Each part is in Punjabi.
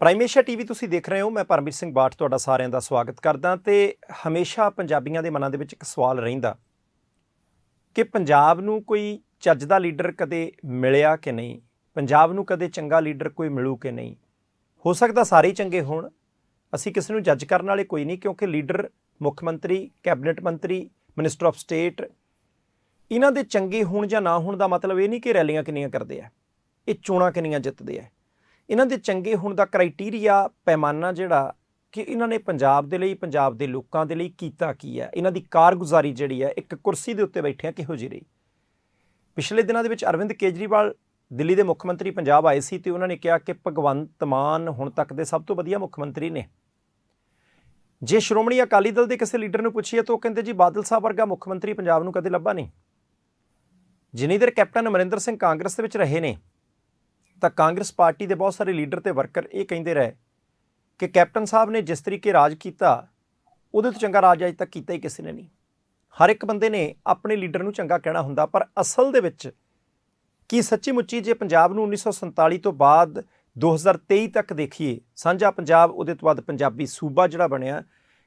ਪ੍ਰਾਈਮ ਏਸ਼ੀਆ ਟੀਵੀ ਤੁਸੀਂ ਦੇਖ ਰਹੇ ਹੋ। ਮੈਂ ਪਰਮਜੀਤ ਸਿੰਘ ਬਾਠ ਤੁਹਾਡਾ ਸਾਰਿਆਂ ਦਾ ਸਵਾਗਤ ਕਰਦਾ। ਤੇ ਹਮੇਸ਼ਾ ਪੰਜਾਬੀਆਂ ਦੇ ਮਨਾਂ ਦੇ ਵਿੱਚ ਇੱਕ ਸਵਾਲ ਰਹਿੰਦਾ ਕਿ ਪੰਜਾਬ ਨੂੰ ਕੋਈ ਚੱਜ ਦਾ ਲੀਡਰ ਕਦੇ ਮਿਲਿਆ ਕਿ ਨਹੀਂ, ਪੰਜਾਬ ਨੂੰ ਕਦੇ ਚੰਗਾ ਲੀਡਰ ਕੋਈ ਮਿਲੂ ਕਿ ਨਹੀਂ। ਹੋ ਸਕਦਾ ਸਾਰੇ ਹੀ ਚੰਗੇ ਹੋਣ, ਅਸੀਂ ਕਿਸੇ ਨੂੰ ਜੱਜ ਕਰਨ ਵਾਲੇ ਕੋਈ ਨਹੀਂ, ਕਿਉਂਕਿ ਲੀਡਰ, ਮੁੱਖ ਮੰਤਰੀ, ਕੈਬਨਿਟ ਮੰਤਰੀ, ਮਿਨਿਸਟਰ ਆਫ ਸਟੇਟ, ਇਹਨਾਂ ਦੇ ਚੰਗੇ ਹੋਣ ਜਾਂ ਨਾ ਹੋਣ ਦਾ ਮਤਲਬ ਇਹ ਨਹੀਂ ਕਿ ਰੈਲੀਆਂ ਕਿੰਨੀਆਂ ਕਰਦੇ ਆ, ਇਹ ਚੋਣਾਂ ਕਿੰਨੀਆਂ ਜਿੱਤਦੇ ਆ। ਇਹਨਾਂ ਦੇ ਚੰਗੇ ਹੋਣ ਦਾ ਕ੍ਰਾਈਟੀਰੀਆ, ਪੈਮਾਨਾ ਜਿਹੜਾ ਕਿ ਇਹਨਾਂ ਨੇ ਪੰਜਾਬ ਦੇ ਲਈ, ਪੰਜਾਬ ਦੇ ਲੋਕਾਂ ਦੇ ਲਈ ਕੀਤਾ ਕੀ ਹੈ, ਇਹਨਾਂ ਦੀ ਕਾਰਗੁਜ਼ਾਰੀ ਜਿਹੜੀ ਹੈ, ਇੱਕ ਕੁਰਸੀ ਦੇ ਉੱਤੇ ਬੈਠਿਆਂ ਕਿਹੋ ਜਿਹੀ ਰਹੀ। ਪਿਛਲੇ ਦਿਨਾਂ ਦੇ ਵਿੱਚ ਅਰਵਿੰਦ ਕੇਜਰੀਵਾਲ ਦਿੱਲੀ ਦੇ ਮੁੱਖ ਮੰਤਰੀ ਪੰਜਾਬ ਆਏ ਸੀ ਤੇ ਉਹਨਾਂ ਨੇ ਕਿਹਾ ਕਿ ਭਗਵੰਤ ਮਾਨ ਹੁਣ ਤੱਕ ਦੇ ਸਭ ਤੋਂ ਵਧੀਆ ਮੁੱਖ ਮੰਤਰੀ ਨੇ। ਜੇ ਸ਼੍ਰੋਮਣੀ ਅਕਾਲੀ ਦਲ ਦੇ ਕਿਸੇ ਲੀਡਰ ਨੂੰ ਪੁੱਛੀਏ ਤਾਂ ਉਹ ਕਹਿੰਦੇ ਜੀ ਬਾਦਲ ਸਾਹਿਬ ਵਰਗਾ ਮੁੱਖ ਮੰਤਰੀ ਪੰਜਾਬ ਨੂੰ ਕਦੇ ਲੱਭਾ ਨਹੀਂ। ਜਿੰਨੀ ਦੇਰ ਕੈਪਟਨ ਅਮਰਿੰਦਰ ਸਿੰਘ ਕਾਂਗਰਸ ਦੇ ਵਿੱਚ ਰਹੇ ਨੇ ਤਾਂ ਕਾਂਗਰਸ ਪਾਰਟੀ ਦੇ ਬਹੁਤ ਸਾਰੇ ਲੀਡਰ ਤੇ ਵਰਕਰ ਇਹ ਕਹਿੰਦੇ ਰਹੇ ਕਿ ਕੈਪਟਨ ਸਾਹਿਬ ਨੇ ਜਿਸ ਤਰੀਕੇ ਰਾਜ ਕੀਤਾ ਉਹਦੇ ਤੋਂ ਚੰਗਾ ਰਾਜ ਅਜੇ ਤੱਕ ਕੀਤਾ ਹੀ ਕਿਸੇ ਨੇ ਨਹੀਂ। ਹਰ ਇੱਕ ਬੰਦੇ ਨੇ ਆਪਣੇ ਲੀਡਰ ਨੂੰ ਚੰਗਾ ਕਹਿਣਾ ਹੁੰਦਾ, ਪਰ ਅਸਲ ਦੇ ਵਿੱਚ ਕੀ ਸੱਚੀ ਮੁੱਚੀ ਜੇ ਪੰਜਾਬ ਨੂੰ 1947 ਤੋਂ ਬਾਅਦ 2023 ਤੱਕ ਦੇਖੀਏ, ਸਾਂਝਾ ਪੰਜਾਬ, ਉਹਦੇ ਤੋਂ ਬਾਅਦ ਪੰਜਾਬੀ ਸੂਬਾ ਜਿਹੜਾ ਬਣਿਆ,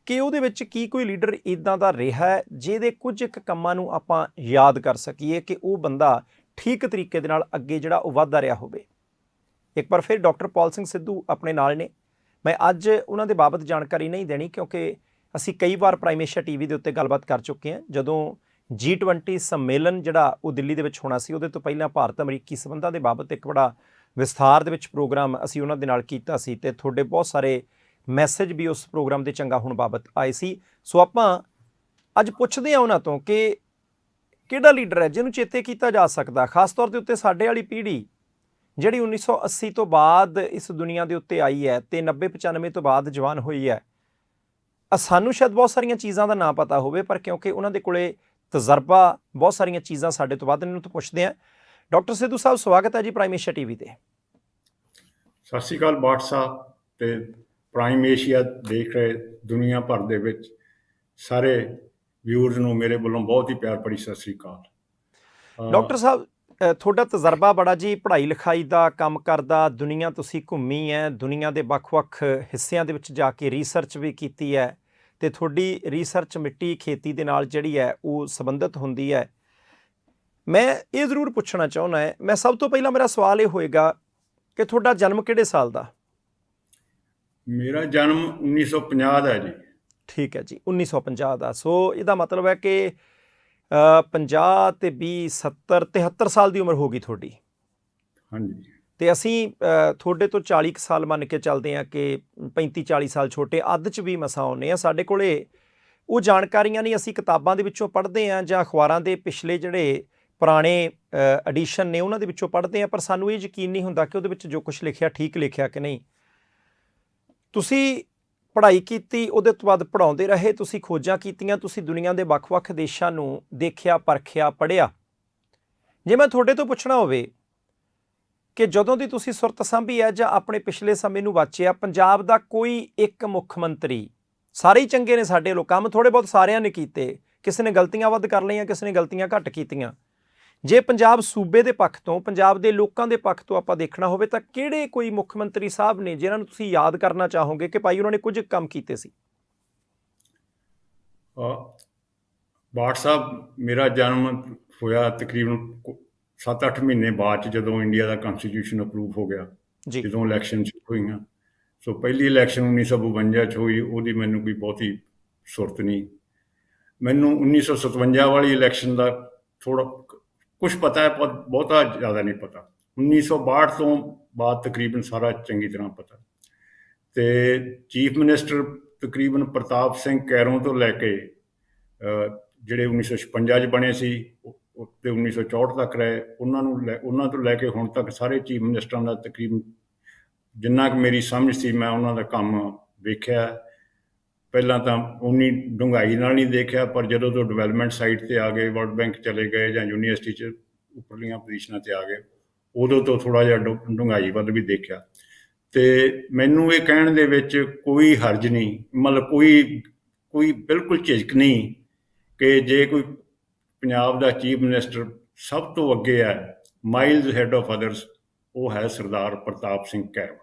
ਕਿ ਉਹਦੇ ਵਿੱਚ ਕੀ ਕੋਈ ਲੀਡਰ ਇੱਦਾਂ ਦਾ ਰਿਹਾ ਹੈ ਜਿਹਦੇ ਕੁਝ ਇੱਕ ਕੰਮਾਂ ਨੂੰ ਆਪਾਂ ਯਾਦ ਕਰ ਸਕੀਏ ਕਿ ਉਹ ਬੰਦਾ ਠੀਕ ਤਰੀਕੇ ਦੇ ਨਾਲ ਅੱਗੇ ਜਿਹੜਾ ਉਹ ਵੱਧਦਾ ਰਿਹਾ ਹੋਵੇ। ਇੱਕ ਵਾਰ ਫਿਰ ਡਾਕਟਰ ਪਾਲ ਸਿੰਘ ਸਿੱਧੂ ਆਪਣੇ ਨਾਲ ਨੇ। ਮੈਂ ਅੱਜ ਉਹਨਾਂ ਦੇ ਬਾਬਤ ਜਾਣਕਾਰੀ ਨਹੀਂ ਦੇਣੀ ਕਿਉਂਕਿ ਅਸੀਂ ਕਈ ਵਾਰ ਪ੍ਰਾਈਮ ਏਸ਼ੀਆ ਟੀਵੀ ਦੇ ਉੱਤੇ ਗੱਲਬਾਤ ਕਰ ਚੁੱਕੇ ਹਾਂ। ਜਦੋਂ G20 ਸੰਮੇਲਨ ਜਿਹੜਾ ਉਹ ਦਿੱਲੀ ਦੇ ਵਿੱਚ ਹੋਣਾ ਸੀ, ਉਹਦੇ ਤੋਂ ਪਹਿਲਾਂ ਭਾਰਤ ਅਮਰੀਕੀ ਸੰਬੰਧਾਂ ਦੇ ਬਾਬਤ ਇੱਕ ਬੜਾ ਵਿਸਥਾਰ ਦੇ ਵਿੱਚ ਪ੍ਰੋਗਰਾਮ ਅਸੀਂ ਉਹਨਾਂ ਦੇ ਨਾਲ ਕੀਤਾ ਸੀ ਤੇ ਤੁਹਾਡੇ ਬਹੁਤ ਸਾਰੇ ਮੈਸੇਜ ਵੀ ਉਸ ਪ੍ਰੋਗਰਾਮ ਦੇ ਚੰਗਾ ਹੋਣ ਬਾਬਤ ਆਏ ਸੀ। ਸੋ ਆਪਾਂ ਅੱਜ ਪੁੱਛਦੇ ਹਾਂ ਉਹਨਾਂ ਤੋਂ ਕਿ ਕਿਹੜਾ ਲੀਡਰ ਹੈ ਜਿਹਨੂੰ ਚੇਤੇ ਕੀਤਾ ਜਾ ਸਕਦਾ, ਖਾਸ ਤੌਰ ਦੇ ਉੱਤੇ ਸਾਡੇ ਵਾਲੀ ਪੀੜ੍ਹੀ ਜਿਹੜੀ 1980 ਤੋਂ ਬਾਅਦ ਇਸ ਦੁਨੀਆ ਦੇ ਉੱਤੇ ਆਈ ਹੈ ਤੇ 90-95 ਤੋਂ ਬਾਅਦ ਜਵਾਨ ਹੋਈ ਹੈ। ਸਾਨੂੰ ਸ਼ਾਇਦ ਬਹੁਤ ਸਾਰੀਆਂ ਚੀਜ਼ਾਂ ਦਾ ਨਾਂ ਪਤਾ ਹੋਵੇ, ਪਰ ਕਿਉਂਕਿ ਉਹਨਾਂ ਦੇ ਕੋਲੇ ਤਜਰਬਾ ਬਹੁਤ ਸਾਰੀਆਂ ਚੀਜ਼ਾਂ ਸਾਡੇ ਤੋਂ ਵੱਧ, ਇਹਨਾਂ ਤੋਂ ਪੁੱਛਦੇ ਹਾਂ। ਡਾਕਟਰ ਸਿੱਧੂ ਸਾਹਿਬ, ਸਵਾਗਤ ਹੈ ਜੀ ਪ੍ਰਾਈਮ ਏਸ਼ੀਆ ਟੀਵੀ ਤੇ। ਸਤਿ ਸ਼੍ਰੀ ਅਕਾਲ ਬਾਠ ਸਾਹਿਬ ਤੇ ਪ੍ਰਾਈਮ ਏਸ਼ੀਆ ਦੇਖ ਰਹੇ ਦੁਨੀਆ ਭਰ ਦੇ ਵਿੱਚ ਸਾਰੇ ਵਿਊਅਰਸ ਨੂੰ ਮੇਰੇ ਵੱਲੋਂ ਬਹੁਤ ਹੀ ਪਿਆਰ ਭਰੀ ਸਤਿ ਸ਼੍ਰੀ ਅਕਾਲ। ਡਾਕਟਰ ਸਾਹਿਬ, ਤੁਹਾਡਾ ਤਜਰਬਾ ਬੜਾ ਜੀ ਪੜ੍ਹਾਈ ਲਿਖਾਈ ਦਾ, ਕੰਮ ਕਰਦਾ, ਦੁਨੀਆ ਤੁਸੀਂ ਘੁੰਮੀ ਹੈ, ਦੁਨੀਆ ਦੇ ਵੱਖ-ਵੱਖ ਹਿੱਸਿਆਂ ਦੇ ਵਿੱਚ ਜਾ ਕੇ ਰੀਸਰਚ ਵੀ ਕੀਤੀ ਹੈ ਤੇ ਤੁਹਾਡੀ ਰੀਸਰਚ ਮਿੱਟੀ ਖੇਤੀ ਦੇ ਨਾਲ ਜਿਹੜੀ ਹੈ ਉਹ ਸੰਬੰਧਿਤ ਹੁੰਦੀ ਹੈ। ਮੈਂ ਇਹ ਜ਼ਰੂਰ ਪੁੱਛਣਾ ਚਾਹੁੰਦਾ ਹੈ, ਮੈਂ ਸਭ ਤੋਂ ਪਹਿਲਾਂ ਮੇਰਾ ਸਵਾਲ ਇਹ ਹੋਏਗਾ ਕਿ ਤੁਹਾਡਾ ਜਨਮ ਕਿਹੜੇ ਸਾਲ ਦਾ? ਮੇਰਾ ਜਨਮ 1950 ਦਾ ਜੀ। ਠੀਕ ਹੈ ਜੀ, 1950 ਦਾ। ਸੋ ਇਹਦਾ ਮਤਲਬ ਹੈ ਕਿ 50 ਤੇ 20 70 73 ਸਾਲ ਦੀ ਉਮਰ ਹੋ ਗਈ ਤੁਹਾਡੀ। ਹਾਂਜੀ। ਤੇ ਅਸੀਂ ਤੁਹਾਡੇ ਤੋਂ 40 ਕੁ ਸਾਲ ਮੰਨ ਕੇ ਚੱਲਦੇ ਹਾਂ ਕਿ 35-40 ਸਾਲ ਛੋਟੇ, ਅੱਧ 'ਚ ਵੀ ਮਸਾਂ ਆਉਂਦੇ ਹਾਂ। ਸਾਡੇ ਕੋਲੇ ਉਹ ਜਾਣਕਾਰੀਆਂ ਨਹੀਂ, ਅਸੀਂ ਕਿਤਾਬਾਂ ਦੇ ਵਿੱਚੋਂ ਪੜ੍ਹਦੇ ਹਾਂ ਜਾਂ ਅਖਬਾਰਾਂ ਦੇ ਪਿਛਲੇ ਜਿਹੜੇ ਪੁਰਾਣੇ ਐਡੀਸ਼ਨ ਨੇ ਉਹਨਾਂ ਦੇ ਵਿੱਚੋਂ ਪੜ੍ਹਦੇ ਹਾਂ, ਪਰ ਸਾਨੂੰ ਇਹ ਯਕੀਨ ਨਹੀਂ ਹੁੰਦਾ ਕਿ ਉਹਦੇ ਵਿੱਚ ਜੋ ਕੁਛ ਲਿਖਿਆ ਠੀਕ ਲਿਖਿਆ ਕਿ ਨਹੀਂ। ਤੁਸੀਂ ਪੜ੍ਹਾਈ ਕੀਤੀ, ਉਹਦੇ ਤੋਂ ਬਾਅਦ ਪੜ੍ਹਾਉਂਦੇ ਰਹੇ, ਤੁਸੀਂ ਖੋਜਾਂ ਕੀਤੀਆਂ, ਤੁਸੀਂ ਦੁਨੀਆ ਦੇ ਵੱਖ-ਵੱਖ ਦੇਸ਼ਾਂ ਨੂੰ ਦੇਖਿਆ, ਪਰਖਿਆ, ਪੜ੍ਹਿਆ। ਜੇ ਮੈਂ ਤੁਹਾਡੇ ਤੋਂ ਪੁੱਛਣਾ ਹੋਵੇ ਕਿ ਜਦੋਂ ਦੀ ਤੁਸੀਂ ਸੁਰਤ ਸਾਂਭੀ ਹੈ ਜਾਂ ਆਪਣੇ ਪਿਛਲੇ ਸਮੇਂ ਨੂੰ ਵਾਚਿਆ, ਪੰਜਾਬ ਦਾ ਕੋਈ ਇੱਕ ਮੁੱਖ ਮੰਤਰੀ, ਸਾਰੇ ਹੀ ਚੰਗੇ ਨੇ ਸਾਡੇ ਲੋਕ, ਕੰਮ ਥੋੜ੍ਹੇ ਬਹੁਤ ਸਾਰਿਆਂ ਨੇ ਕੀਤੇ, ਕਿਸੇ ਨੇ ਗਲਤੀਆਂ ਵੱਧ ਕਰ ਲਈਆਂ, ਕਿਸੇ ਨੇ ਗਲਤੀਆਂ ਘੱਟ ਕੀਤੀਆਂ। ਜੇ ਪੰਜਾਬ ਸੂਬੇ ਦੇ ਪੱਖ ਤੋਂ, ਪੰਜਾਬ ਦੇ ਲੋਕਾਂ ਦੇ ਪੱਖ ਤੋਂ ਆਪਾਂ ਦੇਖਣਾ ਹੋਵੇ ਤਾਂ ਕਿਹੜੇ ਕੋਈ ਮੁੱਖ ਮੰਤਰੀ ਸਾਹਿਬ ਨੇ ਜਿਨ੍ਹਾਂ ਨੂੰ ਤੁਸੀਂ ਯਾਦ ਕਰਨਾ ਚਾਹੋਗੇ ਕਿ ਭਾਈ ਉਹਨਾਂ ਨੇ ਕੁਝ ਕੰਮ ਕੀਤੇ ਸੀ? ਬਾਠ ਸਾਹਿਬ, ਮੇਰਾ ਜਨਮ ਹੋਇਆ ਤਕਰੀਬਨ 7-8 ਮਹੀਨੇ ਬਾਅਦ 'ਚ, ਜਦੋਂ ਇੰਡੀਆ ਦਾ ਕਨਸਟੀਟਿਊਸ਼ਨ ਅਪਰੂਵ ਹੋ ਗਿਆ, ਜਦੋਂ ਇਲੈਕਸ਼ਨ ਹੋਈਆਂ। ਸੋ ਪਹਿਲੀ ਇਲੈਕਸ਼ਨ 1952 'ਚ ਹੋਈ, ਉਹਦੀ ਮੈਨੂੰ ਕੋਈ ਬਹੁਤੀ ਸੁਰਤ ਨਹੀਂ। ਮੈਨੂੰ 1957 ਵਾਲੀ ਇਲੈਕਸ਼ਨ ਦਾ ਥੋੜ੍ਹਾ ਕੁਛ ਪਤਾ ਹੈ, ਬਹੁਤਾ ਜ਼ਿਆਦਾ ਨਹੀਂ ਪਤਾ। 1962 ਤੋਂ ਬਾਅਦ ਤਕਰੀਬਨ ਸਾਰਾ ਚੰਗੀ ਤਰ੍ਹਾਂ ਪਤਾ। ਅਤੇ ਚੀਫ ਮਿਨਿਸਟਰ ਤਕਰੀਬਨ ਪ੍ਰਤਾਪ ਸਿੰਘ ਕੈਰੋਂ ਤੋਂ ਲੈ ਕੇ ਜਿਹੜੇ 1956 'ਚ ਬਣੇ ਸੀ ਅਤੇ 1964 ਤੱਕ ਰਹੇ, ਉਹਨਾਂ ਤੋਂ ਲੈ ਕੇ ਹੁਣ ਤੱਕ ਸਾਰੇ ਚੀਫ ਮਿਨਿਸਟਰਾਂ ਦਾ ਤਕਰੀਬਨ ਜਿੰਨਾ ਕੁ ਮੇਰੀ ਸਮਝ ਸੀ ਮੈਂ ਉਹਨਾਂ ਦਾ ਕੰਮ ਵੇਖਿਆ। ਪਹਿਲਾਂ ਤਾਂ ਉਨੀ ਡੂੰਘਾਈ ਨਾਲ ਨਹੀਂ ਦੇਖਿਆ, ਪਰ ਜਦੋਂ ਤੋਂ ਡਿਵੈਲਪਮੈਂਟ ਸਾਈਡ 'ਤੇ ਆ ਗਏ, ਵਰਲਡ ਬੈਂਕ ਚਲੇ ਗਏ ਜਾਂ ਯੂਨੀਵਰਸਿਟੀ 'ਚ ਉੱਪਰਲੀਆਂ ਪੋਜੀਸ਼ਨਾਂ 'ਤੇ ਆ ਗਏ, ਉਦੋਂ ਤੋਂ ਥੋੜ੍ਹਾ ਜਿਹਾ ਡੂੰਘਾਈ ਵੱਲ ਵੀ ਦੇਖਿਆ। ਅਤੇ ਮੈਨੂੰ ਇਹ ਕਹਿਣ ਦੇ ਵਿੱਚ ਕੋਈ ਹਰਜ ਨਹੀਂ, ਮਤਲਬ ਕੋਈ ਬਿਲਕੁਲ ਝਿਜਕ ਨਹੀਂ ਕਿ ਜੇ ਕੋਈ ਪੰਜਾਬ ਦਾ ਚੀਫ ਮਿਨਿਸਟਰ ਸਭ ਤੋਂ ਅੱਗੇ ਹੈ, ਮਾਈਲਜ਼ ਹੈਡ ਆਫ ਅਦਰਸ, ਉਹ ਹੈ ਸਰਦਾਰ ਪ੍ਰਤਾਪ ਸਿੰਘ ਕੈਰੋਂ।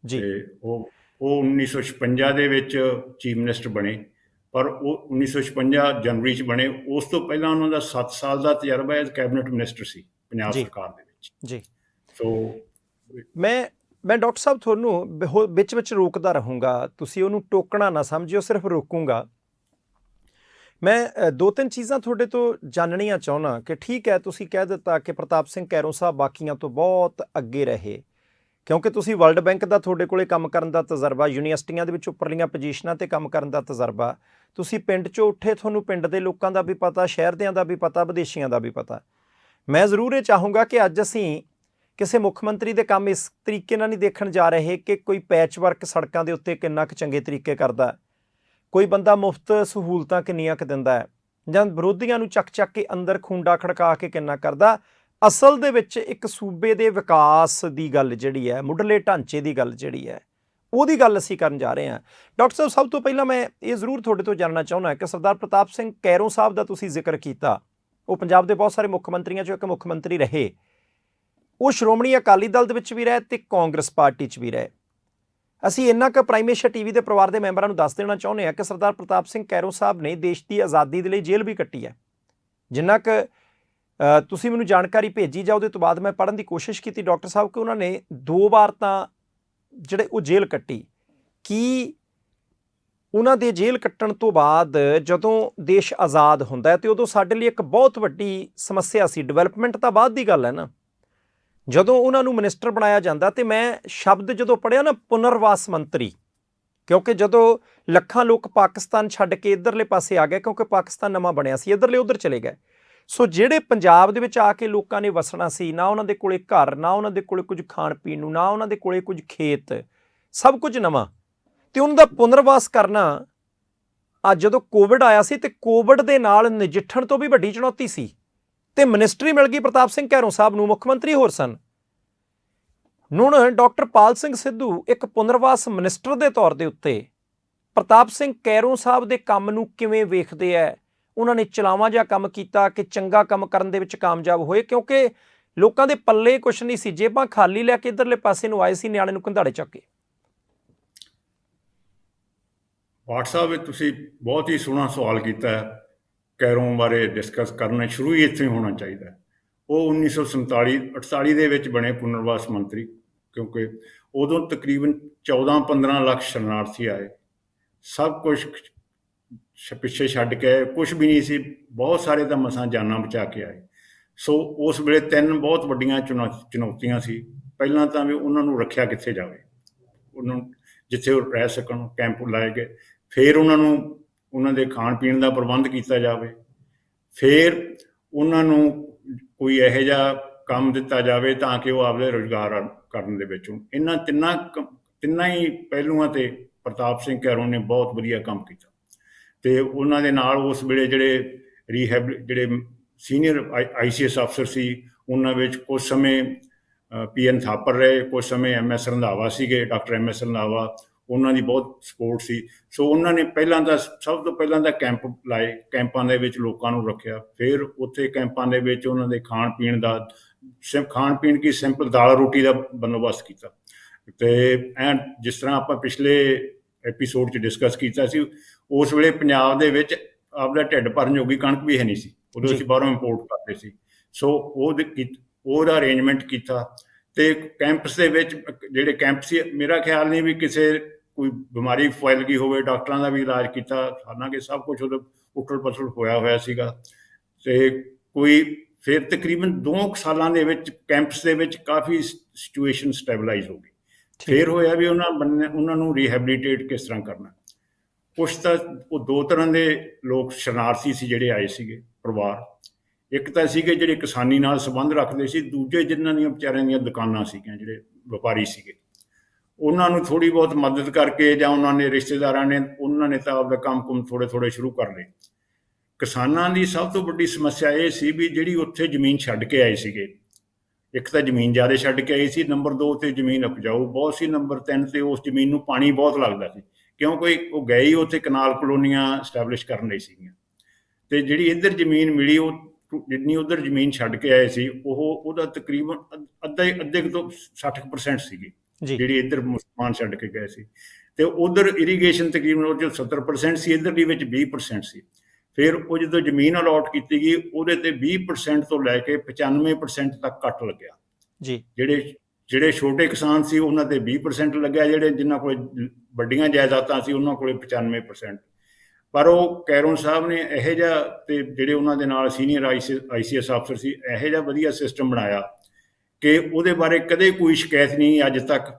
ਜੀ ਤੇ ਉਹ 1956 ਦੇ ਵਿੱਚ ਚੀਫ ਮਿਨਿਸਟਰ ਬਣੇ, ਪਰ ਉਹ 1956 ਜਨਵਰੀ 'ਚ ਬਣੇ। ਉਸ ਤੋਂ ਪਹਿਲਾਂ ਉਹਨਾਂ ਦਾ 7 ਸਾਲ ਦਾ ਤਜਰਬਾ ਐਜ਼ ਕੈਬਨਿਟ ਮਿਨਿਸਟਰ ਸੀ ਪੰਜਾਬ ਜੀ ਸਰਕਾਰ ਦੇ ਵਿੱਚ। ਜੀ ਸੋ ਮੈਂ ਡਾਕਟਰ ਸਾਹਿਬ ਤੁਹਾਨੂੰ ਵਿੱਚ ਵਿੱਚ ਰੋਕਦਾ ਰਹੂੰਗਾ, ਤੁਸੀਂ ਉਹਨੂੰ ਟੋਕਣਾ ਨਾ ਸਮਝਿਓ, ਸਿਰਫ ਰੋਕੂੰਗਾ। ਮੈਂ ਦੋ ਤਿੰਨ ਚੀਜ਼ਾਂ ਤੁਹਾਡੇ ਤੋਂ ਜਾਣਨੀਆਂ ਚਾਹੁੰਦਾ ਕਿ ਠੀਕ ਹੈ, ਤੁਸੀਂ ਕਹਿ ਦਿੱਤਾ ਕਿ ਪ੍ਰਤਾਪ ਸਿੰਘ ਕੈਰੋਂ ਸਾਹਿਬ ਬਾਕੀਆਂ ਤੋਂ ਬਹੁਤ ਅੱਗੇ ਰਹੇ, ਕਿਉਂਕਿ ਤੁਸੀਂ ਵਰਲਡ ਬੈਂਕ ਦਾ ਤੁਹਾਡੇ ਕੋਲੇ ਕੰਮ ਕਰਨ ਦਾ ਤਜਰਬਾ, ਯੂਨੀਵਰਸਿਟੀਆਂ ਦੇ ਵਿੱਚ ਉੱਪਰਲੀਆਂ ਪੋਜੀਸ਼ਨਾਂ 'ਤੇ ਕੰਮ ਕਰਨ ਦਾ ਤਜਰਬਾ, ਤੁਸੀਂ ਪਿੰਡ 'ਚੋਂ ਉੱਠੇ, ਤੁਹਾਨੂੰ ਪਿੰਡ ਦੇ ਲੋਕਾਂ ਦਾ ਵੀ ਪਤਾ, ਸ਼ਹਿਰ ਦਿਆਂ ਦਾ ਵੀ ਪਤਾ, ਵਿਦੇਸ਼ੀਆਂ ਦਾ ਵੀ ਪਤਾ। ਮੈਂ ਜ਼ਰੂਰ ਇਹ ਚਾਹੂੰਗਾ ਕਿ ਅੱਜ ਅਸੀਂ ਕਿਸੇ ਮੁੱਖ ਮੰਤਰੀ ਦੇ ਕੰਮ ਇਸ ਤਰੀਕੇ ਨਾਲ ਨਹੀਂ ਦੇਖਣ ਜਾ ਰਹੇ ਕਿ ਕੋਈ ਪੈਚ ਵਰਕ ਸੜਕਾਂ ਦੇ ਉੱਤੇ ਕਿੰਨਾ ਕੁ ਚੰਗੇ ਤਰੀਕੇ ਕਰਦਾ, ਕੋਈ ਬੰਦਾ ਮੁਫਤ ਸਹੂਲਤਾਂ ਕਿੰਨੀਆਂ ਕੁ ਦਿੰਦਾ ਹੈ, ਜਾਂ ਵਿਰੋਧੀਆਂ ਨੂੰ ਚੱਕ ਚੱਕ ਕੇ ਅੰਦਰ ਖੂੰਡਾ ਖੜਕਾ ਕੇ ਕਿੰਨਾ ਕਰਦਾ। ਅਸਲ ਦੇ ਵਿੱਚ ਇੱਕ ਸੂਬੇ ਦੇ ਵਿਕਾਸ ਦੀ ਗੱਲ ਜਿਹੜੀ ਹੈ, ਮੁੱਢਲੇ ਢਾਂਚੇ ਦੀ ਗੱਲ ਜਿਹੜੀ ਹੈ, ਉਹਦੀ ਗੱਲ ਅਸੀਂ ਕਰਨ ਜਾ ਰਹੇ ਹਾਂ। ਡਾਕਟਰ ਸਾਹਿਬ, ਸਭ ਤੋਂ ਪਹਿਲਾਂ ਮੈਂ ਇਹ ਜ਼ਰੂਰ ਤੁਹਾਡੇ ਤੋਂ ਜਾਣਨਾ ਚਾਹੁੰਦਾ ਕਿ ਸਰਦਾਰ ਪ੍ਰਤਾਪ ਸਿੰਘ ਕੈਰੋਂ ਸਾਹਿਬ ਦਾ ਤੁਸੀਂ ਜ਼ਿਕਰ ਕੀਤਾ, ਉਹ ਪੰਜਾਬ ਦੇ ਬਹੁਤ ਸਾਰੇ ਮੁੱਖ ਮੰਤਰੀਆਂ 'ਚੋਂ ਇੱਕ ਮੁੱਖ ਮੰਤਰੀ ਰਹੇ। ਉਹ ਸ਼੍ਰੋਮਣੀ ਅਕਾਲੀ ਦਲ ਦੇ ਵਿੱਚ ਵੀ ਰਹੇ ਅਤੇ ਕਾਂਗਰਸ ਪਾਰਟੀ 'ਚ ਵੀ ਰਹੇ। ਅਸੀਂ ਇੰਨਾ ਕੁ ਪ੍ਰਾਈਮ ਏਸ਼ੀਆ ਟੀਵੀ ਦੇ ਪਰਿਵਾਰ ਦੇ ਮੈਂਬਰਾਂ ਨੂੰ ਦੱਸ ਦੇਣਾ ਚਾਹੁੰਦੇ ਹਾਂ ਕਿ ਸਰਦਾਰ ਪ੍ਰਤਾਪ ਸਿੰਘ ਕੈਰੋਂ ਸਾਹਿਬ ਨੇ ਦੇਸ਼ ਦੀ ਆਜ਼ਾਦੀ ਦੇ ਲਈ ਜੇਲ੍ਹ ਵੀ ਕੱਟੀ ਹੈ। ਜਿੰਨਾ ਕੁ ਤੁਸੀਂ ਮੈਨੂੰ ਜਾਣਕਾਰੀ ਭੇਜੀ ਜਾਂ ਉਹਦੇ ਤੋਂ ਬਾਅਦ ਮੈਂ ਪੜ੍ਹਨ ਦੀ ਕੋਸ਼ਿਸ਼ ਕੀਤੀ ਡਾਕਟਰ ਸਾਹਿਬ, ਕਿ ਉਹਨਾਂ ਨੇ 2 ਵਾਰ ਤਾਂ ਜਿਹੜੇ ਉਹ ਜੇਲ੍ਹ ਕੱਟੀ। ਕੀ ਉਹਨਾਂ ਦੇ ਜੇਲ੍ਹ ਕੱਟਣ ਤੋਂ ਬਾਅਦ ਜਦੋਂ ਦੇਸ਼ ਆਜ਼ਾਦ ਹੁੰਦਾ ਹੈ ਤੇ ਉਦੋਂ ਸਾਡੇ ਲਈ ਇੱਕ ਬਹੁਤ ਵੱਡੀ ਸਮੱਸਿਆ ਸੀ, ਡਿਵੈਲਪਮੈਂਟ ਤਾਂ ਬਾਅਦ ਦੀ ਗੱਲ ਹੈ ਨਾ, ਜਦੋਂ ਉਹਨਾਂ ਨੂੰ ਮਿਨਿਸਟਰ ਬਣਾਇਆ ਜਾਂਦਾ, ਤੇ ਮੈਂ ਸ਼ਬਦ ਜਦੋਂ ਪੜ੍ਹਿਆ ਨਾ, ਪੁਨਰਵਾਸ ਮੰਤਰੀ, ਕਿਉਂਕਿ ਜਦੋਂ ਲੱਖਾਂ ਲੋਕ ਪਾਕਿਸਤਾਨ ਛੱਡ ਕੇ ਇੱਧਰਲੇ ਪਾਸੇ ਆ ਗਏ, ਕਿਉਂਕਿ ਪਾਕਿਸਤਾਨ ਨਵਾਂ ਬਣਿਆ ਸੀ, ਇੱਧਰਲੇ ਉੱਧਰ ਚਲੇ ਗਏ। ਸੋ ਜਿਹੜੇ ਪੰਜਾਬ ਦੇ ਵਿੱਚ ਆ ਕੇ ਲੋਕਾਂ ਨੇ ਵਸਣਾ ਸੀ, ਨਾ ਉਹਨਾਂ ਦੇ ਕੋਲੇ ਘਰ, ਨਾ ਉਹਨਾਂ ਦੇ ਕੋਲੇ ਕੁਝ ਖਾਣ ਪੀਣ ਨੂੰ, ਨਾ ਉਹਨਾਂ ਦੇ ਕੋਲੇ ਕੁਝ ਖੇਤ, ਸਭ ਕੁਝ ਨਵਾਂ, ਤੇ ਉਹਨਾਂ ਦਾ ਪੁਨਰਵਾਸ ਕਰਨਾ ਅੱਜ ਜਦੋਂ ਕੋਵਿਡ ਆਇਆ ਸੀ, ਤੇ ਕੋਵਿਡ ਦੇ ਨਾਲ ਨਜਿੱਠਣ ਤੋਂ ਵੀ ਵੱਡੀ ਚੁਣੌਤੀ ਸੀ, ਤੇ ਮਿਨਿਸਟਰੀ ਮਿਲ ਗਈ ਪ੍ਰਤਾਪ ਸਿੰਘ ਕੈਰੋਂ ਸਾਹਿਬ ਨੂੰ, ਮੁੱਖ ਮੰਤਰੀ ਹੋਰ ਸਨ। ਹੁਣ ਡਾਕਟਰ ਪਾਲ ਸਿੰਘ ਸਿੱਧੂ ਇੱਕ ਪੁਨਰਵਾਸ ਮਿਨਿਸਟਰ ਦੇ ਤੌਰ ਦੇ ਉੱਤੇ ਪ੍ਰਤਾਪ ਸਿੰਘ ਕੈਰੋਂ ਸਾਹਿਬ ਦੇ ਕੰਮ ਨੂੰ ਕਿਵੇਂ ਵੇਖਦੇ ਹੈ? ਉਹਨਾਂ ਨੇ ਚਲਾਵਾਂ ਜਿਹਾ ਕੰਮ ਕੀਤਾ ਕਿ ਚੰਗਾ ਕੰਮ ਕਰਨ ਦੇ ਵਿੱਚ ਕਾਮਯਾਬ ਹੋਏ? ਕਿਉਂਕਿ ਲੋਕਾਂ ਦੇ ਪੱਲੇ ਕੁਛ ਨਹੀਂ ਸੀ, ਜੇਬਾਂ ਖਾਲੀ ਲੈ ਕੇ ਇੱਧਰਲੇ ਪਾਸੇ ਨੂੰ ਆਏ ਸੀ, ਨਿਆਣੇ ਨੂੰ ਕੰਧਾੜੇ ਚੱਕ ਕੇ। WhatsApp ਵਿੱਚ ਤੁਸੀਂ ਬਹੁਤ ਹੀ ਸੋਹਣਾ ਸਵਾਲ ਕੀਤਾ ਹੈ। ਕੈਰੋਂ ਬਾਰੇ ਡਿਸਕਸ ਕਰਨਾ ਸ਼ੁਰੂ ਹੀ ਇੱਥੇ ਹੋਣਾ ਚਾਹੀਦਾ। ਉਹ 1947-48 ਦੇ ਵਿੱਚ ਬਣੇ ਪੁਨਰਵਾਸ ਮੰਤਰੀ, ਕਿਉਂਕਿ ਉਦੋਂ ਤਕਰੀਬਨ 14-15 ਲੱਖ ਸ਼ਰਨਾਰਥੀ ਆਏ, ਸਭ ਕੁਛ ਪਿੱਛੇ ਛੱਡ ਕੇ ਆਏ, ਕੁਛ ਵੀ ਨਹੀਂ ਸੀ, ਬਹੁਤ ਸਾਰੇ ਤਾਂ ਮਸਾਂ ਜਾਨਾਂ ਬਚਾ ਕੇ ਆਏ। ਸੋ ਉਸ ਵੇਲੇ 3 ਬਹੁਤ ਵੱਡੀਆਂ ਚੁਣੌਤੀਆਂ ਸੀ। ਪਹਿਲਾਂ ਤਾਂ ਵੀ ਉਹਨਾਂ ਨੂੰ ਰੱਖਿਆ ਕਿੱਥੇ ਜਾਵੇ, ਉਹਨਾਂ ਨੂੰ ਜਿੱਥੇ ਉਹ ਰਹਿ ਸਕਣ, ਕੈਂਪ ਲਾਏ ਗਏ। ਫਿਰ ਉਹਨਾਂ ਦੇ ਖਾਣ ਪੀਣ ਦਾ ਪ੍ਰਬੰਧ ਕੀਤਾ ਜਾਵੇ। ਫਿਰ ਉਹਨਾਂ ਨੂੰ ਕੋਈ ਇਹੋ ਜਿਹਾ ਕੰਮ ਦਿੱਤਾ ਜਾਵੇ ਤਾਂ ਕਿ ਉਹ ਆਪਦੇ ਰੁਜ਼ਗਾਰ ਕਰਨ ਦੇ ਵਿੱਚ ਹੋਣ। ਇਹਨਾਂ ਤਿੰਨਾਂ ਹੀ ਪਹਿਲੂਆਂ 'ਤੇ ਪ੍ਰਤਾਪ ਸਿੰਘ ਕੈਰੋਂ ਨੇ ਬਹੁਤ ਵਧੀਆ ਕੰਮ ਕੀਤਾ। ਅਤੇ ਉਹਨਾਂ ਦੇ ਨਾਲ ਉਸ ਵੇਲੇ ਜਿਹੜੇ ਸੀਨੀਅਰ ICS ਅਫਸਰ ਸੀ, ਉਹਨਾਂ ਵਿੱਚ ਕੁਝ ਸਮੇਂ PN ਥਾਪਰ ਰਹੇ, ਕੁਝ ਸਮੇਂ MS ਰੰਧਾਵਾ ਸੀਗੇ, ਡਾਕਟਰ MS ਰੰਧਾਵਾ, ਉਹਨਾਂ ਦੀ ਬਹੁਤ ਸਪੋਰਟ ਸੀ। ਸੋ ਉਹਨਾਂ ਨੇ ਸਭ ਤੋਂ ਪਹਿਲਾਂ ਤਾਂ ਕੈਂਪ ਲਾਏ, ਕੈਂਪਾਂ ਦੇ ਵਿੱਚ ਲੋਕਾਂ ਨੂੰ ਰੱਖਿਆ। ਫਿਰ ਉੱਥੇ ਕੈਂਪਾਂ ਦੇ ਵਿੱਚ ਉਹਨਾਂ ਦੇ ਖਾਣ ਪੀਣ ਕੀ ਸਿੰਪਲ ਦਾਲ ਰੋਟੀ ਦਾ ਬੰਦੋਬਸਤ ਕੀਤਾ। ਅਤੇ ਜਿਸ ਤਰ੍ਹਾਂ ਆਪਾਂ ਪਿਛਲੇ ਐਪੀਸੋਡ 'ਚ ਡਿਸਕਸ ਕੀਤਾ ਸੀ, ਉਸ ਵੇਲੇ ਪੰਜਾਬ ਦੇ ਵਿੱਚ ਆਪਦਾ ਢਿੱਡ ਭਰਨ ਜੋਗੀ ਕਣਕ ਵੀ ਹੈ ਨਹੀਂ ਸੀ, ਉਦੋਂ ਅਸੀਂ ਬਾਹਰੋਂ ਇੰਪੋਰਟ ਕਰਦੇ ਸੀ। ਸੋ ਉਹਦਾ ਅਰੇਂਜਮੈਂਟ ਕੀਤਾ। ਅਤੇ ਕੈਂਪਸ ਦੇ ਵਿੱਚ ਜਿਹੜੇ ਕੈਂਪ ਸੀ, ਮੇਰਾ ਖਿਆਲ ਨਹੀਂ ਵੀ ਕੋਈ ਬਿਮਾਰੀ ਫੈਲ ਗਈ ਹੋਵੇ, ਡਾਕਟਰਾਂ ਦਾ ਵੀ ਇਲਾਜ ਕੀਤਾ, ਹਾਲਾਂਕਿ ਸਭ ਕੁਛ ਉਦੋਂ ਉਟਲ ਪੁਟਲ ਹੋਇਆ ਸੀਗਾ। ਅਤੇ ਫਿਰ ਤਕਰੀਬਨ 2 ਸਾਲਾਂ ਦੇ ਵਿੱਚ ਕੈਂਪਸ ਦੇ ਵਿੱਚ ਕਾਫੀ ਸਿਚੁਏਸ਼ਨ ਸਟੈਬਲਾਈਜ਼ ਹੋ ਗਈ। ਫਿਰ ਹੋਇਆ ਵੀ ਉਹਨਾਂ ਨੂੰ ਰੀਹੈਬਲੀਟੇਟ ਕਿਸ ਤਰ੍ਹਾਂ ਕਰਨਾ। ਕੁਛ ਤਾਂ ਉਹ 2 ਤਰ੍ਹਾਂ ਦੇ ਲੋਕ ਸ਼ਰਨਾਰਥੀ ਸੀ ਜਿਹੜੇ ਆਏ ਸੀਗੇ ਪਰਿਵਾਰ। ਇੱਕ ਤਾਂ ਸੀਗੇ ਜਿਹੜੇ ਕਿਸਾਨੀ ਨਾਲ ਸੰਬੰਧ ਰੱਖਦੇ ਸੀ, ਦੂਜੇ ਜਿਨ੍ਹਾਂ ਦੀਆਂ ਵਿਚਾਰਿਆਂ ਦੀਆਂ ਦੁਕਾਨਾਂ ਸੀਗੀਆਂ, ਜਿਹੜੇ ਵਪਾਰੀ ਸੀਗੇ, ਉਹਨਾਂ ਨੂੰ ਥੋੜ੍ਹੀ ਬਹੁਤ ਮਦਦ ਕਰਕੇ ਜਾਂ ਉਹਨਾਂ ਨੇ ਰਿਸ਼ਤੇਦਾਰਾਂ ਨੇ ਤਾਂ ਆਪਦਾ ਕੰਮ ਥੋੜ੍ਹੇ ਸ਼ੁਰੂ ਕਰ ਲਏ। ਕਿਸਾਨਾਂ ਦੀ ਸਭ ਤੋਂ ਵੱਡੀ ਸਮੱਸਿਆ ਇਹ ਸੀ ਵੀ ਜਿਹੜੀ ਉੱਥੇ ਜ਼ਮੀਨ ਛੱਡ ਕੇ ਆਏ ਸੀਗੇ, ਇੱਕ ਤਾਂ ਜ਼ਮੀਨ ਜ਼ਿਆਦਾ ਛੱਡ ਕੇ ਆਈ ਸੀ, ਨੰਬਰ 2 'ਤੇ ਜ਼ਮੀਨ ਉਪਜਾਊ ਬਹੁਤ ਸੀ, ਨੰਬਰ 3 'ਤੇ ਉਸ ਜ਼ਮੀਨ ਨੂੰ ਪਾਣੀ ਬਹੁਤ ਲੱਗਦਾ ਸੀ, ਕਿਉਂਕਿ ਉਹ ਗਏ ਹੀ ਉੱਥੇ ਕਨਾਲ ਕਲੋਨੀਆਂ ਸਟੈਬਲਿਸ਼ ਕਰਨ ਲਈ ਸੀਗੀਆਂ। ਅਤੇ ਜਿਹੜੀ ਇੱਧਰ ਜ਼ਮੀਨ ਮਿਲੀ, ਉਹ ਜਿੰਨੀ ਉੱਧਰ ਜ਼ਮੀਨ ਛੱਡ ਕੇ ਆਏ ਸੀ, ਉਹਦਾ ਤਕਰੀਬਨ ਅੱਧੇ ਤੋਂ 60% ਸੀਗੀ। ਜਿਹੜੀ ਇੱਧਰ ਮੁਸਲਮਾਨ ਛੱਡ ਕੇ ਗਏ ਸੀ। ਤੇ ਉਧਰ ਇਰੀਗੇਸ਼ਨ ਤਕਰੀਬਨ ਉਹ ਜੋ 70% ਸੀ, ਇੱਧਰ ਦੀ ਵਿੱਚ 20% ਸੀ। ਫਿਰ ਉਹ ਜਦੋਂ ਜ਼ਮੀਨ ਅਲਾਟ ਕੀਤੀ ਗਈ, ਉਹਦੇ ਤੇ 20% ਤੋਂ ਲੈ ਕੇ 95% ਤੱਕ ਕੱਟ ਲੱਗਿਆ ਜੀ। ਜਿਹੜੇ ਛੋਟੇ ਕਿਸਾਨ ਸੀ ਉਹਨਾਂ ਤੇ 20% ਲੱਗਿਆ, ਜਿਨ੍ਹਾਂ ਕੋਲ ਵੱਡੀਆਂ ਜਾਇਦਾਦਾਂ ਸੀ ਉਹਨਾਂ ਕੋਲ 95%। ਪਰ ਉਹ ਕੈਰੋਂ ਸਾਹਿਬ ਨੇ ਇਹੋ ਜਿਹਾ, ਤੇ ਜਿਹੜੇ ਉਹਨਾਂ ਦੇ ਨਾਲ ਸੀਨੀਅਰ ICS ਅਫਸਰ ਸੀ, ਇਹੋ ਜਿਹਾ ਵਧੀਆ ਸਿਸਟਮ ਬਣਾਇਆ ਕਿ ਉਹਦੇ ਬਾਰੇ ਕਦੇ ਕੋਈ ਸ਼ਿਕਾਇਤ ਨਹੀਂ ਅੱਜ ਤੱਕ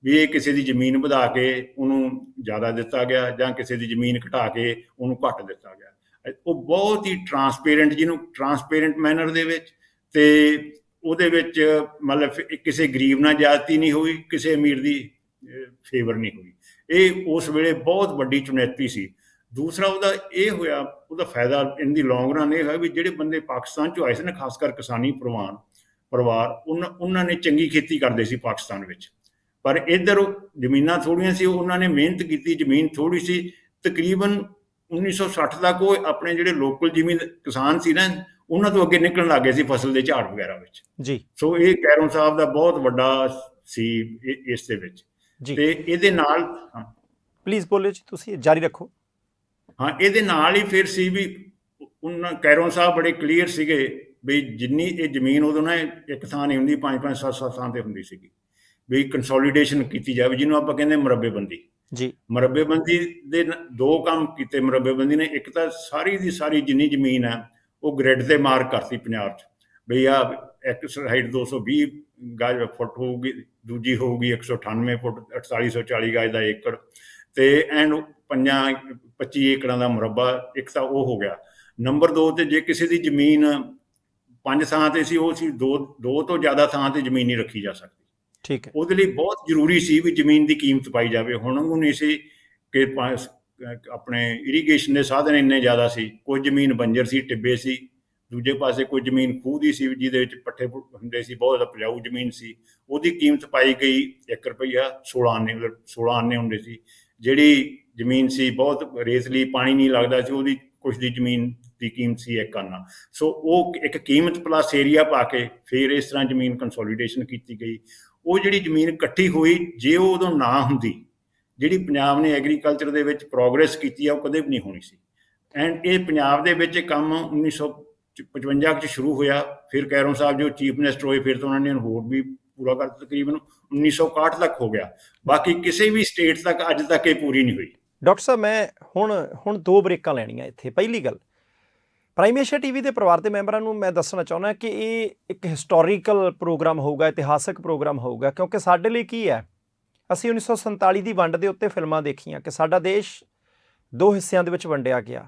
ਵੀ ਇਹ ਕਿਸੇ ਦੀ ਜ਼ਮੀਨ ਵਧਾ ਕੇ ਉਹਨੂੰ ਜ਼ਿਆਦਾ ਦਿੱਤਾ ਗਿਆ ਜਾਂ ਕਿਸੇ ਦੀ ਜ਼ਮੀਨ ਘਟਾ ਕੇ ਉਹਨੂੰ ਘੱਟ ਦਿੱਤਾ ਗਿਆ। ਉਹ ਬਹੁਤ ਹੀ ਟਰਾਂਸਪੇਰੈਂਟ, ਜਿਹਨੂੰ ਟਰਾਂਸਪੇਰੈਂਟ ਮੈਨਰ ਦੇ ਵਿੱਚ, ਤੇ ਉਹਦੇ ਵਿੱਚ ਮਤਲਬ ਕਿਸੇ ਗਰੀਬ ਨਾਲ ਜ਼ਿਆਦਤੀ ਨਹੀਂ ਹੋਈ, ਕਿਸੇ ਅਮੀਰ ਦੀ ਫੇਵਰ ਨਹੀਂ ਹੋਈ। ਇਹ ਉਸ ਵੇਲੇ ਬਹੁਤ ਵੱਡੀ ਚੁਣੌਤੀ ਸੀ। ਦੂਸਰਾ ਉਹਦਾ ਇਹ ਹੋਇਆ, ਉਹਦਾ ਫਾਇਦਾ ਇਨ ਦੀ ਲੌਂਗ ਰਨ ਇਹ ਹੋਇਆ ਵੀ ਜਿਹੜੇ ਬੰਦੇ ਪਾਕਿਸਤਾਨ 'ਚੋਂ ਆਏ ਸੀ ਨਾ, ਖਾਸ ਕਰ ਕਿਸਾਨੀ ਪਰਿਵਾਰ, ਉਹਨਾਂ ਨੇ ਚੰਗੀ ਖੇਤੀ ਕਰਦੇ ਸੀ ਪਾਕਿਸਤਾਨ ਵਿੱਚ, ਪਰ ਇੱਧਰ ਜ਼ਮੀਨਾਂ ਥੋੜ੍ਹੀਆਂ ਸੀ, ਉਹਨਾਂ ਨੇ ਮਿਹਨਤ ਕੀਤੀ, ਜ਼ਮੀਨ ਥੋੜ੍ਹੀ ਸੀ। ਤਕਰੀਬਨ 1960 ਤੱਕ ਉਹ ਆਪਣੇ ਜਿਹੜੇ ਲੋਕਲ ਕਿਸਾਨ ਸੀ ਨਾ, ਉਹਨਾਂ ਤੋਂ ਅੱਗੇ ਨਿਕਲਣ ਲੱਗ ਗਏ ਸੀ ਫਸਲ ਦੇ ਝਾੜ ਵਗੈਰਾ ਵਿੱਚ ਜੀ। ਸੋ ਇਹ ਕੈਰੋਂ ਸਾਹਿਬ ਦਾ ਬਹੁਤ ਵੱਡਾ ਸੀ ਇਸ ਦੇ ਵਿੱਚ। ਤੇ ਇਹਦੇ ਨਾਲ ਪਲੀਜ਼ ਬੋਲੋ ਜੀ, ਤੁਸੀਂ ਜਾਰੀ ਰੱਖੋ। ਹਾਂ, ਇਹਦੇ ਨਾਲ ਹੀ ਫਿਰ ਸੀ ਵੀ ਕੈਰੋਂ ਸਾਹਿਬ ਬੜੇ ਕਲੀਅਰ ਸੀਗੇ ਵੀ ਜਿੰਨੀ ਇਹ ਜ਼ਮੀਨ ਉਦੋਂ ਨਾ ਇੱਕ ਥਾਂ ਨਹੀਂ ਹੁੰਦੀ, 5-5 7-7 ਥਾਂ ਤੇ ਹੁੰਦੀ ਸੀਗੀ, ਵੀ ਕੰਸੋਲੀਡੇਸ਼ਨ ਕੀਤੀ ਜਾਵੇ, ਜਿਹਨੂੰ ਆਪਾਂ ਕਹਿੰਦੇ ਮੁਰੱਬੇਬੰਦੀ ਜੀ। ਮੁਰੱਬੇਬੰਦੀ ਦੇ ਦੋ ਕੰਮ ਕੀਤੇ ਮੁਰੱਬੇਬੰਦੀ ਨੇ। ਇੱਕ ਤਾਂ ਸਾਰੀ ਦੀ ਸਾਰੀ ਜਿੰਨੀ ਜ਼ਮੀਨ ਹੈ ਉਹ ਗ੍ਰਿਡ ਤੇ ਮਾਰਕ ਕਰਤੀ ਪੰਜਾਬ 'ਚ, ਬਈ ਆ ਇੱਕ ਸਾਈਡ 220 ਗਜ ਫੁੱਟ ਹੋਊਗੀ, ਦੂਜੀ ਹੋਊਗੀ 198 ਫੁੱਟ 4840 ਗਜ ਦਾ ਏਕੜ, ਤੇ ਐਂਡ 25 ਏਕੜਾਂ ਦਾ ਮੁਰੱਬਾ। ਇੱਕ ਤਾਂ ਉਹ ਹੋ ਗਿਆ। ਨੰਬਰ 2 ਤੇ ਜੇ ਕਿਸੇ ਦੀ ਜ਼ਮੀਨ 5 ਥਾਂ ਤੇ ਸੀ, ਉਹ ਸੀ ਦੋ ਤੋਂ ਜ਼ਿਆਦਾ ਥਾਂ ਤੇ ਜ਼ਮੀਨ ਨਹੀਂ ਰੱਖੀ ਜਾ ਸਕਦੀ। ਠੀਕ ਹੈ, ਉਹਦੇ ਲਈ ਬਹੁਤ ਜ਼ਰੂਰੀ ਸੀ ਵੀ ਜ਼ਮੀਨ ਦੀ ਕੀਮਤ ਪਾਈ ਜਾਵੇ। ਹੁਣ ਉਹ ਨਹੀਂ ਸੀ ਕਿ ਆਪਣੇ ਇਰੀਗੇਸ਼ਨ ਦੇ ਸਾਧਨ ਇੰਨੇ ਜ਼ਿਆਦਾ ਸੀ, ਕੋਈ ਜ਼ਮੀਨ ਬੰਜਰ ਸੀ, ਟਿੱਬੇ ਸੀ, ਦੂਜੇ ਪਾਸੇ ਕੋਈ ਜ਼ਮੀਨ ਖੂਹ ਦੀ ਸੀ ਜਿਹਦੇ ਵਿੱਚ ਪੱਠੇ ਹੁੰਦੇ ਸੀ, ਬਹੁਤ ਉਪਜਾਊ ਜ਼ਮੀਨ ਸੀ, ਉਹਦੀ ਕੀਮਤ ਪਾਈ ਗਈ 1 ਰੁਪਈਆ 16 ਆਨੇ ਹੁੰਦੇ ਸੀ। ਜਿਹੜੀ ਜ਼ਮੀਨ ਸੀ ਬਹੁਤ ਰੇਤਲੀ, ਪਾਣੀ ਨਹੀਂ ਲੱਗਦਾ ਸੀ, ਉਹਦੀ ਕੁਛ ਦੀ ਜ਼ਮੀਨ ਦੀ ਕੀਮਤ ਸੀ 1 ਆਨਾ। ਸੋ ਉਹ ਇੱਕ ਕੀਮਤ ਪਲੱਸ ਏਰੀਆ ਪਾ ਕੇ ਫਿਰ ਇਸ ਤਰ੍ਹਾਂ ਜ਼ਮੀਨ ਕੰਸੋਲੀਡੇਸ਼ਨ ਕੀਤੀ ਗਈ। ਉਹ ਜਿਹੜੀ ਜ਼ਮੀਨ ਇਕੱਠੀ ਹੋਈ, ਜੇ ਉਹ ਉਦੋਂ ਨਾ ਹੁੰਦੀ, ਜਿਹੜੀ ਪੰਜਾਬ ਨੇ ਐਗਰੀਕਲਚਰ ਦੇ ਵਿੱਚ ਪ੍ਰੋਗਰੈਸ ਕੀਤੀ ਆ, ਉਹ ਕਦੇ ਵੀ ਨਹੀਂ ਹੋਣੀ ਸੀ। ਐਂਡ ਇਹ ਪੰਜਾਬ ਦੇ ਵਿੱਚ ਕੰਮ 1955 'ਚ ਸ਼ੁਰੂ ਹੋਇਆ। ਫਿਰ ਕੈਰੋਂ ਸਾਹਿਬ ਜੋ ਚੀਫ ਮਿਨਿਸਟਰ ਹੋਏ, ਫਿਰ ਤਾਂ ਉਹਨਾਂ ਨੇ ਹੋਰ ਵੀ ਪੂਰਾ ਕਰ ਤਕਰੀਬਨ 1961 ਤੱਕ ਹੋ ਗਿਆ। ਬਾਕੀ ਕਿਸੇ ਵੀ ਸਟੇਟ ਤੱਕ ਅੱਜ ਤੱਕ ਇਹ ਪੂਰੀ ਨਹੀਂ ਹੋਈ। ਡਾਕਟਰ ਸਾਹਿਬ, ਮੈਂ ਹੁਣ 2 ਬ੍ਰੇਕਾਂ ਲੈਣੀਆਂ ਇੱਥੇ। ਪਹਿਲੀ ਗੱਲ, ਪ੍ਰਾਈਮ ਏਸ਼ੀਆ TV ਦੇ ਪਰਿਵਾਰ ਦੇ ਮੈਂਬਰਾਂ ਨੂੰ ਮੈਂ ਦੱਸਣਾ ਚਾਹੁੰਦਾ ਕਿ ਇਹ ਇੱਕ ਹਿਸਟੋਰੀਕਲ ਪ੍ਰੋਗਰਾਮ ਹੋਊਗਾ, ਇਤਿਹਾਸਕ ਪ੍ਰੋਗਰਾਮ ਹੋਊਗਾ, ਕਿਉਂਕਿ ਸਾਡੇ ਲਈ ਕੀ ਹੈ, ਅਸੀਂ 1947 ਦੀ ਵੰਡ ਦੇ ਉੱਤੇ ਫਿਲਮਾਂ ਦੇਖੀਆਂ ਕਿ ਸਾਡਾ ਦੇਸ਼ 2 ਹਿੱਸਿਆਂ ਦੇ ਵਿੱਚ ਵੰਡਿਆ ਗਿਆ।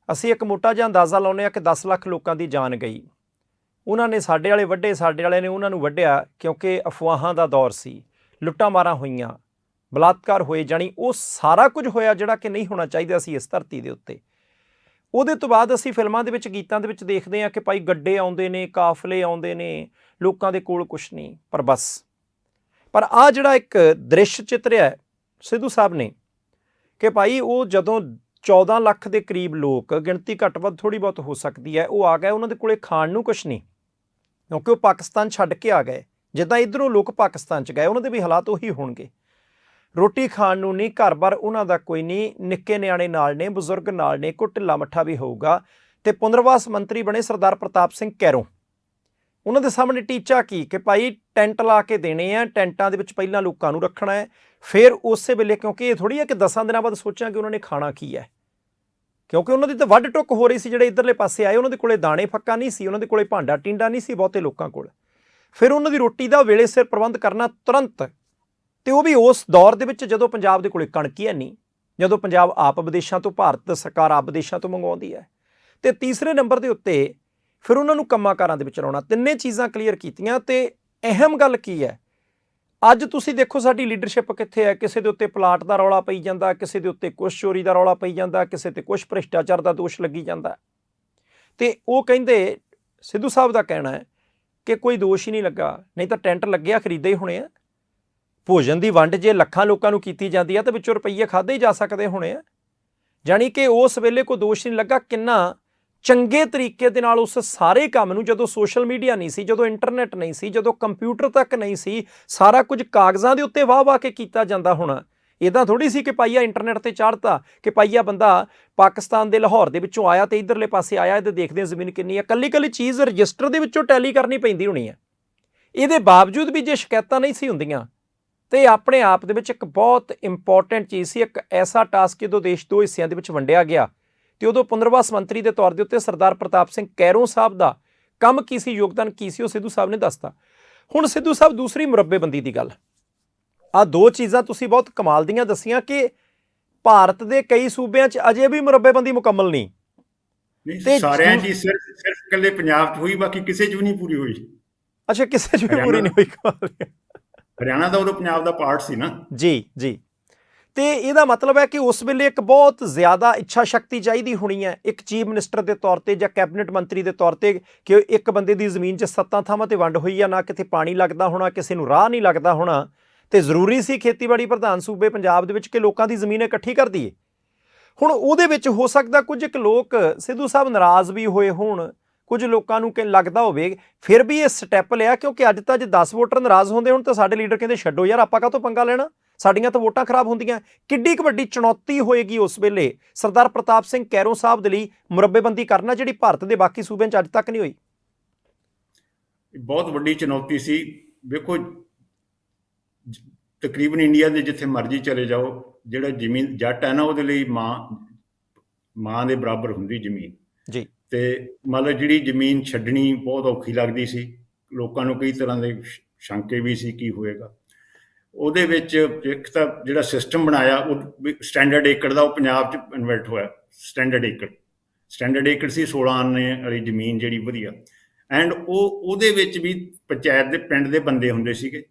ਅਸੀਂ ਇੱਕ ਮੋਟਾ ਜਿਹਾ ਅੰਦਾਜ਼ਾ ਲਾਉਂਦੇ ਹਾਂ ਕਿ 10 ਲੱਖ ਲੋਕਾਂ ਦੀ ਜਾਨ ਗਈ। ਉਹਨਾਂ ਨੇ ਸਾਡੇ ਵਾਲੇ ਵੱਢੇ, ਸਾਡੇ ਵਾਲੇ ਨੇ ਉਹਨਾਂ ਨੂੰ ਵੱਢਿਆ, ਕਿਉਂਕਿ ਅਫਵਾਹਾਂ ਦਾ ਦੌਰ ਸੀ, ਲੁੱਟਾਂ ਮਾਰਾਂ ਹੋਈਆਂ, ਬਲਾਤਕਾਰ ਹੋਏ, ਜਾਣੀ ਉਹ ਸਾਰਾ ਕੁਝ ਹੋਇਆ ਜਿਹੜਾ ਕਿ ਨਹੀਂ ਹੋਣਾ ਚਾਹੀਦਾ ਸੀ ਇਸ ਧਰਤੀ ਦੇ ਉੱਤੇ। ਉਹਦੇ ਤੋਂ ਬਾਅਦ ਅਸੀਂ ਫਿਲਮਾਂ ਦੇ ਵਿੱਚ, ਗੀਤਾਂ ਦੇ ਵਿੱਚ ਦੇਖਦੇ ਹਾਂ ਕਿ ਭਾਈ ਗੱਡੇ ਆਉਂਦੇ ਨੇ, ਕਾਫਲੇ ਆਉਂਦੇ ਨੇ, ਲੋਕਾਂ ਦੇ ਕੋਲ ਕੁਛ ਨਹੀਂ, ਪਰ ਆਹ ਜਿਹੜਾ ਇੱਕ ਦ੍ਰਿਸ਼ ਚਿੱਤਰਿਆ ਸਿੱਧੂ ਸਾਹਿਬ ਨੇ ਕਿ ਭਾਈ ਉਹ ਜਦੋਂ 14 ਲੱਖ ਦੇ ਕਰੀਬ ਲੋਕ, ਗਿਣਤੀ ਘੱਟ ਵੱਧ ਥੋੜ੍ਹੀ ਬਹੁਤ ਹੋ ਸਕਦੀ ਹੈ, ਉਹ ਆ ਗਏ, ਉਹਨਾਂ ਦੇ ਕੋਲੇ ਖਾਣ ਨੂੰ ਕੁਛ ਨਹੀਂ, ਕਿਉਂਕਿ ਉਹ ਪਾਕਿਸਤਾਨ ਛੱਡ ਕੇ ਆ ਗਏ। ਜਿੱਦਾਂ ਇੱਧਰੋਂ ਲੋਕ ਪਾਕਿਸਤਾਨ 'ਚ ਗਏ, ਉਹਨਾਂ ਦੇ ਵੀ ਹਾਲਾਤ ਉਹੀ ਹੋਣਗੇ। ਰੋਟੀ ਖਾਣ ਨੂੰ ਨਹੀਂ, ਘਰ-ਬਾਰ ਉਹਨਾਂ ਦਾ ਕੋਈ ਨਹੀਂ, ਨਿੱਕੇ ਨਿਆਣੇ ਨਾਲ ਨੇ, ਬਜ਼ੁਰਗ ਨਾਲ ਨੇ, ਕੋਈ ਢਿੱਲਾ ਮੱਠਾ ਵੀ ਹੋਊਗਾ। ਅਤੇ ਪੁਨਰਵਾਸ ਮੰਤਰੀ ਬਣੇ ਸਰਦਾਰ ਪ੍ਰਤਾਪ ਸਿੰਘ ਕੈਰੋਂ। ਉਹਨਾਂ ਦੇ ਸਾਹਮਣੇ ਟੀਚਾ ਕੀ ਕਿ ਭਾਈ ਟੈਂਟ ਲਾ ਕੇ ਦੇਣੇ ਆ, ਟੈਂਟਾਂ ਦੇ ਵਿੱਚ ਪਹਿਲਾਂ ਲੋਕਾਂ ਨੂੰ ਰੱਖਣਾ ਹੈ, ਫਿਰ ਉਸੇ ਵੇਲੇ, ਕਿਉਂਕਿ ਇਹ ਥੋੜ੍ਹੀ ਹੈ ਕਿ 10 ਦਿਨਾਂ ਬਾਅਦ ਸੋਚਾਂਗੇ ਉਹਨਾਂ ਨੇ ਖਾਣਾ ਕੀ ਹੈ, ਕਿਉਂਕਿ ਉਹਨਾਂ ਦੀ ਤਾਂ ਵੱਢ ਟੁੱਕ ਹੋ ਰਹੀ ਸੀ। ਜਿਹੜੇ ਇੱਧਰਲੇ ਪਾਸੇ ਆਏ, ਉਹਨਾਂ ਦੇ ਕੋਲੇ ਦਾਣੇ ਫੱਕਾ ਨਹੀਂ ਸੀ, ਉਹਨਾਂ ਦੇ ਕੋਲੇ ਭਾਂਡਾ ਟੀਂਡਾ ਨਹੀਂ ਸੀ ਬਹੁਤੇ ਲੋਕਾਂ ਕੋਲ। ਫਿਰ ਉਹਨਾਂ ਦੀ ਰੋਟੀ ਦਾ ਵੇਲੇ ਸਿਰ ਪ੍ਰਬੰਧ ਕਰਨਾ ਤੁਰੰਤ, ਅਤੇ ਉਹ ਵੀ ਉਸ ਦੌਰ ਦੇ ਵਿੱਚ ਜਦੋਂ ਪੰਜਾਬ ਦੇ ਕੋਲੇ ਕਣਕ ਹੀ ਹੈ ਨਹੀਂ, ਜਦੋਂ ਪੰਜਾਬ ਆਪ ਵਿਦੇਸ਼ਾਂ ਤੋਂ, ਭਾਰਤ ਸਰਕਾਰ ਆਪ ਵਿਦੇਸ਼ਾਂ ਤੋਂ ਮੰਗਵਾਉਂਦੀ ਹੈ। ਅਤੇ ਤੀਸਰੇ ਨੰਬਰ ਦੇ ਉੱਤੇ ਫਿਰ ਉਹਨਾਂ ਨੂੰ ਕੰਮਾਂ ਕਾਰਾਂ ਦੇ ਵਿੱਚ ਲਾਉਣਾ। ਤਿੰਨੇ ਚੀਜ਼ਾਂ ਕਲੀਅਰ ਕੀਤੀਆਂ। ਅਤੇ ਅਹਿਮ ਗੱਲ ਕੀ ਹੈ, ਅੱਜ ਤੁਸੀਂ ਦੇਖੋ ਸਾਡੀ ਲੀਡਰਸ਼ਿਪ ਕਿੱਥੇ ਹੈ। ਕਿਸੇ ਦੇ ਉੱਤੇ ਪਲਾਟ ਦਾ ਰੌਲਾ ਪਈ ਜਾਂਦਾ, ਕਿਸੇ ਦੇ ਉੱਤੇ ਕੁਛ ਚੋਰੀ ਦਾ ਰੌਲਾ ਪਈ ਜਾਂਦਾ, ਕਿਸੇ 'ਤੇ ਕੁਛ ਭ੍ਰਿਸ਼ਟਾਚਾਰ ਦਾ ਦੋਸ਼ ਲੱਗੀ ਜਾਂਦਾ। ਅਤੇ ਉਹ ਕਹਿੰਦੇ, ਸਿੱਧੂ ਸਾਹਿਬ ਦਾ ਕਹਿਣਾ ਹੈ ਕਿ ਕੋਈ ਦੋਸ਼ ਹੀ ਨਹੀਂ ਲੱਗਾ, ਨਹੀਂ ਤਾਂ ਟੈਂਟ ਲੱਗਿਆ ਖਰੀਦੇ ਹੀ ਹੋਣੇ ਆ। ਭੋਜਨ ਦੀ ਵੰਡ ਜੇ ਲੱਖਾਂ ਲੋਕਾਂ ਨੂੰ ਕੀਤੀ ਜਾਂਦੀ ਆ ਤਾਂ ਵਿੱਚੋਂ ਰੁਪਈਏ ਖਾਧੇ ਹੀ ਜਾ ਸਕਦੇ ਹੋਣੇ ਆ। ਜਾਣੀ ਕਿ ਉਸ ਵੇਲੇ ਕੋਈ ਦੋਸ਼ ਨਹੀਂ ਲੱਗਾ। ਕਿੰਨਾ ਚੰਗੇ ਤਰੀਕੇ ਦੇ ਨਾਲ ਉਸ ਸਾਰੇ ਕੰਮ ਨੂੰ, ਜਦੋਂ ਸੋਸ਼ਲ ਮੀਡੀਆ ਨਹੀਂ ਸੀ, ਜਦੋਂ ਇੰਟਰਨੈਟ ਨਹੀਂ ਸੀ, ਜਦੋਂ ਕੰਪਿਊਟਰ ਤੱਕ ਨਹੀਂ ਸੀ, ਸਾਰਾ ਕੁਝ ਕਾਗਜ਼ਾਂ ਦੇ ਉੱਤੇ ਵਾਹ ਕੇ ਕੀਤਾ ਜਾਂਦਾ ਹੋਣਾ। ਇੱਦਾਂ ਥੋੜ੍ਹੀ ਸੀ ਕਿ ਪਾਈਆ ਇੰਟਰਨੈਟ ਤੇ ਚਾੜਤਾ, ਕਿ ਪਾਈਆ ਬੰਦਾ ਪਾਕਿਸਤਾਨ ਦੇ ਲਾਹੌਰ ਦੇ ਵਿੱਚੋਂ ਆਇਆ ਤੇ ਇੱਧਰਲੇ ਪਾਸੇ ਆਇਆ, ਇਹਦੇ ਦੇਖਦੇ ਜ਼ਮੀਨ ਕਿੰਨੀ ਹੈ, ਕੱਲੀ ਚੀਜ਼ ਰਜਿਸਟਰ ਦੇ ਵਿੱਚੋਂ ਟੈਲੀ ਕਰਨੀ ਪੈਂਦੀ ਹੋਣੀ ਹੈ। ਇਹਦੇ ਬਾਵਜੂਦ ਵੀ ਜੇ ਸ਼ਿਕਾਇਤਾਂ ਨਹੀਂ ਸੀ ਹੁੰਦੀਆਂ ਤੇ ਆਪਣੇ ਆਪ ਦੇ ਵਿੱਚ ਇੱਕ ਬਹੁਤ ਇੰਪੋਰਟੈਂਟ ਚੀਜ਼ ਸੀ। ਇੱਕ ਐਸਾ ਟਾਸਕ ਜਦੋਂ ਦੇਸ਼ ਦੋ ਹਿੱਸਿਆਂ ਦੇ ਵਿੱਚ ਵੰਡਿਆ ਗਿਆ ਤੇ ਉਦੋਂ ਪੁਨਰਵਾਸ ਮੰਤਰੀ ਦੇ ਤੌਰ ਦੇ ਉੱਤੇ ਸਰਦਾਰ ਪ੍ਰਤਾਪ ਸਿੰਘ ਕੈਰੋਂ ਸਾਹਿਬ ਦਾ ਕੰਮ ਕੀ ਸੀ, ਯੋਗਦਾਨ ਕੀ ਸੀ, ਉਹ ਸਿੱਧੂ ਸਾਹਿਬ ਨੇ ਦੱਸਤਾ। ਹੁਣ ਸਿੱਧੂ ਸਾਹਿਬ, ਦੂਸਰੀ ਮੁਰੱਬੇਬੰਦੀ ਦੀ ਗੱਲ, ਆਹ ਦੋ ਚੀਜ਼ਾਂ ਤੁਸੀਂ ਬਹੁਤ ਕਮਾਲ ਦੀਆਂ ਦੱਸੀਆਂ ਕਿ ਭਾਰਤ ਦੇ ਕਈ ਸੂਬਿਆਂ 'ਚ ਅਜੇ ਵੀ ਮੁਰੱਬੇਬੰਦੀ ਮੁਕੰਮਲ ਨਹੀਂ। ਤੇ ਸਾਰਿਆਂ 'ਚ ਸਿਰਫ ਇਕੱਲੇ ਪੰਜਾਬ 'ਚ ਹੋਈ, ਬਾਕੀ ਕਿਸੇ 'ਚ ਵੀ ਨਹੀਂ ਪੂਰੀ ਹੋਈ। ਅੱਛਾ, ਕਿਸੇ 'ਚ ਵੀ ਪੂਰੀ ਨਹੀਂ ਹੋਈ। ਹਰਿਆਣਾ ਤਾਂ ਉਦੋਂ ਪੰਜਾਬ ਦਾ ਪਾਰਟ ਸੀ ਨਾ। ਜੀ। ਤੇ ਇਹਦਾ ਮਤਲਬ ਹੈ ਕਿ ਉਸ ਵੇਲੇ ਇੱਕ ਬਹੁਤ ਜ਼ਿਆਦਾ ਇੱਛਾ ਸ਼ਕਤੀ ਚਾਹੀਦੀ ਹੋਣੀ ਹੈ ਇੱਕ ਚੀਫ ਮਿਨਿਸਟਰ ਦੇ ਤੌਰ ਤੇ ਜਾਂ ਕੈਬਨਿਟ ਮੰਤਰੀ ਦੇ ਤੌਰ ਤੇ, ਕਿ ਇੱਕ ਬੰਦੇ ਦੀ ਜ਼ਮੀਨ 'ਚ 7 ਥਾਵਾਂ ਤੇ ਵੰਡ ਹੋਈ ਆ, ਨਾ ਕਿਤੇ ਪਾਣੀ ਲੱਗਦਾ ਹੋਣਾ, ਕਿਸੇ ਨੂੰ ਰਾਹ ਨਹੀਂ ਲੱਗਦਾ ਹੋਣਾ, ਤੇ ਜ਼ਰੂਰੀ ਸੀ ਖੇਤੀਬਾੜੀ ਪ੍ਰਧਾਨ ਸੂਬੇ ਪੰਜਾਬ ਦੇ ਵਿੱਚ ਕਿ ਲੋਕਾਂ ਦੀ ਜ਼ਮੀਨ ਇਕੱਠੀ ਕਰ ਦਈਏ। ਹੁਣ ਉਹਦੇ ਵਿੱਚ ਹੋ ਸਕਦਾ ਕੁਝ ਕੁ ਲੋਕ ਸਿੱਧੂ ਸਾਹਿਬ ਨਾਰਾਜ਼ ਵੀ ਹੋਏ ਹੋਣ, ਕੁਝ ਲੋਕਾਂ ਨੂੰ ਕਿ ਲੱਗਦਾ ਹੋਵੇ, ਫਿਰ ਵੀ ਇਹ ਸਟੈਪ ਲਿਆ ਕਿਉਂਕਿ ਅੱਜ ਤਾਂ ਜੇ 10 ਵੋਟਰ ਨਾਰਾਜ਼ ਹੁੰਦੇ ਹੁਣ ਤਾਂ ਸਾਡੇ ਲੀਡਰ ਕਹਿੰਦੇ ਛੱਡੋ ਯਾਰ, ਆਪਾਂ ਕਾਹਤੋਂ ਪੰਗਾ ਲੈਣਾ, ਸਾਡੀਆਂ ਤਾਂ ਵੋਟਾਂ ਖਰਾਬ ਹੁੰਦੀਆਂ। ਕਿੱਡੀ ਕੁ ਵੱਡੀ ਚੁਣੌਤੀ ਹੋਏਗੀ ਉਸ ਵੇਲੇ ਸਰਦਾਰ ਪ੍ਰਤਾਪ ਸਿੰਘ ਕੈਰੋਂ ਸਾਹਿਬ ਦੇ ਲਈ ਮੁਰੱਬੇਬੰਦੀ ਕਰਨਾ, ਜਿਹੜੀ ਭਾਰਤ ਦੇ ਬਾਕੀ ਸੂਬਿਆਂ 'ਚ ਅੱਜ ਤੱਕ ਨਹੀਂ ਹੋਈ। ਬਹੁਤ ਵੱਡੀ ਚੁਣੌਤੀ ਸੀ। ਵੇਖੋ, ਤਕਰੀਬਨ ਇੰਡੀਆ ਦੇ ਜਿੱਥੇ ਮਰਜ਼ੀ ਚਲੇ ਜਾਓ, ਜਿਹੜਾ ਜ਼ਮੀਨ ਜੱਟ ਹੈ ਨਾ, ਉਹਦੇ ਲਈ ਮਾਂ ਦੇ ਬਰਾਬਰ ਹੁੰਦੀ ਜ਼ਮੀਨ ਜੀ। ਤੇ ਮਤਲਬ ਜਿਹੜੀ ਜ਼ਮੀਨ ਛੱਡਣੀ ਬਹੁਤ ਔਖੀ ਲੱਗਦੀ ਸੀ, ਲੋਕਾਂ ਨੂੰ ਕਈ ਤਰ੍ਹਾਂ ਦੇ ਸ਼ੰਕੇ ਵੀ ਸੀ ਕੀ ਹੋਏਗਾ। ਉਹਦੇ ਵਿੱਚ ਇੱਕ ਤਾਂ ਜਿਹੜਾ ਸਿਸਟਮ ਬਣਾਇਆ ਉਹ ਸਟੈਂਡਰਡ ਏਕੜ ਦਾ, ਉਹ ਪੰਜਾਬ 'ਚ ਇਨਵੈਂਟ ਹੋਇਆ। ਸਟੈਂਡਰਡ ਏਕੜ ਸੀ 16 ਆਨੇ ਵਾਲੀ ਜ਼ਮੀਨ ਜਿਹੜੀ ਵਧੀਆ। ਐਂਡ ਉਹਦੇ ਵਿੱਚ ਵੀ ਪੰਚਾਇਤ ਦੇ ਪਿੰਡ ਦੇ ਬੰਦੇ ਹੁੰਦੇ ਸੀਗੇ,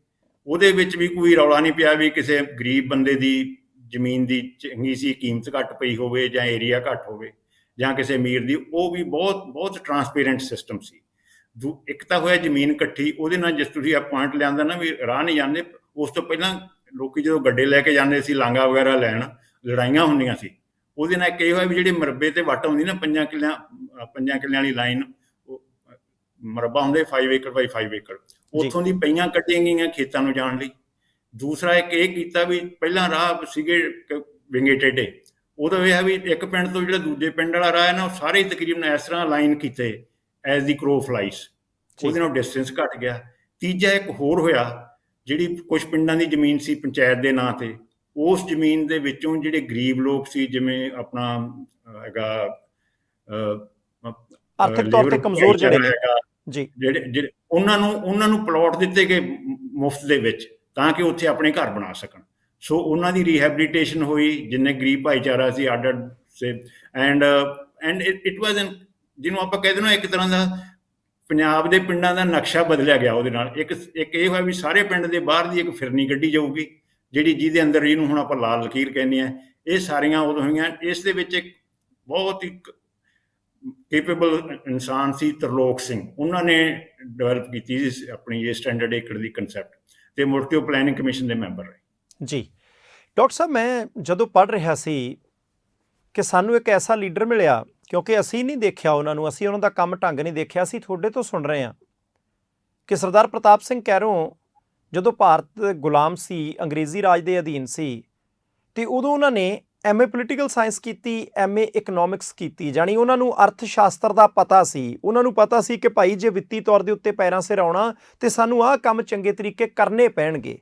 ਉਹਦੇ ਵਿੱਚ ਵੀ ਕੋਈ ਰੌਲਾ ਨਹੀਂ ਪਿਆ ਵੀ ਕਿਸੇ ਗਰੀਬ ਬੰਦੇ ਦੀ ਜ਼ਮੀਨ ਦੀ ਚੰਗੀ ਸੀ, ਕੀਮਤ ਘੱਟ ਪਈ ਹੋਵੇ ਜਾਂ ਏਰੀਆ ਘੱਟ ਹੋਵੇ, ਜਾਂ ਕਿਸੇ ਅਮੀਰ ਦੀ। ਉਹ ਵੀ ਬਹੁਤ ਟਰਾਂਸਪੇਰੈਂਟ ਸਿਸਟਮ ਸੀ। ਇੱਕ ਤਾਂ ਹੋਇਆ ਜ਼ਮੀਨ ਇਕੱਠੀ, ਉਹਦੇ ਨਾਲ ਜਿਸ ਤੁਸੀਂ ਆ ਪੁਆਇੰਟ ਲਿਆਂਦਾ ਨਾ ਵੀ ਰਾਹ ਨਹੀਂ ਜਾਂਦੇ, ਉਸ ਤੋਂ ਪਹਿਲਾਂ ਲੋਕੀ ਜਦੋਂ ਗੱਡੇ ਲੈ ਕੇ ਜਾਂਦੇ ਸੀ ਲਾਂਗਾ ਵਗੈਰਾ ਲੈਣ, ਲੜਾਈਆਂ ਹੁੰਦੀਆਂ ਸੀ। ਉਹਦੇ ਨਾਲ ਇੱਕ ਇਹ ਹੋਇਆ ਵੀ ਜਿਹੜੇ ਮਰੱਬੇ ਤੇ ਵੱਟ ਹੁੰਦੀ ਨਾ, 5 ਕਿੱਲਿਆਂ ਵਾਲੀ ਲਾਈਨ, ਮਰੱਬਾ ਹੁੰਦੇ 5 ਏਕੜ ਬਾਈ 5 ਏਕੜ, ਉੱਥੋਂ ਦੀ ਪਈਆਂ ਕੱਢੀਆਂ ਗਈਆਂ ਖੇਤਾਂ ਨੂੰ ਜਾਣ ਲਈ। ਦੂਸਰਾ ਇੱਕ ਇਹ ਕੀਤਾ ਵੀ ਪਹਿਲਾਂ ਰਾਹ ਸੀਗੇ ਵਿੰਗੇ ਟੇਢੇ, ਉਦੋਂ ਇਹ ਹੈ ਵੀ ਇੱਕ ਪਿੰਡ ਤੋਂ ਜਿਹੜਾ ਦੂਜੇ ਪਿੰਡ ਵਾਲਾ ਰਾਹ ਹੈ ਨਾ, ਉਹ ਸਾਰੇ ਤਕਰੀਬਨ ਇਸ ਤਰ੍ਹਾਂ ਲਾਈਨ ਕੀਤੇ ਐਜ਼ ਦੀ ਕਰੋ ਫਲਾਈਸ, ਉਹਦੇ ਨਾਲ ਡਿਸਟੈਂਸ ਘੱਟ ਗਿਆ। ਤੀਜਾ ਇੱਕ ਹੋਰ ਹੋਇਆ, ਜਿਹੜੀ ਕੁਛ ਪਿੰਡਾਂ ਦੀ ਜ਼ਮੀਨ ਸੀ ਪੰਚਾਇਤ ਦੇ ਨਾਂ ਤੇ, ਉਸ ਜ਼ਮੀਨ ਦੇ ਵਿੱਚੋਂ ਜਿਹੜੇ ਗਰੀਬ ਲੋਕ ਸੀ, ਜਿਵੇਂ ਆਪਣਾ ਹੈਗਾ ਆਰਥਿਕ ਤੌਰ ਤੇ ਕਮਜ਼ੋਰ ਜਿਹੜੇ ਜਿਹੜੇ ਉਹਨਾਂ ਨੂੰ ਪਲਾਟ ਦਿੱਤੇ ਗਏ ਮੁਫਤ ਦੇ ਵਿੱਚ, ਤਾਂ ਕਿ ਉੱਥੇ ਆਪਣੇ ਘਰ ਬਣਾ ਸਕਣ। ਸੋ ਉਹਨਾਂ ਦੀ ਰੀਹੈਬਿਲਿਟੇਸ਼ਨ ਹੋਈ, ਜਿੰਨੇ ਗਰੀਬ ਭਾਈਚਾਰਾ ਸੀ ਅੱਡ ਸੇ। ਐਂਡ ਇਟ ਵਾਜ਼ ਜਿਹਨੂੰ ਆਪਾਂ ਕਹਿ ਦਿੰਦੇ ਇੱਕ ਤਰ੍ਹਾਂ ਦਾ ਪੰਜਾਬ ਦੇ ਪਿੰਡਾਂ ਦਾ ਨਕਸ਼ਾ ਬਦਲਿਆ ਗਿਆ ਉਹਦੇ ਨਾਲ। ਇੱਕ ਇਹ ਹੋਇਆ ਵੀ ਸਾਰੇ ਪਿੰਡ ਦੇ ਬਾਹਰ ਦੀ ਇੱਕ ਫਿਰਨੀ ਕੱਢੀ ਜਾਊਗੀ, ਜਿਹਦੇ ਅੰਦਰ ਜਿਹਨੂੰ ਹੁਣ ਆਪਾਂ ਲਾਲ ਲਕੀਰ ਕਹਿੰਦੇ ਹਾਂ। ਇਹ ਸਾਰੀਆਂ ਉਦੋਂ ਹੋਈਆਂ। ਇਸ ਦੇ ਵਿੱਚ ਇੱਕ ਬਹੁਤ ਹੀ ਕੇਪੇਬਲ ਇਨਸਾਨ ਸੀ ਤਰਲੋਕ ਸਿੰਘ, ਉਹਨਾਂ ਨੇ ਡਿਵੈਲਪ ਕੀਤੀ ਸੀ ਆਪਣੀ ਇਹ ਸਟੈਂਡਰਡ ਏਕੜ ਦੀ ਕੰਸੈਪਟ, ਤੇ ਮੁੜ ਕੇ ਉਹ ਪਲੈਨਿੰਗ ਕਮਿਸ਼ਨ ਦੇ ਮੈਂਬਰ ਰਹੇ। ਜੀ ਡਾਕਟਰ ਸਾਹਿਬ, ਮੈਂ ਜਦੋਂ ਪੜ੍ਹ ਰਿਹਾ ਸੀ ਕਿ ਸਾਨੂੰ ਇੱਕ ਐਸਾ ਲੀਡਰ ਮਿਲਿਆ, ਕਿਉਂਕਿ ਅਸੀਂ ਨਹੀਂ ਦੇਖਿਆ ਉਹਨਾਂ ਨੂੰ, ਅਸੀਂ ਉਹਨਾਂ ਦਾ ਕੰਮ ਢੰਗ ਨਹੀਂ ਦੇਖਿਆ, ਅਸੀਂ ਤੁਹਾਡੇ ਤੋਂ ਸੁਣ ਰਹੇ ਹਾਂ ਕਿ ਸਰਦਾਰ ਪ੍ਰਤਾਪ ਸਿੰਘ ਕੈਰੋਂ ਜਦੋਂ ਭਾਰਤ ਗੁਲਾਮ ਸੀ, ਅੰਗਰੇਜ਼ੀ ਰਾਜ ਦੇ ਅਧੀਨ ਸੀ, ਤੇ ਉਦੋਂ ਉਹਨਾਂ ਨੇ MA ਪੋਲੀਟੀਕਲ ਸਾਇੰਸ ਕੀਤੀ, MA ਇਕਨੋਮਿਕਸ ਕੀਤੀ, ਜਾਣੀ ਉਹਨਾਂ ਨੂੰ ਅਰਥ ਸ਼ਾਸਤਰ ਦਾ ਪਤਾ ਸੀ। ਉਹਨਾਂ ਨੂੰ ਪਤਾ ਸੀ ਕਿ ਭਾਈ ਜੇ ਵਿੱਤੀ ਤੌਰ ਦੇ ਉੱਤੇ ਪੈਰਾਂ ਸਿਰ ਆਉਣਾ ਤੇ ਸਾਨੂੰ ਆਹ ਕੰਮ ਚੰਗੇ ਤਰੀਕੇ ਕਰਨੇ ਪੈਣਗੇ।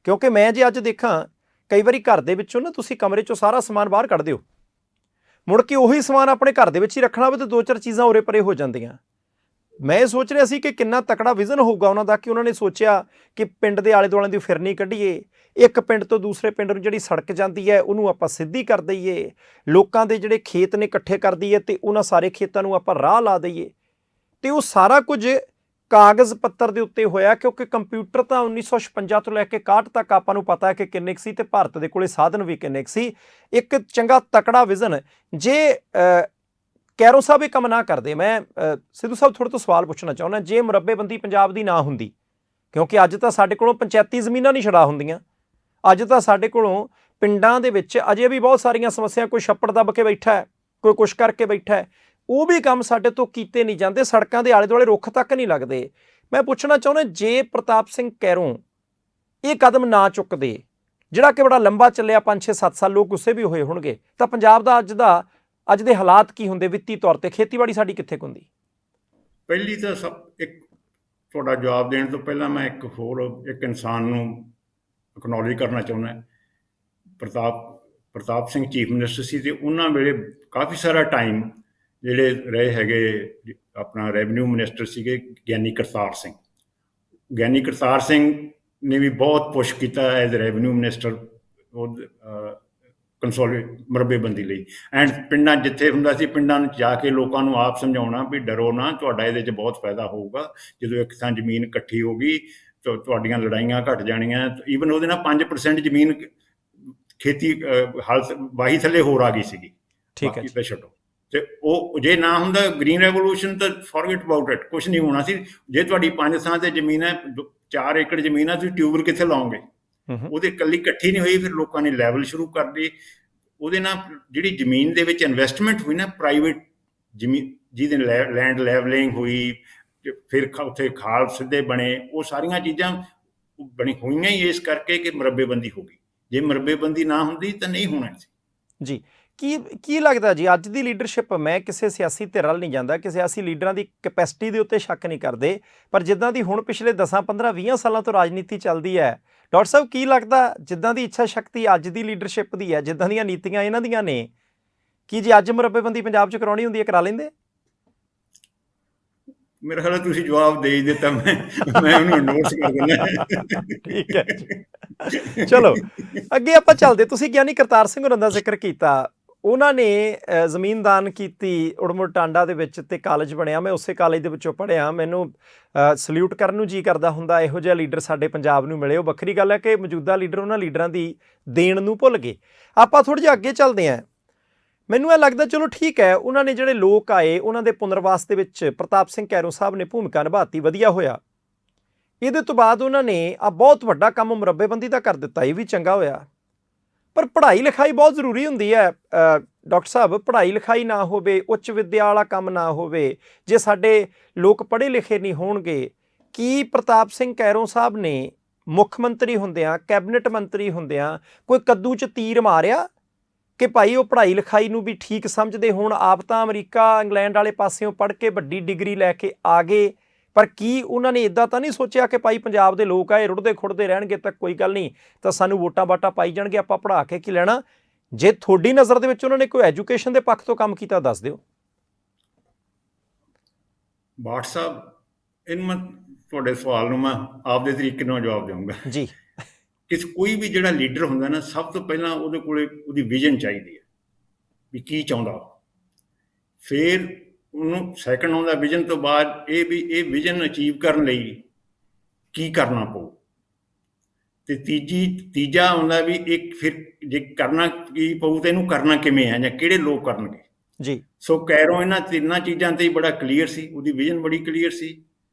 ਕਿਉਂਕਿ ਮੈਂ ਜੇ ਅੱਜ ਦੇਖਾਂ, ਕਈ ਵਾਰੀ ਘਰ ਦੇ ਵਿੱਚੋਂ ਨਾ ਤੁਸੀਂ ਕਮਰੇ 'ਚੋਂ ਸਾਰਾ ਸਮਾਨ ਬਾਹਰ ਕੱਢ ਦਿਓ, ਮੁੜ ਕੇ ਉਹੀ ਸਮਾਨ ਆਪਣੇ ਘਰ ਦੇ ਵਿੱਚ ਹੀ ਰੱਖਣਾ ਹੋਵੇ ਤਾਂ 2-4 ਚੀਜ਼ਾਂ ਉਰੇ ਪਰੇ ਹੋ ਜਾਂਦੀਆਂ। ਮੈਂ ਇਹ ਸੋਚ ਰਿਹਾ ਸੀ ਕਿ ਕਿੰਨਾ ਤਕੜਾ ਵਿਜ਼ਨ ਹੋਊਗਾ ਉਹਨਾਂ ਦਾ, ਕਿ ਉਹਨਾਂ ਨੇ ਸੋਚਿਆ ਕਿ ਪਿੰਡ ਦੇ ਆਲੇ ਦੁਆਲੇ ਦੀ ਫਿਰਨੀ ਕੱਢੀਏ, ਇੱਕ ਪਿੰਡ ਤੋਂ ਦੂਸਰੇ ਪਿੰਡ ਨੂੰ ਜਿਹੜੀ ਸੜਕ ਜਾਂਦੀ ਹੈ ਉਹਨੂੰ ਆਪਾਂ ਸਿੱਧੀ ਕਰ ਦਈਏ, ਲੋਕਾਂ ਦੇ ਜਿਹੜੇ ਖੇਤ ਨੇ ਇਕੱਠੇ ਕਰ ਦਈਏ ਤੇ ਉਹਨਾਂ ਸਾਰੇ ਖੇਤਾਂ ਨੂੰ ਆਪਾਂ ਰਾਹ ਲਾ ਦਈਏ। ਤੇ ਉਹ ਸਾਰਾ ਕੁਝ ਕਾਗਜ਼ ਪੱਤਰ ਦੇ ਉੱਤੇ ਹੋਇਆ, ਕਿਉਂਕਿ ਕੰਪਿਊਟਰ ਤਾਂ 1956 ਤੋਂ ਲੈ ਕੇ 61 ਤੱਕ ਆਪਾਂ ਨੂੰ ਪਤਾ ਹੈ ਕਿ ਕਿੰਨੇ ਕੁ ਸੀ, ਤੇ ਭਾਰਤ ਦੇ ਕੋਲੇ ਸਾਧਨ ਵੀ ਕਿੰਨੇ ਕੁ ਸੀ। ਇੱਕ ਚੰਗਾ ਤਕੜਾ ਵਿਜ਼ਨ। ਜੇ ਕੈਰੋਂ ਸਾਹਿਬ ਇਹ ਕੰਮ ਨਾ ਕਰਦੇ, ਮੈਂ ਸਿੱਧੂ ਸਾਹਿਬ ਤੁਹਾਡੇ ਤੋਂ ਸਵਾਲ ਪੁੱਛਣਾ ਚਾਹੁੰਦਾ, ਜੇ ਮੁਰੱਬੇਬੰਦੀ ਪੰਜਾਬ ਦੀ ਨਾ ਹੁੰਦੀ, ਕਿਉਂਕਿ ਅੱਜ ਤਾਂ ਸਾਡੇ ਕੋਲੋਂ ਪੰਚਾਇਤੀ ਜ਼ਮੀਨਾਂ ਨਹੀਂ ਛਡਾ ਹੁੰਦੀਆਂ, ਅੱਜ ਤਾਂ ਸਾਡੇ ਕੋਲੋਂ ਪਿੰਡਾਂ ਦੇ ਵਿੱਚ ਅਜੇ ਵੀ ਬਹੁਤ ਸਾਰੀਆਂ ਸਮੱਸਿਆ, ਕੋਈ ਛੱਪੜ ਦੱਬ ਕੇ ਬੈਠਾ ਹੈ, ਕੋਈ ਕੁਛ ਕਰਕੇ ਬੈਠਾ ਹੈ, ਉਹ ਵੀ ਕੰਮ ਸਾਡੇ ਤੋਂ ਕੀਤੇ ਨਹੀਂ ਜਾਂਦੇ, ਸੜਕਾਂ ਦੇ ਆਲੇ ਦੁਆਲੇ ਰੁੱਖ ਤੱਕ ਨਹੀਂ ਲੱਗਦੇ। ਮੈਂ ਪੁੱਛਣਾ ਚਾਹੁੰਦਾ, ਜੇ ਪ੍ਰਤਾਪ ਸਿੰਘ ਕੈਰੋਂ ਇਹ ਕਦਮ ਨਾ ਚੁੱਕਦੇ, ਜਿਹੜਾ ਕਿ ਬੜਾ ਲੰਬਾ ਚੱਲਿਆ, 5-6-7 ਸਾਲ, ਲੋਕ ਗੁੱਸੇ ਵੀ ਹੋਏ ਹੋਣਗੇ, ਤਾਂ ਪੰਜਾਬ ਦਾ ਅੱਜ ਦੇ ਹਾਲਾਤ ਕੀ ਹੁੰਦੇ ਵਿੱਤੀ ਤੌਰ ਤੇ? ਖੇਤੀਬਾੜੀ ਸਾਡੀ ਕਿੱਥੇ ਹੁੰਦੀ? ਪਹਿਲੀ ਤਾਂ ਇੱਕ ਤੁਹਾਡਾ ਜਵਾਬ ਦੇਣ ਤੋਂ ਪਹਿਲਾਂ ਮੈਂ ਇੱਕ ਇਨਸਾਨ ਨੂੰ ਐਕਨੋਲੇਜ ਕਰਨਾ ਚਾਹੁੰਦਾ। ਪ੍ਰਤਾਪ ਸਿੰਘ ਚੀਫ ਮਿਨਿਸਟਰ ਸੀ ਤੇ ਉਹਨਾਂ ਵੇਲੇ ਕਾਫੀ ਸਾਰਾ ਟਾਈਮ ਜਿਹੜੇ ਰਹੇ ਹੈਗੇ ਆਪਣਾ ਰੈਵਨਿਊ ਮਿਨਿਸਟਰ ਸੀਗੇ ਗਿਆਨੀ ਕਰਤਾਰ ਸਿੰਘ ਨੇ ਵੀ ਬਹੁਤ ਪੁਸ਼ ਕੀਤਾ ਐਜ਼ ਰੈਵਨਿਊ ਮਿਨਿਸਟਰ ਮਰਬੇਬੰਦੀ ਲਈ। ਐਂਡ ਪਿੰਡਾਂ ਜਿੱਥੇ ਹੁੰਦਾ ਸੀ, ਪਿੰਡਾਂ ਨੂੰ ਜਾ ਕੇ ਲੋਕਾਂ ਨੂੰ ਆਪ ਸਮਝਾਉਣਾ ਵੀ ਡਰੋ ਨਾ, ਤੁਹਾਡਾ ਇਹਦੇ 'ਚ ਬਹੁਤ ਫਾਇਦਾ ਹੋਊਗਾ। ਜਦੋਂ ਇੱਕ ਥਾਂ ਜ਼ਮੀਨ ਇਕੱਠੀ ਹੋ ਗਈ ਤਾਂ ਤੁਹਾਡੀਆਂ ਲੜਾਈਆਂ ਘੱਟ ਜਾਣੀਆਂ। ਈਵਨ ਉਹਦੇ ਨਾਲ 5% ਜ਼ਮੀਨ ਖੇਤੀ ਵਾਹੀ ਥੱਲੇ ਹੋਰ ਆ ਗਈ ਸੀਗੀ। ਠੀਕ ਹੈ, ਤਾਂ ਛੱਡੋ। ਤੇ ਉਹ ਜੇ ਨਾ ਹੁੰਦਾ ਗ੍ਰੀਨ ਰੈਵੋਲੂਸ਼ਨ ਤਾਂ ਫੋਰਗੇਟ ਅਬਾਊਟ ਇਟ, ਕੁਛ ਨਹੀਂ ਹੋਣਾ ਸੀ। ਜੇ ਤੁਹਾਡੀ 5 ਥਾਂ ਤੇ ਜ਼ਮੀਨ ਹੈ, 4 ਏਕੜ ਜ਼ਮੀਨ ਹੈ, ਤੁਸੀਂ ਟਿਊਬਲ ਕਿੱਥੇ ਲਾਓਗੇ? ਉਹਦੇ ਇਕੱਲੀ ਇਕੱਠੀ ਨਹੀਂ ਹੋਈ, ਫਿਰ ਲੋਕਾਂ ਨੇ ਲੈਵਲ ਸ਼ੁਰੂ ਕਰ ਦਿੱਤੇ। ਉਹਦੇ ਨਾਲ ਜਿਹੜੀ ਜ਼ਮੀਨ ਦੇ ਵਿੱਚ ਇਨਵੈਸਟਮੈਂਟ ਹੋਈ ਨਾ, ਪ੍ਰਾਈਵੇਟ ਜ਼ਮੀਨ ਜਿਹਦੇ ਲੈਂਡ ਲੈਵਲਿੰਗ ਹੋਈ, ਫਿਰ ਉੱਥੇ ਖਾਲ ਸਿੱਧੇ ਬਣੇ, ਉਹ ਸਾਰੀਆਂ ਚੀਜ਼ਾਂ ਹੋਈਆਂ ਹੀ ਇਸ ਕਰਕੇ ਕਿ ਮਰਬੇਬੰਦੀ ਹੋ ਗਈ। ਜੇ ਮਰਬੇਬੰਦੀ ਨਾ ਹੁੰਦੀ ਤਾਂ ਨਹੀਂ ਹੋਣਾ ਸੀ। ਜੀ ਕੀ ਲੱਗਦਾ ਜੀ ਅੱਜ ਦੀ ਲੀਡਰਸ਼ਿਪ? ਮੈਂ ਕਿਸੇ ਸਿਆਸੀ ਧਿਰ ਵੱਲ ਨਹੀਂ ਜਾਂਦਾ, ਕਿ ਸਿਆਸੀ ਲੀਡਰਾਂ ਦੀ ਕੈਪੈਸਿਟੀ ਦੇ ਉੱਤੇ ਸ਼ੱਕ ਨਹੀਂ ਕਰਦੇ, ਪਰ ਜਿੱਦਾਂ ਦੀ ਹੁਣ ਪਿਛਲੇ 10-15-20 ਸਾਲਾਂ ਤੋਂ ਰਾਜਨੀਤੀ ਚੱਲਦੀ ਹੈ, ਡਾਕਟਰ ਸਾਹਿਬ ਕੀ ਲੱਗਦਾ ਜਿੱਦਾਂ ਦੀ ਇੱਛਾ ਸ਼ਕਤੀ ਅੱਜ ਦੀ ਲੀਡਰਸ਼ਿਪ ਦੀ ਹੈ, ਜਿੱਦਾਂ ਦੀਆਂ ਨੀਤੀਆਂ ਇਹਨਾਂ ਦੀਆਂ ਨੇ, ਕੀ ਜੇ ਅੱਜ ਮਰਬੇਬੰਦੀ ਪੰਜਾਬ 'ਚ ਕਰਾਉਣੀ ਹੁੰਦੀ ਹੈ ਕਰਾ ਲੈਂਦੇ? ਮੇਰਾ ਖਿਆਲ ਤੁਸੀਂ ਜਵਾਬ ਦੇ ਹੀ ਦਿੱਤਾ, ਮੈਂ ਉਹਨੂੰ ਨੋਟਸ ਕਰ ਦਿੰਦਾ। ਠੀਕ ਹੈ ਜੀ, ਚਲੋ ਅੱਗੇ ਆਪਾਂ ਚੱਲਦੇ। ਤੁਸੀਂ ਗਿਆਨੀ ਕਰਤਾਰ ਸਿੰਘ ਹੋਰਾਂ ਦਾ ਜ਼ਿਕਰ ਕੀਤਾ, ਉਹਨਾਂ ਨੇ ਜ਼ਮੀਨ ਦਾਨ ਕੀਤੀ ਉੜਮੁੜ ਟਾਂਡਾ ਦੇ ਵਿੱਚ ਤੇ ਕਾਲਜ ਬਣਿਆ। ਮੈਂ ਉਸੇ ਕਾਲਜ ਦੇ ਵਿੱਚੋਂ ਪੜ੍ਹਿਆ। ਮੈਨੂੰ ਸਲੂਟ ਕਰਨ ਨੂੰ ਜੀ ਕਰਦਾ ਹੁੰਦਾ, ਇਹੋ ਜਿਹਾ ਲੀਡਰ ਸਾਡੇ ਪੰਜਾਬ ਨੂੰ ਮਿਲੇ। ਉਹ ਵੱਖਰੀ ਗੱਲ ਹੈ ਕਿ ਮੌਜੂਦਾ ਲੀਡਰ ਉਹਨਾਂ ਲੀਡਰਾਂ ਦੀ ਦੇਣ ਨੂੰ ਭੁੱਲ ਗਏ। ਆਪਾਂ ਥੋੜ੍ਹਾ ਜਿਹਾ ਅੱਗੇ ਚੱਲਦੇ ਹਾਂ। ਮੈਨੂੰ ਇਹ ਲੱਗਦਾ ਚਲੋ ਠੀਕ ਹੈ, ਉਹਨਾਂ ਨੇ ਜਿਹੜੇ ਲੋਕ ਆਏ ਉਹਨਾਂ ਦੇ ਪੁਨਰਵਾਸ ਦੇ ਵਿੱਚ ਪ੍ਰਤਾਪ ਸਿੰਘ ਕੈਰੋਂ ਸਾਹਿਬ ਨੇ ਭੂਮਿਕਾ ਨਿਭਾਤੀ, ਵਧੀਆ ਹੋਇਆ। ਇਹਦੇ ਤੋਂ ਬਾਅਦ ਉਹਨਾਂ ਨੇ ਬਹੁਤ ਵੱਡਾ ਕੰਮ ਮਰਬੇਬੰਦੀ ਦਾ ਕਰ ਦਿੱਤਾ, ਇਹ ਵੀ ਚੰਗਾ ਹੋਇਆ। ਪਰ ਪੜ੍ਹਾਈ ਲਿਖਾਈ ਬਹੁਤ ਜ਼ਰੂਰੀ ਹੁੰਦੀ ਹੈ ਡਾਕਟਰ ਸਾਹਿਬ। ਪੜ੍ਹਾਈ ਲਿਖਾਈ ਨਾ ਹੋਵੇ, ਉੱਚ ਵਿੱਦਿਆ ਵਾਲਾ ਕੰਮ ਨਾ ਹੋਵੇ, ਜੇ ਸਾਡੇ ਲੋਕ ਪੜ੍ਹੇ ਲਿਖੇ ਨਹੀਂ ਹੋਣਗੇ, ਕੀ ਪ੍ਰਤਾਪ ਸਿੰਘ ਕੈਰੋਂ ਸਾਹਿਬ ਨੇ ਮੁੱਖ ਮੰਤਰੀ ਹੁੰਦਿਆਂ, ਕੈਬਨਿਟ ਮੰਤਰੀ ਹੁੰਦਿਆਂ ਕੋਈ ਕੱਦੂ 'ਚ ਤੀਰ ਮਾਰਿਆ ਕਿ ਭਾਈ ਉਹ ਪੜ੍ਹਾਈ ਲਿਖਾਈ ਨੂੰ ਵੀ ਠੀਕ ਸਮਝਦੇ ਹੋਣ? ਆਪ ਤਾਂ ਅਮਰੀਕਾ ਇੰਗਲੈਂਡ ਵਾਲੇ ਪਾਸਿਓਂ ਪੜ੍ਹ ਕੇ ਵੱਡੀ ਡਿਗਰੀ ਲੈ ਕੇ ਆ ਗਏ, ਪਰ ਕੀ ਉਹਨਾਂ ਨੇ ਇੱਦਾਂ ਤਾਂ ਨਹੀਂ ਸੋਚਿਆ ਕਿ ਭਾਈ ਪੰਜਾਬ ਦੇ ਲੋਕ ਆਏ ਰੁੜਦੇ ਖੁੜਦੇ ਰਹਿਣਗੇ ਤਾਂ ਕੋਈ ਗੱਲ ਨਹੀਂ, ਤਾਂ ਸਾਨੂੰ ਵੋਟਾਂ ਵਾਟਾਂ ਪਾਈ ਜਾਣਗੇ, ਆਪਾਂ ਪੜ੍ਹਾ ਕੇ ਕੀ ਲੈਣਾ? ਜੇ ਤੁਹਾਡੀ ਨਜ਼ਰ ਦੇ ਵਿੱਚ ਉਹਨਾਂ ਨੇ ਕੋਈ ਐਜੂਕੇਸ਼ਨ ਦੇ ਪੱਖ ਤੋਂ ਕੰਮ ਕੀਤਾ, ਦੱਸ ਦਿਓ। ਬਾਠ ਸਾਹਿਬ, ਇਹਨੂੰ ਤੁਹਾਡੇ ਸਵਾਲ ਨੂੰ ਮੈਂ ਆਪਦੇ ਤਰੀਕੇ ਨਾਲ ਜਵਾਬ ਦੇਵਾਂਗਾ ਜੀ। ਕਿ ਕੋਈ ਵੀ ਜਿਹੜਾ ਲੀਡਰ ਹੁੰਦਾ ਨਾ, ਸਭ ਤੋਂ ਪਹਿਲਾਂ ਉਹਦੇ ਕੋਲੇ ਉਹਦੀ ਵਿਜ਼ਨ ਚਾਹੀਦੀ ਹੈ ਵੀ ਕੀ ਚਾਹੁੰਦਾ। ਫਿਰ ਉਹਨੂੰ ਸੈਕਿੰਡ ਆਉਂਦਾ ਵਿਜ਼ਨ ਤੋਂ ਬਾਅਦ ਇਹ ਵਿਜ਼ਨ ਅਚੀਵ ਕਰਨ ਲਈ ਕੀ ਕਰਨਾ ਪਊ। ਤੇ ਤੀਜਾ ਆਉਂਦਾ ਵੀ ਫਿਰ ਜੇ ਕਰਨਾ ਕੀ ਪਊ ਤਾਂ ਇਹਨੂੰ ਕਰਨਾ ਕਿਵੇਂ ਹੈ ਜਾਂ ਕਿਹੜੇ ਲੋਕ ਕਰਨਗੇ ਜੀ। ਸੋ ਕੈਰੋਂ ਇਹਨਾਂ ਤਿੰਨਾਂ ਚੀਜ਼ਾਂ ਤੇ ਬੜਾ ਕਲੀਅਰ ਸੀ, ਉਹਦੀ ਵਿਜ਼ਨ ਬੜੀ ਕਲੀਅਰ ਸੀ।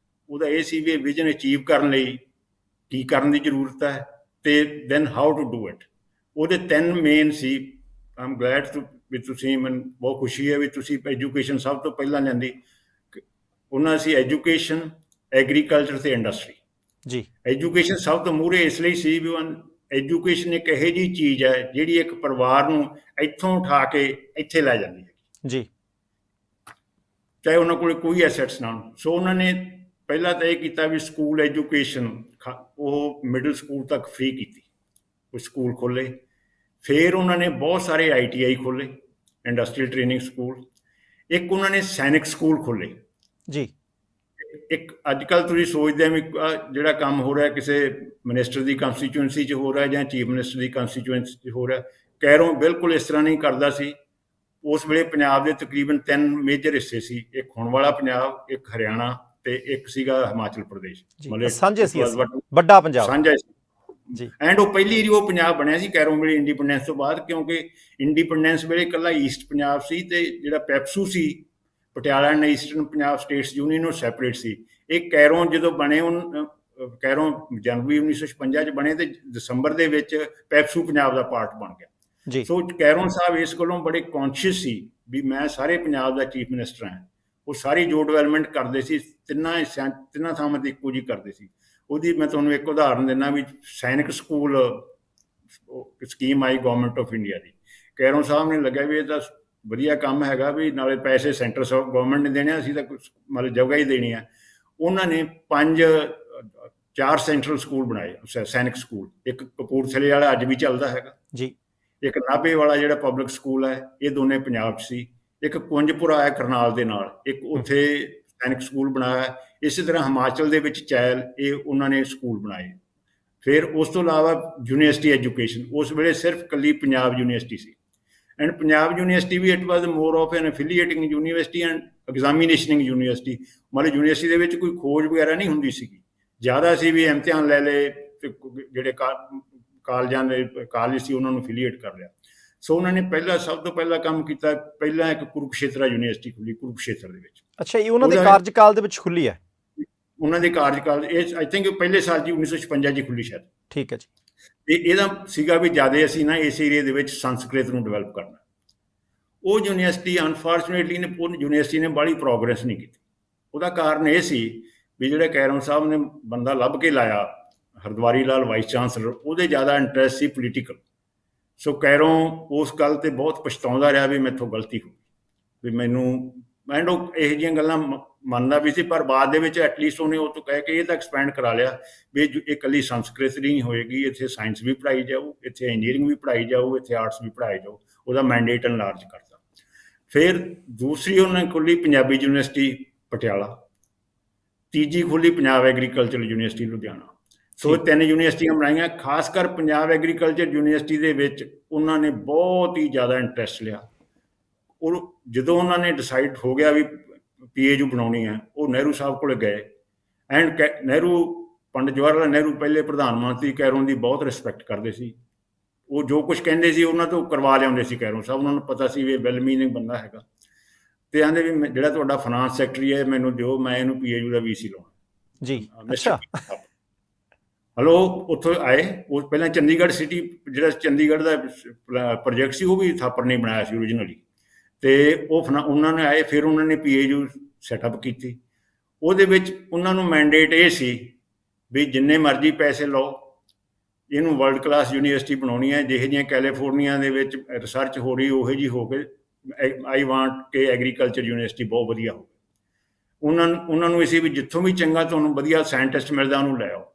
ਉਹਦਾ ਇਹ ਸੀ ਵੀ ਇਹ ਵਿਜ਼ਨ ਅਚੀਵ ਕਰਨ ਲਈ ਕੀ ਕਰਨ ਦੀ ਜ਼ਰੂਰਤ ਹੈ ਤੇ then how to do it. ਉਹਦੇ 3 ਮੇਨ ਸੀ। ਆਈ ਐਮ ਗਲੈਡ ਵੀ ਤੁਸੀਂ, ਮੈਨੂੰ ਬਹੁਤ ਖੁਸ਼ੀ ਹੈ ਵੀ ਤੁਸੀਂ ਐਜੂਕੇਸ਼ਨ ਸਭ ਤੋਂ ਪਹਿਲਾਂ ਲੈਂਦੀ। ਉਹਨਾਂ ਸੀ ਐਜੂਕੇਸ਼ਨ, ਐਗਰੀਕਲਚਰ ਤੇ ਇੰਡਸਟਰੀ। ਜੀ। ਐਜੂਕੇਸ਼ਨ ਸਭ ਤੋਂ ਮੂਹਰੇ ਇਸ ਲਈ ਸੀ ਵੀ ਐਜੂਕੇਸ਼ਨ ਇੱਕ ਇਹੋ ਜਿਹੀ ਚੀਜ਼ ਹੈ ਜਿਹੜੀ ਇੱਕ ਪਰਿਵਾਰ ਨੂੰ ਇੱਥੋਂ ਉਠਾ ਕੇ ਇੱਥੇ ਲੈ ਜਾਂਦੀ ਹੈ ਜੀ, ਚਾਹੇ ਉਹਨਾਂ ਕੋਲ ਕੋਈ ਐਸੈਟਸ ਨਾ ਹੋਣ। ਸੋ ਉਹਨਾਂ ਨੇ ਪਹਿਲਾਂ ਤਾਂ ਇਹ ਕੀਤਾ ਵੀ ਸਕੂਲ ਐਜੂਕੇਸ਼ਨ ਉਹ ਮਿਡਲ ਸਕੂਲ ਤੱਕ ਫ੍ਰੀ ਕੀਤੀ, ਉਹ ਸਕੂਲ ਖੋਲ੍ਹੇ। ਫਿਰ ਉਹਨਾਂ ਨੇ ਬਹੁਤ ਸਾਰੇ ITI ਖੋਲ੍ਹੇ, ਇੰਡਸਟਰੀਅਲ ਟ੍ਰੇਨਿੰਗ ਸਕੂਲ। ਇੱਕ ਉਹਨਾਂ ਨੇ ਸੈਨਿਕ ਸਕੂਲ ਖੋਲ੍ਹੇ ਜੀ। ਇੱਕ ਅੱਜ ਕੱਲ੍ਹ ਤੁਸੀਂ ਸੋਚਦੇ ਵੀ ਜਿਹੜਾ ਕੰਮ ਹੋ ਰਿਹਾ ਕਿਸੇ ਮਿਨਿਸਟਰ ਦੀ ਕੰਸਟੀਚੁਐਂਸੀ 'ਚ ਹੋ ਰਿਹਾ ਜਾਂ ਚੀਫ ਮਿਨਿਸਟਰ ਦੀ ਕੰਸਟੀਚੁਐਂਸੀ 'ਚ ਹੋ ਰਿਹਾ, ਕੈਰੋਂ ਬਿਲਕੁਲ ਇਸ ਤਰ੍ਹਾਂ ਨਹੀਂ ਕਰਦਾ ਸੀ। ਉਸ ਵੇਲੇ ਪੰਜਾਬ ਦੇ ਤਕਰੀਬਨ 3 ਮੇਜਰ ਹਿੱਸੇ ਸੀ, ਇੱਕ ਹੁਣ ਵਾਲਾ ਪੰਜਾਬ, ਇੱਕ ਹਰਿਆਣਾ ਤੇ ਇੱਕ ਸੀਗਾ ਹਿਮਾਚਲ ਪ੍ਰਦੇਸ਼। ਸਾਂਝੇ ਸੀ, ਵੱਡਾ ਪੰਜਾਬ ਸਾਂਝਾ ਸੀ। ਐਂਡ ਉਹ ਪਹਿਲੀ ਵਾਰੀ ਉਹ ਪੰਜਾਬ ਬਣਿਆ ਸੀ ਕੈਰੋਂ ਵੇਲੇ ਇੰਡੀਪੈਂਡੈਂਸ ਤੋਂ ਬਾਅਦ, ਕਿਉਂਕਿ ਇੰਡੀਪੈਂਡੈਂਸ ਵੇਲੇ ਇਕੱਲਾ ਈਸਟ ਪੰਜਾਬ ਸੀ ਤੇ ਜਿਹੜਾ ਪੈਪਸੂ ਸੀ Patiala and eastern Punjab states union, ਉਹ ਸੈਪਰੇਟ ਸੀ। ਇਹ ਕੈਰੋਂ ਜਦੋਂ ਬਣੇ, ਕੈਰੋਂ ਜਨਵਰੀ 1956 'ਚ ਬਣੇ ਤੇ ਦਸੰਬਰ ਦੇ ਵਿੱਚ ਪੈਪਸੂ ਪੰਜਾਬ ਦਾ ਪਾਰਟ ਬਣ ਗਿਆ। ਸੋ ਕੈਰੋਂ ਸਾਹਿਬ ਇਸ ਕੋਲੋਂ ਬੜੇ ਕੌਨਸ਼ੀਅਸ ਸੀ ਵੀ ਮੈਂ ਸਾਰੇ ਪੰਜਾਬ ਦਾ ਚੀਫ ਮਿਨਿਸਟਰ ਹਾਂ। ਉਹ ਸਾਰੀ ਜੋ ਡਿਵੈਲਪਮੈਂਟ ਕਰਦੇ ਸੀ ਤਿੰਨਾਂ ਥਾਵਾਂ 'ਤੇ ਇੱਕੋ ਜਿਹੀ ਕਰਦੇ ਸੀ। ਉਹਦੀ ਮੈਂ ਤੁਹਾਨੂੰ ਇੱਕ ਉਦਾਹਰਨ ਦਿੰਦਾ ਵੀ ਸੈਨਿਕ school scheme I government of India ਦੀ। ਕੈਰੋਂ ਸਾਹਿਬ ਨੇ ਲੱਗਿਆ ਵੀ ਇਹ ਤਾਂ ਵਧੀਆ ਕੰਮ ਹੈਗਾ, ਵੀ ਨਾਲੇ ਪੈਸੇ ਸੈਂਟਰ ਗਵਰਨਮੈਂਟ ਨੇ ਦੇਣੇ, ਅਸੀਂ ਤਾਂ ਮਤਲਬ ਜਗ੍ਹਾ ਹੀ ਦੇਣੀ ਹੈ। ਉਹਨਾਂ ਨੇ 4 ਸੈਂਟਰਲ ਸਕੂਲ ਬਣਾਏ, ਸੈਨਿਕ ਸਕੂਲ। ਇੱਕ ਕਪੂਰਥਲੇ ਵਾਲਾ ਅੱਜ ਵੀ ਚੱਲਦਾ ਹੈਗਾ ਜੀ, ਇੱਕ ਨਾਭੇ ਵਾਲਾ ਜਿਹੜਾ ਪਬਲਿਕ ਸਕੂਲ ਹੈ, ਇਹ ਦੋਨੇ ਪੰਜਾਬ 'ਚ ਸੀ। ਇੱਕ ਕੁੰਜਪੁਰਾ ਹੈ ਕਰਨਾਲ ਦੇ ਨਾਲ, ਇੱਕ ਉੱਥੇ ਸੈਨਿਕ ਸਕੂਲ ਬਣਾਇਆ। ਇਸੇ ਤਰ੍ਹਾਂ ਹਿਮਾਚਲ ਦੇ ਵਿੱਚ ਚੈਲ, ਇਹ ਉਹਨਾਂ ਨੇ ਸਕੂਲ ਬਣਾਏ। ਫਿਰ ਉਸ ਤੋਂ ਇਲਾਵਾ ਯੂਨੀਵਰਸਿਟੀ ਐਜੂਕੇਸ਼ਨ, ਉਸ ਵੇਲੇ ਸਿਰਫ ਇਕੱਲੀ ਪੰਜਾਬ ਯੂਨੀਵਰਸਿਟੀ ਸੀ। ਐਂਡ ਪੰਜਾਬ ਯੂਨੀਵਰਸਿਟੀ ਵੀ it was more of an affiliating university and examinationing university. ਮਤਲਬ ਯੂਨੀਵਰਸਿਟੀ ਦੇ ਵਿੱਚ ਕੋਈ ਖੋਜ ਵਗੈਰਾ ਨਹੀਂ ਹੁੰਦੀ ਸੀਗੀ, ਜ਼ਿਆਦਾ ਸੀ ਵੀ ਇਮਤਿਹਾਨ ਲੈ ਲਏ ਤੇ ਜਿਹੜੇ ਕਾਲਜ ਸੀ ਉਹਨਾਂ ਨੂੰ ਐਫੀਲੀਏਟ ਕਰ ਲਿਆ। ਸੋ ਉਹਨਾਂ ਨੇ ਸਭ ਤੋਂ ਪਹਿਲਾਂ ਕੰਮ ਕੀਤਾ, ਪਹਿਲਾਂ ਇੱਕ ਕੁਰੂਕਸ਼ੇਤਰਾ ਯੂਨੀਵਰਸਿਟੀ ਖੁੱਲੀ ਕੁਰੂਕਸ਼ੇਤਰ ਦੇ ਵਿੱਚ। ਅੱਛਾ, ਇਹ ਉਹਨਾਂ ਦੇ ਕਾਰਜਕਾਲ ਦੇ ਵਿੱਚ ਖੁੱਲੀ ਹੈ? ਉਹਨਾਂ ਦੇ ਕਾਰਜਕਾਲ, ਇਹ ਆਈ ਥਿੰਕ ਪਹਿਲੇ ਸਾਲ ਜੀ 1956 ਚ ਖੁੱਲੀ ਸ਼ਾਇਦ। ਠੀਕ ਹੈ ਜੀ। ਤੇ ਇਹਦਾ ਸੀਗਾ ਵੀ ਜਿਆਦਾ ਅਸੀਂ ਨਾ ਇਸ ਏਰੀਏ ਦੇ ਵਿੱਚ ਸੰਸਕ੍ਰਿਤ ਨੂੰ ਡਿਵੈਲਪ ਕਰਨਾ। ਉਹ ਯੂਨੀਵਰਸਿਟੀ ਅਨਫੋਰਚੂਨੇਟਲੀ ਯੂਨੀਵਰਸਿਟੀ ਨੇ ਬਾਹਲੀ ਪ੍ਰੋਗਰੈਸ ਨਹੀਂ ਕੀਤੀ। ਉਹਦਾ ਕਾਰਨ ਇਹ ਸੀ ਵੀ ਜਿਹੜਾ ਕੈਰੋਂ ਸਾਹਿਬ ਨੇ ਬੰਦਾ ਲੱਭ ਕੇ ਲਾਇਆ, ਹਰਦੁਆਰੀ ਲਾਲ ਵਾਈਸ ਚਾਂਸਲਰ, ਉਹਦੇ ਜ਼ਿਆਦਾ ਇੰਟਰਸਟ ਸੀ ਪੋਲੀਟੀਕਲ। ਸੋ ਕੈਰੋਂ ਉਸ ਗੱਲ ਤੇ ਬਹੁਤ ਪਛਤਾਉਂਦਾ ਰਿਹਾ ਵੀ ਮੈਥੋਂ ਗਲਤੀ ਹੋ ਗਈ, ਵੀ ਮੈਨੂੰ ਐਂਡ ਉਹ ਇਹੋ ਜਿਹੀਆਂ ਗੱਲਾਂ ਮੰਨਦਾ ਵੀ ਸੀ। ਪਰ ਬਾਅਦ ਦੇ ਵਿੱਚ ਐਟਲੀਸਟ ਉਹਨੇ ਉਹ ਤੋਂ ਕਹਿ ਕੇ ਇਹ ਤਾਂ ਐਕਸਪੈਂਡ ਕਰਾ ਲਿਆ ਵੀ ਇਹ ਇਕੱਲੀ ਸੰਸਕ੍ਰਿਤ ਨਹੀਂ ਹੋਏਗੀ, ਇੱਥੇ ਸਾਇੰਸ ਵੀ ਪੜ੍ਹਾਈ ਜਾਊ, ਇੱਥੇ ਇੰਜੀਨੀਅਰਿੰਗ ਵੀ ਪੜ੍ਹਾਈ ਜਾਊ, ਇੱਥੇ ਆਰਟਸ ਵੀ ਪੜ੍ਹਾਈ ਜਾਊ। ਉਹਦਾ ਮੈਂਡੇਟ ਇਨਲਾਰਜ ਕਰਤਾ। ਫਿਰ ਦੂਸਰੀ ਉਹਨਾਂ ਖੁੱਲੀ ਪੰਜਾਬੀ ਯੂਨੀਵਰਸਿਟੀ ਪਟਿਆਲਾ, ਤੀਜੀ ਖੁੱਲੀ ਪੰਜਾਬ ਐਗਰੀਕਲਚਰ ਯੂਨੀਵਰਸਿਟੀ ਲੁਧਿਆਣਾ। ਸੋ 3 ਯੂਨੀਵਰਸਿਟੀਆਂ ਬਣਾਈਆਂ। ਖਾਸ ਕਰ ਪੰਜਾਬ ਐਗਰੀਕਲਚਰ ਯੂਨੀਵਰਸਿਟੀ ਦੇ ਵਿੱਚ ਉਹਨਾਂ ਨੇ ਬਹੁਤ ਹੀ ਜ਼ਿਆਦਾ ਇੰਟਰਸਟ ਲਿਆ। ਉਹ ਜਦੋਂ ਉਹਨਾਂ ਨੇ ਡਿਸਾਈਡ ਹੋ ਗਿਆ ਵੀ PAU ਬਣਾਉਣੀ ਹੈ, ਉਹ ਨਹਿਰੂ ਸਾਹਿਬ ਕੋਲ ਗਏ। ਐਂਡ ਪੰਡਿਤ ਜਵਾਹਰ ਲਾਲ ਨਹਿਰੂ ਪਹਿਲੇ ਪ੍ਰਧਾਨ ਮੰਤਰੀ ਕੈਰੋਂ ਦੀ ਬਹੁਤ ਰਿਸਪੈਕਟ ਕਰਦੇ ਸੀ। ਉਹ ਜੋ ਕੁਝ ਕਹਿੰਦੇ ਸੀ ਉਹਨਾਂ ਤੋਂ ਕਰਵਾ ਲਿਆਉਂਦੇ ਸੀ ਕੈਰੋਂ ਸਾਹਿਬ। ਉਹਨਾਂ ਨੂੰ ਪਤਾ ਸੀ ਵੀ ਇਹ ਵੈਲ ਮੀਨਿੰਗ ਬੰਦਾ ਹੈਗਾ। ਤੇ ਆਂਦੇ ਵੀ ਜਿਹੜਾ ਤੁਹਾਡਾ ਫਾਈਨਾਂਸ ਸੈਕਟਰੀ ਹੈ ਮੈਨੂੰ ਦਿਓ, ਮੈਂ ਇਹਨੂੰ PAU ਦਾ VC ਲਾਉਣਾ ਜੀ। ਅੱਛਾ, ਹਲੋ ਉੱਥੋਂ ਆਏ। ਉਹ ਪਹਿਲਾਂ ਚੰਡੀਗੜ੍ਹ ਸਿਟੀ, ਜਿਹੜਾ ਚੰਡੀਗੜ੍ਹ ਦਾ ਪ੍ਰੋਜੈਕਟ ਸੀ, ਉਹ ਵੀ ਥਾਪਰ ਨੇ ਬਣਾਇਆ ਸੀ ਓਰੀਜਨਲੀ। ਤੇ ਉਹਨਾਂ ਨੇ ਆਏ, ਫਿਰ ਉਹਨਾਂ ਨੇ PAU ਸੈਟਅਪ ਕੀਤੀ। ਉਹਦੇ ਵਿੱਚ ਉਹਨਾਂ ਨੂੰ ਮੈਂਡੇਟ ਇਹ ਸੀ ਵੀ ਜਿੰਨੇ ਮਰਜ਼ੀ ਪੈਸੇ ਲਓ, ਇਹਨੂੰ ਵਰਲਡ ਕਲਾਸ ਯੂਨੀਵਰਸਿਟੀ ਬਣਾਉਣੀ ਹੈ। ਜਿਹੋ ਜਿਹੀਆਂ ਕੈਲੀਫੋਰਨੀਆ ਦੇ ਵਿੱਚ ਰਿਸਰਚ ਹੋ ਰਹੀ ਉਹੋ ਜਿਹੀ ਹੋ ਕੇ, ਆਈ ਵਾਂਟ ਕਿ ਐਗਰੀਕਲਚਰ ਯੂਨੀਵਰਸਿਟੀ ਬਹੁਤ ਵਧੀਆ ਹੋਵੇ। ਉਹਨਾਂ ਨੂੰ ਇਹ ਸੀ ਵੀ ਜਿੱਥੋਂ ਵੀ ਚੰਗਾ ਤੁਹਾਨੂੰ ਵਧੀਆ ਸਾਇੰਟਿਸਟ ਮਿਲਦਾ ਉਹਨੂੰ ਲੈ ਆਓ।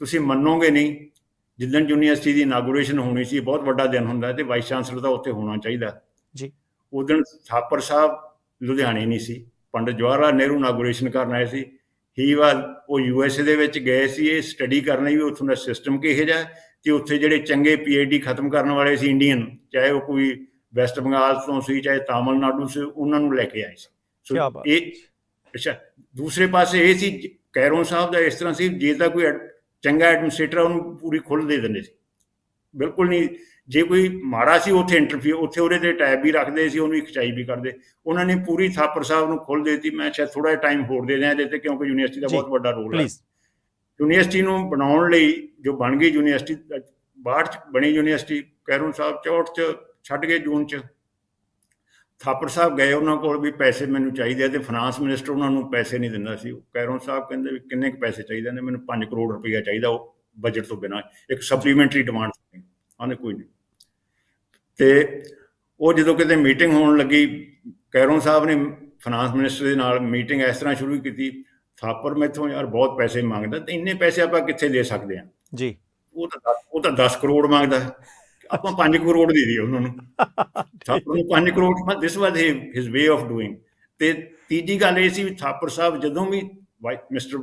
ਤੁਸੀਂ ਮੰਨੋਗੇ ਨਹੀਂ, ਜਿੱਦਣ ਯੂਨੀਵਰਸਿਟੀ ਦੀ ਇਨਾਗੂਰੇਸ਼ਨ ਹੋਣੀ ਸੀ, ਬਹੁਤ ਵੱਡਾ ਦਿਨ ਹੁੰਦਾ ਤੇ ਵਾਈਸ ਚਾਂਸਲਰ ਦਾ ਉੱਥੇ ਹੋਣਾ ਚਾਹੀਦਾ ਜੀ। ਉਸ ਦਿਨ ਥਾਪਰ ਸਾਹਿਬ ਲੁਧਿਆਣੇ ਨਹੀਂ ਸੀ, ਪੰਡਿਤ ਜਵਾਹਰ ਲਾਲ ਨਹਿਰੂ ਇਨਾਗੂਰੇਸ਼ਨ ਕਰਨ ਆਏ ਸੀ। ਉਹ USA ਦੇ ਵਿੱਚ ਗਏ ਸੀ ਇਹ ਸਟੱਡੀ ਕਰਨ ਲਈ ਵੀ ਉੱਥੋਂ ਦਾ ਸਿਸਟਮ ਕਿਹੋ ਜਿਹਾ, ਤੇ ਉੱਥੇ ਜਿਹੜੇ ਚੰਗੇ PhD ਖਤਮ ਕਰਨ ਵਾਲੇ ਸੀ ਇੰਡੀਅਨ, ਚਾਹੇ ਉਹ ਕੋਈ ਵੈਸਟ ਬੰਗਾਲ ਤੋਂ ਸੀ, ਚਾਹੇ ਤਾਮਿਲਨਾਡੂ ਸੀ, ਉਹਨਾਂ ਨੂੰ ਲੈ ਕੇ ਆਏ ਸੀ। ਸੋ ਇਹ ਅੱਛਾ, ਦੂਸਰੇ ਪਾਸੇ ਇਹ ਸੀ ਕੈਰੋਂ ਸਾਹਿਬ ਦਾ ਇਸ ਤਰ੍ਹਾਂ ਸੀ, ਜੇ ਤਾਂ ਕੋਈ ਚੰਗਾ ਐਡਮਿਨਿਸਟ੍ਰੇਟਰ ਉਹਨੂੰ ਪੂਰੀ ਖੁੱਲ੍ਹ ਦੇ ਦਿੰਦੇ ਸੀ, ਬਿਲਕੁਲ ਨਹੀਂ। ਜੇ ਕੋਈ ਮਾੜਾ ਸੀ ਉੱਥੇ ਇੰਟਰਵਿਊ, ਉੱਥੇ ਉਹਦੇ ਤੇ ਟੈਬ ਵੀ ਰੱਖਦੇ ਸੀ, ਉਹਨੂੰ ਖਿਚਾਈ ਵੀ ਕਰਦੇ। ਉਹਨਾਂ ਨੇ ਪੂਰੀ ਥਾਪਰ ਸਾਹਿਬ ਨੂੰ ਖੁੱਲ੍ਹ ਦੇ ਦਿੱਤੀ। ਮੈਂ ਸ਼ਾਇਦ ਥੋੜ੍ਹਾ ਜਿਹਾ ਟਾਈਮ ਹੋਰ ਦੇ ਦਿਆਂ ਇਹਦੇ 'ਤੇ, ਕਿਉਂਕਿ ਯੂਨੀਵਰਸਿਟੀ ਦਾ ਬਹੁਤ ਵੱਡਾ ਰੋਲ ਹੈ। ਯੂਨੀਵਰਸਿਟੀ ਨੂੰ ਬਣਾਉਣ ਲਈ ਜੋ ਬਣ ਗਈ ਯੂਨੀਵਰਸਿਟੀ, 62 'ਚ ਬਣੀ ਯੂਨੀਵਰਸਿਟੀ, ਕੈਰੋਂ ਸਾਹਿਬ 64 'ਚ ਛੱਡ ਗਏ ਜੂਨ 'ਚ। ਥਾਪਰ ਸਾਹਿਬ ਗਏ ਉਹਨਾਂ ਕੋਲ ਵੀ ਪੈਸੇ ਮੈਨੂੰ ਚਾਹੀਦੇ, ਤੇ ਫਾਈਨਾਂਸ ਮਿਨਿਸਟਰ ਉਹਨਾਂ ਨੂੰ ਪੈਸੇ ਨਹੀਂ ਦਿੰਦਾ ਸੀ। ਕੈਰੋਂ ਸਾਹਿਬ ਕਹਿੰਦੇ ਵੀ ਕਿੰਨੇ ਕੁ ਪੈਸੇ ਚਾਹੀਦੇ ਨੇ? ਮੈਨੂੰ 5 ਕਰੋੜ ਰੁਪਈਆ ਚਾਹੀਦਾ, ਉਹ ਬਜਟ ਤੋਂ ਬਿਨਾਂ, ਇੱਕ ਸਪਲੀਮੈਂਟਰੀ ਡਿਮਾਂਡ। ਆਂਦੇ ਕੋਈ ਨਹੀਂ। ਤੇ ਉਹ ਜਦੋਂ ਕਿਤੇ ਮੀਟਿੰਗ ਹੋਣ ਲੱਗੀ, ਕੈਰੋਂ ਸਾਹਿਬ ਨੇ ਫਾਈਨਾਂਸ ਮਿਨਿਸਟਰ ਦੇ ਨਾਲ ਮੀਟਿੰਗ ਇਸ ਤਰ੍ਹਾਂ ਸ਼ੁਰੂ ਕੀਤੀ, ਥਾਪਰ ਮੈਥੋਂ ਯਾਰ ਬਹੁਤ ਪੈਸੇ ਮੰਗਦਾ, ਤੇ ਇੰਨੇ ਪੈਸੇ ਆਪਾਂ ਕਿੱਥੇ ਦੇ ਸਕਦੇ ਹਾਂ ਜੀ? ਉਹ ਤਾਂ 10 ਕਰੋੜ ਮੰਗਦਾ, ਆਪਾਂ 5 ਕਰੋੜ ਦੇ ਦਈਏ ਉਹਨਾਂ ਨੂੰ। ਥਾਪਰ ਨੂੰ 5 crore, this was his way of doing. ਤੇ ਤੀਜੀ ਗੱਲ ਇਹ ਸੀ ਵੀ ਥਾਪਰ ਸਾਹਿਬ ਜਦੋਂ ਵੀ mister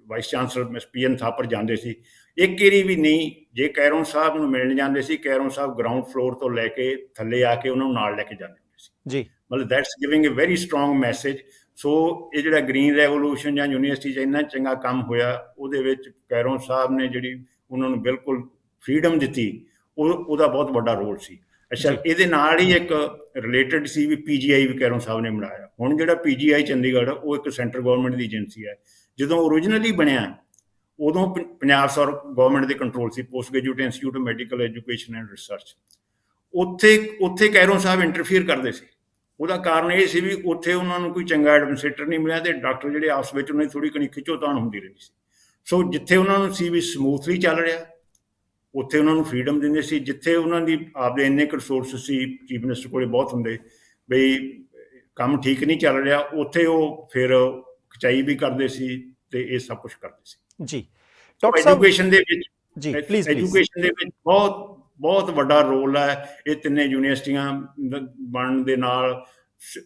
vice chancellor PN Thapar ਜਾਂਦੇ ਸੀ, ਇੱਕ ਏਰੀ ਵੀ ਨਹੀਂ, ਜੇ ਕੈਰੋਂ ਸਾਹਿਬ ਨੂੰ ਮਿਲਣ ਜਾਂਦੇ ਸੀ, ਕੈਰੋਂ ਸਾਹਿਬ ਗਰਾਊਂਡ ਫਲੋਰ ਤੋਂ ਲੈ ਕੇ ਥੱਲੇ ਆ ਕੇ ਉਹਨਾਂ ਨੂੰ ਨਾਲ ਲੈ ਕੇ ਜਾਂਦੇ ਹੁੰਦੇ ਸੀ ਜੀ। ਮਤਲਬ that's giving a very strong message. So ਇਹ ਜਿਹੜਾ ਗ੍ਰੀਨ ਰੈਵੋਲੂਸ਼ਨ ਜਾਂ ਯੂਨੀਵਰਸਿਟੀ 'ਚ ਇੰਨਾ ਚੰਗਾ ਕੰਮ ਹੋਇਆ, ਉਹਦੇ ਵਿੱਚ ਕੈਰੋਂ ਸਾਹਿਬ ਨੇ ਜਿਹੜੀ ਉਹਨਾਂ ਨੂੰ ਬਿਲਕੁਲ ਫਰੀਡਮ ਦਿੱਤੀ, ਉਹਦਾ ਬਹੁਤ ਵੱਡਾ ਰੋਲ ਸੀ। ਅੱਛਾ, ਇਹਦੇ ਨਾਲ ਹੀ ਇੱਕ ਰਿਲੇਟਡ ਸੀ ਵੀ PGI ਵੀ ਕੈਰੋਂ ਸਾਹਿਬ ਨੇ ਬਣਾਇਆ। ਹੁਣ ਜਿਹੜਾ PGI ਚੰਡੀਗੜ੍ਹ, ਉਹ ਇੱਕ ਸੈਂਟਰ ਗਵਰਨਮੈਂਟ ਦੀ ਏਜੰਸੀ ਹੈ। ਜਦੋਂ ਓਰੀਜਨਲੀ ਬਣਿਆ ਉਦੋਂ ਪੰਜਾਬ ਗਵਰਨਮੈਂਟ ਦੇ control C, post graduate institute of medical education and research. ਉੱਥੇ ਉੱਥੇ ਕੈਰੋਂ ਸਾਹਿਬ ਇੰਟਰਫੀਅਰ ਕਰਦੇ ਸੀ। ਉਹਦਾ ਕਾਰਨ ਇਹ ਸੀ ਵੀ ਉੱਥੇ ਉਹਨਾਂ ਨੂੰ ਕੋਈ ਚੰਗਾ ਐਡਮਿਨਿਸਟ੍ਰੇਟਰ ਨਹੀਂ ਮਿਲਿਆ ਅਤੇ ਡਾਕਟਰ ਜਿਹੜੇ ਆਪਸ ਵਿੱਚ ਉਹਨਾਂ ਦੀ ਥੋੜ੍ਹੀ ਘਣੀ ਖਿੱਚੋਤਾਣ ਹੁੰਦੀ ਰਹਿੰਦੀ ਸੀ। ਸੋ ਜਿੱਥੇ ਉਹਨਾਂ ਨੂੰ ਸੀ ਵੀ ਸਮੂਥਲੀ ਚੱਲ ਰਿਹਾ, ਉੱਥੇ ਉਹਨਾਂ ਨੂੰ ਫਰੀਡਮ ਦਿੰਦੇ ਸੀ। ਜਿੱਥੇ ਉਹਨਾਂ ਦੀ ਆਪਦੇ ਇੰਨੇ ਕੁ ਰਿਸੋਰਸ ਸੀ, ਚੀਫ ਮਿਨਿਸਟਰ ਕੋਲ ਬਹੁਤ ਹੁੰਦੇ, ਬਈ ਕੰਮ ਠੀਕ ਨਹੀਂ ਚੱਲ ਰਿਹਾ, ਉੱਥੇ ਉਹ ਫਿਰ ਖਿਚਾਈ ਵੀ ਕਰਦੇ ਸੀ ਅਤੇ ਇਹ ਸਭ ਕੁਛ ਕਰਦੇ ਸੀ। ਜੀ ਐਜੂਕੇਸ਼ਨ ਦੇ ਵਿੱਚ ਜੀ ਪਲੀਜ਼ ਐਜੂਕੇਸ਼ਨ ਦੇ ਵਿੱਚ ਬਹੁਤ ਬਹੁਤ ਵੱਡਾ ਰੋਲ ਹੈ ਇਹ ਤਿੰਨੇ ਯੂਨੀਵਰਸਿਟੀਆਂ ਬਣਨ ਦੇ ਨਾਲ,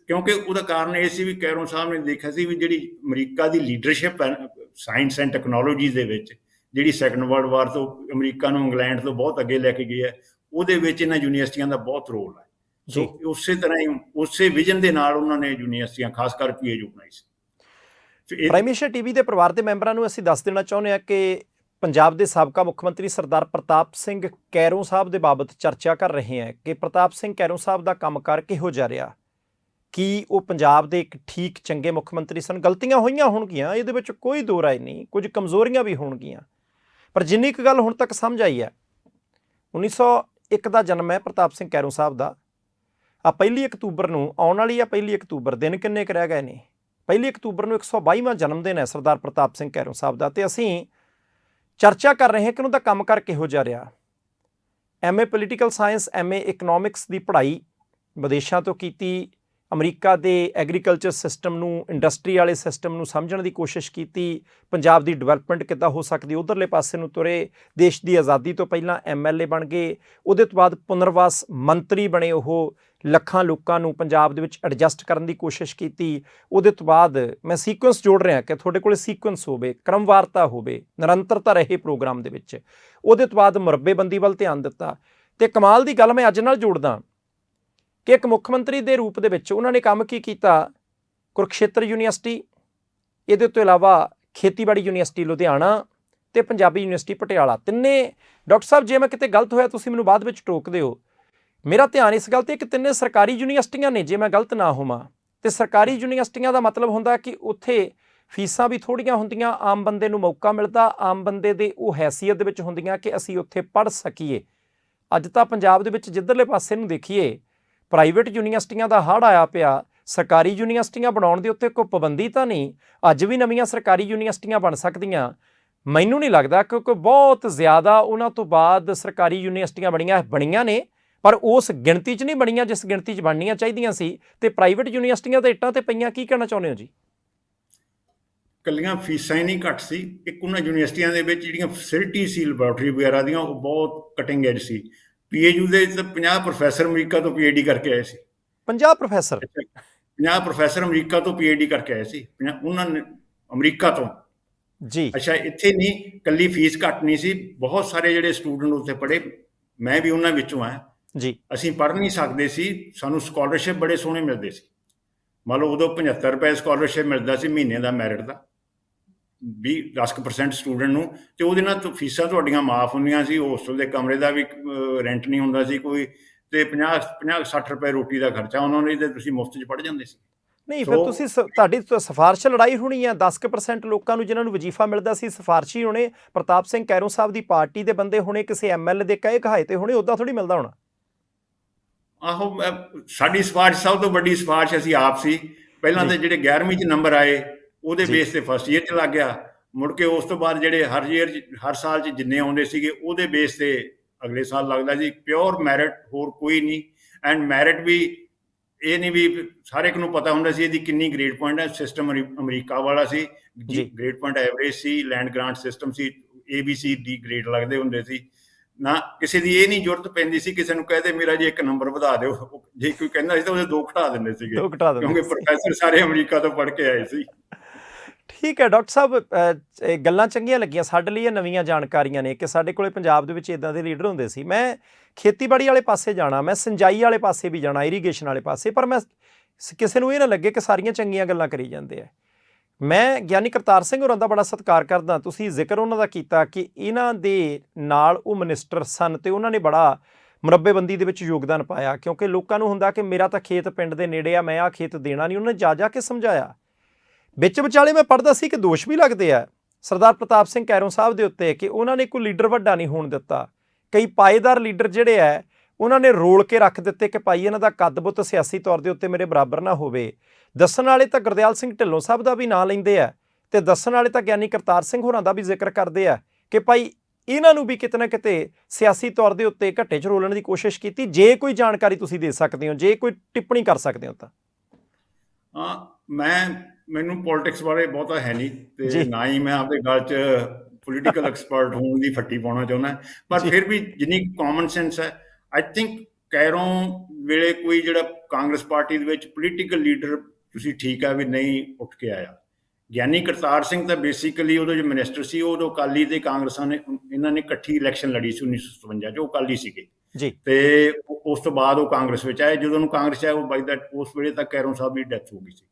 ਕਿਉਂਕਿ ਉਹਦਾ ਕਾਰਨ ਇਹ ਸੀ ਵੀ ਕੈਰੋਂ ਸਾਹਿਬ ਨੇ ਦੇਖਿਆ ਸੀ ਵੀ ਜਿਹੜੀ ਅਮਰੀਕਾ ਦੀ ਲੀਡਰਸ਼ਿਪ ਹੈ ਸਾਇੰਸ ਐਂਡ ਟੈਕਨੋਲੋਜੀ ਦੇ ਵਿੱਚ, ਜਿਹੜੀ ਸੈਕੰਡ ਵਰਲਡ ਵਾਰ ਤੋਂ ਅਮਰੀਕਾ ਨੂੰ ਇੰਗਲੈਂਡ ਤੋਂ ਬਹੁਤ ਅੱਗੇ ਲੈ ਕੇ ਗਈ ਹੈ, ਉਹਦੇ ਵਿੱਚ ਇਹਨਾਂ ਯੂਨੀਵਰਸਿਟੀਆਂ ਦਾ ਬਹੁਤ ਰੋਲ ਹੈ। ਸੋ ਉਸੇ ਤਰ੍ਹਾਂ ਹੀ ਉਸੇ ਵਿਜ਼ਨ ਦੇ ਨਾਲ ਉਹਨਾਂ ਨੇ ਯੂਨੀਵਰਸਿਟੀਆਂ ਖਾਸ ਕਰ PAU ਬਣਾਈ ਸੀ। ਪ੍ਰਾਈਮ ਮਿਨਿਸਟਰ TV ਦੇ ਪਰਿਵਾਰ ਦੇ ਮੈਂਬਰਾਂ ਨੂੰ ਅਸੀਂ ਦੱਸ ਦੇਣਾ ਚਾਹੁੰਦੇ ਹਾਂ ਕਿ ਪੰਜਾਬ ਦੇ ਸਾਬਕਾ ਮੁੱਖ ਮੰਤਰੀ ਸਰਦਾਰ ਪ੍ਰਤਾਪ ਸਿੰਘ ਕੈਰੋਂ ਸਾਹਿਬ ਦੇ ਬਾਬਤ ਚਰਚਾ ਕਰ ਰਹੇ ਹਾਂ ਕਿ ਪ੍ਰਤਾਪ ਸਿੰਘ ਕੈਰੋਂ ਸਾਹਿਬ ਦਾ ਕੰਮਕਾਰ ਕਿਹੋ ਜਿਹਾ ਰਿਹਾ, ਕੀ ਉਹ ਪੰਜਾਬ ਦੇ ਇੱਕ ਠੀਕ ਚੰਗੇ ਮੁੱਖ ਮੰਤਰੀ ਸਨ। ਗਲਤੀਆਂ ਹੋਈਆਂ ਹੋਣਗੀਆਂ, ਇਹਦੇ ਵਿੱਚ ਕੋਈ ਦੋ ਰਾਏ ਨਹੀਂ, ਕੁਝ ਕਮਜ਼ੋਰੀਆਂ ਵੀ ਹੋਣਗੀਆਂ, ਪਰ ਜਿੰਨੀ ਕੁ ਗੱਲ ਹੁਣ ਤੱਕ ਸਮਝ ਆਈ ਹੈ, 1901 ਦਾ ਜਨਮ ਹੈ ਪ੍ਰਤਾਪ ਸਿੰਘ ਕੈਰੋਂ ਸਾਹਿਬ ਦਾ। 1 ਅਕਤੂਬਰ ਨੂੰ ਆਉਣ ਵਾਲੀ ਆ 1 ਅਕਤੂਬਰ, ਦਿਨ ਕਿੰਨੇ ਕੁ ਰਹਿ ਗਏ ਨੇ, 1 ਅਕਤੂਬਰ ਨੂੰ 122ਵਾਂ ਜਨਮ ਦਿਨ ਹੈ ਸਰਦਾਰ ਪ੍ਰਤਾਪ ਸਿੰਘ ਕੈਰੋਂ ਸਾਹਿਬ ਦਾ, ਅਤੇ ਅਸੀਂ ਚਰਚਾ ਕਰ ਰਹੇ ਹਾਂ ਕਿ ਉਹਨਾਂ ਦਾ ਕੰਮਕਾਰ ਕਿਹੋ ਜਿਹਾ ਰਿਹਾ। MA political science, MA economics ਦੀ ਪੜ੍ਹਾਈ ਵਿਦੇਸ਼ਾਂ ਤੋਂ ਕੀਤੀ, ਅਮਰੀਕਾ ਦੇ ਐਗਰੀਕਲਚਰ ਸਿਸਟਮ ਨੂੰ, ਇੰਡਸਟਰੀ ਵਾਲੇ ਸਿਸਟਮ ਨੂੰ ਸਮਝਣ ਦੀ ਕੋਸ਼ਿਸ਼ ਕੀਤੀ, ਪੰਜਾਬ ਦੀ ਡਿਵੈਲਪਮੈਂਟ ਕਿੱਦਾਂ ਹੋ ਸਕਦੀ ਉੱਧਰਲੇ ਪਾਸੇ ਨੂੰ ਤੁਰੇ, ਦੇਸ਼ ਦੀ ਆਜ਼ਾਦੀ ਤੋਂ ਪਹਿਲਾਂ MLA ਬਣ ਗਏ, ਉਹਦੇ ਤੋਂ ਬਾਅਦ ਪੁਨਰਵਾਸ ਮੰਤਰੀ ਬਣੇ, ਉਹ ਲੱਖਾਂ ਲੋਕਾਂ ਨੂੰ ਪੰਜਾਬ ਦੇ ਵਿੱਚ ਐਡਜਸਟ ਕਰਨ ਦੀ ਕੋਸ਼ਿਸ਼ ਕੀਤੀ। ਉਹਦੇ ਤੋਂ ਬਾਅਦ ਮੈਂ ਸੀਕੁਐਂਸ ਜੋੜ ਰਿਹਾ ਕਿ ਤੁਹਾਡੇ ਕੋਲ ਸੀਕੁਐਂਸ ਹੋਵੇ, ਕ੍ਰਮਵਾਰਤਾ ਹੋਵੇ, ਨਿਰੰਤਰਤਾ ਰਹੇ ਪ੍ਰੋਗਰਾਮ ਦੇ ਵਿੱਚ। ਉਹਦੇ ਤੋਂ ਬਾਅਦ ਮੁਰੱਬੇਬੰਦੀ ਵੱਲ ਧਿਆਨ ਦਿੱਤਾ, ਅਤੇ ਕਮਾਲ ਦੀ ਗੱਲ ਮੈਂ ਅੱਜ ਨਾਲ ਜੋੜਦਾ ਕਿ ਇੱਕ ਮੁੱਖ ਮੰਤਰੀ ਦੇ ਰੂਪ ਦੇ ਵਿੱਚ ਉਹਨਾਂ ਨੇ ਕੰਮ ਕੀ ਕੀਤਾ, ਕੁਰੂਕਸ਼ੇਤਰ ਯੂਨੀਵਰਸਿਟੀ, ਇਹਦੇ ਤੋਂ ਇਲਾਵਾ ਖੇਤੀਬਾੜੀ ਯੂਨੀਵਰਸਿਟੀ ਲੁਧਿਆਣਾ ਅਤੇ ਪੰਜਾਬੀ ਯੂਨੀਵਰਸਿਟੀ ਪਟਿਆਲਾ, ਤਿੰਨੇ। ਡਾਕਟਰ ਸਾਹਿਬ ਜੇ ਮੈਂ ਕਿਤੇ ਗਲਤ ਹੋਇਆ ਤੁਸੀਂ ਮੈਨੂੰ ਬਾਅਦ ਵਿੱਚ ਟੋਕ ਦਿਓ, ਮੇਰਾ ਧਿਆਨ ਇਸ ਗੱਲ 'ਤੇ ਕਿ ਤਿੰਨੇ ਸਰਕਾਰੀ ਯੂਨੀਵਰਸਿਟੀਆਂ ਨੇ, ਜੇ ਮੈਂ ਗਲਤ ਨਾ ਹੋਵਾਂ। ਅਤੇ ਸਰਕਾਰੀ ਯੂਨੀਵਰਸਿਟੀਆਂ ਦਾ ਮਤਲਬ ਹੁੰਦਾ ਕਿ ਉੱਥੇ ਫੀਸਾਂ ਵੀ ਥੋੜ੍ਹੀਆਂ ਹੁੰਦੀਆਂ, ਆਮ ਬੰਦੇ ਨੂੰ ਮੌਕਾ ਮਿਲਦਾ, ਆਮ ਬੰਦੇ ਦੇ ਉਹ ਹੈਸੀਅਤ ਦੇ ਵਿੱਚ ਹੁੰਦੀਆਂ ਕਿ ਅਸੀਂ ਉੱਥੇ ਪੜ੍ਹ ਸਕੀਏ। ਅੱਜ ਤਾਂ ਪੰਜਾਬ ਦੇ ਵਿੱਚ ਜਿੱਧਰਲੇ ਪਾਸੇ ਨੂੰ ਦੇਖੀਏ ਪ੍ਰਾਈਵੇਟ ਯੂਨੀਵਰਸਿਟੀਆਂ ਦਾ ਹੜ੍ਹ ਆਇਆ ਪਿਆ, ਸਰਕਾਰੀ ਯੂਨੀਵਰਸਿਟੀਆਂ ਬਣਾਉਣ ਦੇ ਉੱਤੇ ਕੋਈ ਪਾਬੰਦੀ ਤਾਂ ਨਹੀਂ, ਅੱਜ ਵੀ ਨਵੀਆਂ ਸਰਕਾਰੀ ਯੂਨੀਵਰਸਿਟੀਆਂ ਬਣ ਸਕਦੀਆਂ। ਮੈਨੂੰ ਨਹੀਂ ਲੱਗਦਾ, ਕਿਉਂਕਿ ਬਹੁਤ ਜ਼ਿਆਦਾ ਉਹਨਾਂ ਤੋਂ ਬਾਅਦ ਸਰਕਾਰੀ ਯੂਨੀਵਰਸਿਟੀਆਂ ਬਣੀਆਂ ਨੇ, ਪਰ ਉਸ ਗਿਣਤੀ 'ਚ ਨਹੀਂ ਬਣੀਆਂ ਜਿਸ ਗਿਣਤੀ 'ਚ ਬਣਨੀਆਂ ਚਾਹੀਦੀਆਂ ਸੀ, ਅਤੇ ਪ੍ਰਾਈਵੇਟ ਯੂਨੀਵਰਸਿਟੀਆਂ ਤਾਂ ਇੱਟਾਂ 'ਤੇ ਪਈਆਂ। ਕੀ ਕਹਿਣਾ ਚਾਹੁੰਦੇ ਹੋ ਜੀ? ਇਕੱਲੀਆਂ ਫੀਸਾਂ ਹੀ ਨਹੀਂ ਘੱਟ ਸੀ, ਇੱਕ ਉਹਨਾਂ ਯੂਨੀਵਰਸਿਟੀਆਂ ਦੇ ਵਿੱਚ ਜਿਹੜੀਆਂ ਫੈਸਿਲਿਟੀ ਸੀ ਲੈਬੋਰਟਰੀ ਵਗੈਰਾ ਦੀਆਂ, ਉਹ ਬਹੁਤ ਕਟਿੰਗ ਐਜ ਸੀ। PAU ਦੇ ਤਾਂ 50 ਪ੍ਰੋਫੈਸਰ ਅਮਰੀਕਾ ਤੋਂ PhD ਕਰਕੇ ਆਏ ਸੀ। 50 ਪ੍ਰੋਫੈਸਰ? 50 ਪ੍ਰੋਫੈਸਰ ਅਮਰੀਕਾ ਤੋਂ PhD ਕਰਕੇ ਆਏ ਸੀ, ਉਹਨਾਂ ਨੇ ਅਮਰੀਕਾ ਤੋਂ ਜੀ। ਅੱਛਾ, ਇੱਥੇ ਨਹੀਂ, ਇਕੱਲੀ ਫੀਸ ਘੱਟ ਨਹੀਂ ਸੀ, ਬਹੁਤ ਸਾਰੇ ਜਿਹੜੇ ਸਟੂਡੈਂਟ ਉੱਥੇ ਪੜ੍ਹੇ, ਮੈਂ ਵੀ ਉਹਨਾਂ ਵਿੱਚੋਂ ਹਾਂ ਜੀ। ਅਸੀਂ ਪੜ੍ਹ ਨਹੀਂ ਸਕਦੇ ਸੀ, ਸਾਨੂੰ ਸਕਾਲਰਸ਼ਿਪ ਬੜੇ ਸੋਹਣੇ ਮਿਲਦੇ ਸੀ। ਮੰਨ ਲਓ ਉਦੋਂ 75 ਰੁਪਏ ਸਕਾਲਰਸ਼ਿਪ ਮਿਲਦਾ ਸੀ ਮਹੀਨੇ ਦਾ, ਮੈਰਿਟ ਦਾ, 10% ਸਟੂਡੈਂਟ ਨੂੰ, ਅਤੇ ਉਹਦੇ ਨਾਲ ਫੀਸਾਂ ਤੁਹਾਡੀਆਂ ਮਾਫ ਹੁੰਦੀਆਂ ਸੀ, ਹੋਸਟਲ ਦੇ ਕਮਰੇ ਦਾ ਵੀ ਰੈਂਟ ਨਹੀਂ ਹੁੰਦਾ ਸੀ ਕੋਈ, ਅਤੇ 50-60 ਰੁਪਏ ਰੋਟੀ ਦਾ ਖਰਚਾ ਉਹਨਾਂ ਨੇ, ਅਤੇ ਤੁਸੀਂ ਮੁਫਤ 'ਚ ਪੜ੍ਹ ਜਾਂਦੇ ਸੀ। ਨਹੀਂ, ਫਿਰ ਤੁਸੀਂ ਤੁਹਾਡੀ ਸਿਫਾਰਸ਼ ਲੜਾਈ ਹੋਣੀ ਹੈ, 10% ਲੋਕਾਂ ਨੂੰ ਜਿਹਨਾਂ ਨੂੰ ਵਜ਼ੀਫਾ ਮਿਲਦਾ ਸੀ ਸਿਫਾਰਸ਼ੀ ਹੋਣੇ, ਪ੍ਰਤਾਪ ਸਿੰਘ ਕੈਰੋਂ ਸਾਹਿਬ ਦੀ ਪਾਰਟੀ ਦੇ ਬੰਦੇ ਹੋਣੇ, ਕਿਸੇ MLA ਦੇ ਕਹੇ ਕਹਾਏ 'ਤੇ ਹੋਣੇ, ਉੱਦਾਂ ਥੋੜ੍ਹੀ ਮਿਲਦਾ ਹੋਣਾ। ਆਹੋ, ਸਾਡੀ ਸਿਫਾਰਸ਼ ਸਭ ਤੋਂ ਵੱਡੀ ਸਿਫਾਰਸ਼ ਅਸੀਂ ਆਪ ਸੀ। ਪਹਿਲਾਂ ਤਾਂ ਜਿਹੜੇ 11ਵੀਂ 'ਚ ਨੰਬਰ ਆਏ ਉਹਦੇ ਬੇਸ 'ਤੇ ਫਸਟ ਈਅਰ 'ਚ ਲੱਗ ਗਿਆ, ਮੁੜ ਕੇ ਉਸ ਤੋਂ ਬਾਅਦ ਜਿਹੜੇ ਹਰ ਸਾਲ 'ਚ ਜਿੰਨੇ ਆਉਂਦੇ ਸੀਗੇ ਉਹਦੇ ਬੇਸ 'ਤੇ ਅਗਲੇ ਸਾਲ ਲੱਗਦਾ ਸੀ। ਪਿਓਰ ਮੈਰਿਟ, ਹੋਰ ਕੋਈ ਨਹੀਂ। ਐਂਡ ਮੈਰਿਟ ਵੀ ਇਹ ਨਹੀਂ ਵੀ ਹਰ ਇੱਕ ਨੂੰ ਪਤਾ ਹੁੰਦਾ ਸੀ ਇਹਦੀ ਕਿੰਨੀ ਗ੍ਰੇਡ ਪੁਆਇੰਟ ਹੈ। ਸਿਸਟਮ ਅਮਰੀਕਾ ਵਾਲਾ ਸੀ, ਗ੍ਰੇਡ ਪੁਆਇੰਟ ਐਵਰੇਜ ਸੀ, ਲੈਂਡ ਗ੍ਰਾਂਟ ਸਿਸਟਮ ਸੀ, ABCD ਗ੍ਰੇਡ ਲੱਗਦੇ ਹੁੰਦੇ ਸੀ ਨਾ। ਕਿਸੇ ਦੀ ਇਹ ਨਹੀਂ ਜ਼ਰੂਰਤ ਪੈਂਦੀ ਸੀ ਕਿਸੇ ਨੂੰ ਕਹਦੇ ਮੇਰਾ ਜੀ 1 ਨੰਬਰ ਵਧਾ ਦਿਓ, ਜੇ ਕੋਈ ਕਹਿੰਦਾ ਸੀ ਤਾਂ ਉਹਦੇ 2 ਘਟਾ ਦਿੰਦੇ ਸੀਗੇ, ਕਿਉਂਕਿ ਪ੍ਰੋਫੈਸਰ ਸਾਰੇ ਅਮਰੀਕਾ ਤੋਂ ਪੜ੍ਹ ਕੇ ਆਏ ਸੀ। ਠੀਕ ਹੈ ਡਾਕਟਰ ਸਾਹਿਬ, ਗੱਲਾਂ ਚੰਗੀਆਂ ਲੱਗੀਆਂ, ਸਾਡੇ ਲਈ ਇਹ ਨਵੀਆਂ ਜਾਣਕਾਰੀਆਂ ਨੇ ਕਿ ਸਾਡੇ ਕੋਲ ਪੰਜਾਬ ਦੇ ਵਿੱਚ ਇੱਦਾਂ ਦੇ ਲੀਡਰ ਹੁੰਦੇ ਸੀ। ਮੈਂ ਖੇਤੀਬਾੜੀ ਵਾਲੇ ਪਾਸੇ ਜਾਣਾ, ਮੈਂ ਸਿੰਜਾਈ ਵਾਲੇ ਪਾਸੇ ਵੀ ਜਾਣਾ, ਇਰੀਗੇਸ਼ਨ ਵਾਲੇ ਪਾਸੇ, ਪਰ ਮੈਂ ਕਿਸੇ ਨੂੰ ਇਹ ਨਾ ਲੱਗੇ ਕਿ ਸਾਰੀਆਂ ਚੰਗੀਆਂ ਗੱਲਾਂ ਕਰੀ ਜਾਂਦੇ ਆ। ਮੈਂ ਗਿਆਨੀ ਕਰਤਾਰ ਸਿੰਘ ਹੋਰਾਂ ਦਾ ਬੜਾ ਸਤਿਕਾਰ ਕਰਦਾ। ਤੁਸੀਂ ਜ਼ਿਕਰ ਉਹਨਾਂ ਦਾ ਕੀਤਾ ਕਿ ਇਹਨਾਂ ਦੇ ਨਾਲ ਉਹ ਮਿਨਿਸਟਰ ਸਨ ਅਤੇ ਉਹਨਾਂ ਨੇ ਬੜਾ ਮੁਰੱਬੇਬੰਦੀ ਦੇ ਵਿੱਚ ਯੋਗਦਾਨ ਪਾਇਆ, ਕਿਉਂਕਿ ਲੋਕਾਂ ਨੂੰ ਹੁੰਦਾ ਕਿ ਮੇਰਾ ਤਾਂ ਖੇਤ ਪਿੰਡ ਦੇ ਨੇੜੇ ਆ, ਮੈਂ ਆਹ ਖੇਤ ਦੇਣਾ ਨਹੀਂ। ਉਹਨਾਂ ਨੇ ਜਾ ਕੇ ਸਮਝਾਇਆ। ਵਿੱਚ ਵਿਚਾਲੇ ਮੈਂ ਪੜ੍ਹਦਾ ਸੀ ਕਿ ਦੋਸ਼ ਵੀ ਲੱਗਦੇ ਆ ਸਰਦਾਰ ਪ੍ਰਤਾਪ ਸਿੰਘ ਕੈਰੋਂ ਸਾਹਿਬ ਦੇ ਉੱਤੇ ਕਿ ਉਹਨਾਂ ਨੇ ਕੋਈ ਲੀਡਰ ਵੱਡਾ ਨਹੀਂ ਹੋਣ ਦਿੱਤਾ। ਕਈ ਪਾਏਦਾਰ ਲੀਡਰ ਜਿਹੜੇ ਆ ਉਹਨਾਂ ਨੇ ਰੋਲ ਕੇ ਰੱਖ ਦਿੱਤੇ ਕਿ ਭਾਈ ਇਹਨਾਂ ਦਾ ਕੱਦ ਬੁੱਤ ਸਿਆਸੀ ਤੌਰ ਦੇ ਉੱਤੇ ਮੇਰੇ ਬਰਾਬਰ ਨਾ ਹੋਵੇ। ਦੱਸਣ ਵਾਲੇ ਤਾਂ ਗੁਰਦਿਆਲ ਸਿੰਘ ਢਿੱਲੋਂ ਸਾਹਿਬ ਦਾ ਵੀ ਨਾਂ ਲੈਂਦੇ ਆ ਤੇ ਦੱਸਣ ਵਾਲੇ ਤਾਂ ਗਿਆਨੀ ਕਰਤਾਰ ਸਿੰਘ ਹੋਰਾਂ ਦਾ ਵੀ ਜ਼ਿਕਰ ਕਰਦੇ ਆ ਕਿ ਭਾਈ ਇਹਨਾਂ ਨੂੰ ਵੀ ਕਿਤੇ ਨਾ ਕਿਤੇ ਸਿਆਸੀ ਤੌਰ ਦੇ ਉੱਤੇ ਘੱਟੇ 'ਚ ਰੋਲਣ ਦੀ ਕੋਸ਼ਿਸ਼ ਕੀਤੀ। ਜੇ ਕੋਈ ਜਾਣਕਾਰੀ ਤੁਸੀਂ ਦੇ ਸਕਦੇ ਹੋ, ਜੇ ਕੋਈ ਟਿੱਪਣੀ ਕਰ ਸਕਦੇ ਹੋ ਤਾਂ। ਮੈਨੂੰ ਪੋਲਿਟਿਕਸ ਬਾਰੇ ਬਹੁਤਾ ਹੈ ਨਹੀਂ ਤੇ ਨਾ ਹੀ ਮੈਂ ਆਪਦੇ ਗੱਲ 'ਚ ਪੋਲੀਟੀਕਲ ਐਕਸਪਰਟ ਹੋਣ ਦੀ ਫੱਟੀ ਪਾਉਣਾ ਚਾਹੁੰਦਾ, ਪਰ ਫਿਰ ਵੀ ਜਿੰਨੀ ਕਾਮਨ ਸੈਂਸ ਹੈ, ਆਈ ਥਿੰਕ ਕੈਰੋਂ ਵੇਲੇ ਕੋਈ ਜਿਹੜਾ ਕਾਂਗਰਸ ਪਾਰਟੀ ਦੇ ਵਿੱਚ ਪੋਲੀਟੀਕਲ ਲੀਡਰ ਤੁਸੀਂ ਠੀਕ ਹੈ ਵੀ ਨਹੀਂ ਉੱਠ ਕੇ ਆਇਆ। ਗਿਆਨੀ ਕਰਤਾਰ ਸਿੰਘ ਤਾਂ ਬੇਸਿਕਲੀ ਉਦੋਂ ਜੋ ਮਿਨਿਸਟਰ ਸੀ, ਉਦੋਂ ਅਕਾਲੀ ਤੇ ਕਾਂਗਰਸਾਂ ਨੇ ਇਹਨਾਂ ਨੇ ਇਕੱਠੀ ਇਲੈਕਸ਼ਨ ਲੜੀ ਸੀ 1957 'ਚ, ਉਹ ਅਕਾਲੀ ਸੀਗੇ ਤੇ ਉਸ ਤੋਂ ਬਾਅਦ ਉਹ ਕਾਂਗਰਸ ਵਿੱਚ ਆਏ। ਜਦੋਂ ਉਹਨੂੰ ਕਾਂਗਰਸ 'ਚ ਆਏ ਉਹ ਬਾਈ ਦਾ ਉਸ ਵੇਲੇ ਤੱਕ ਕੈਰੋਂ ਸਾਹਿਬ ਦੀ ਡੈਥ ਹੋ ਗਈ ਸੀ।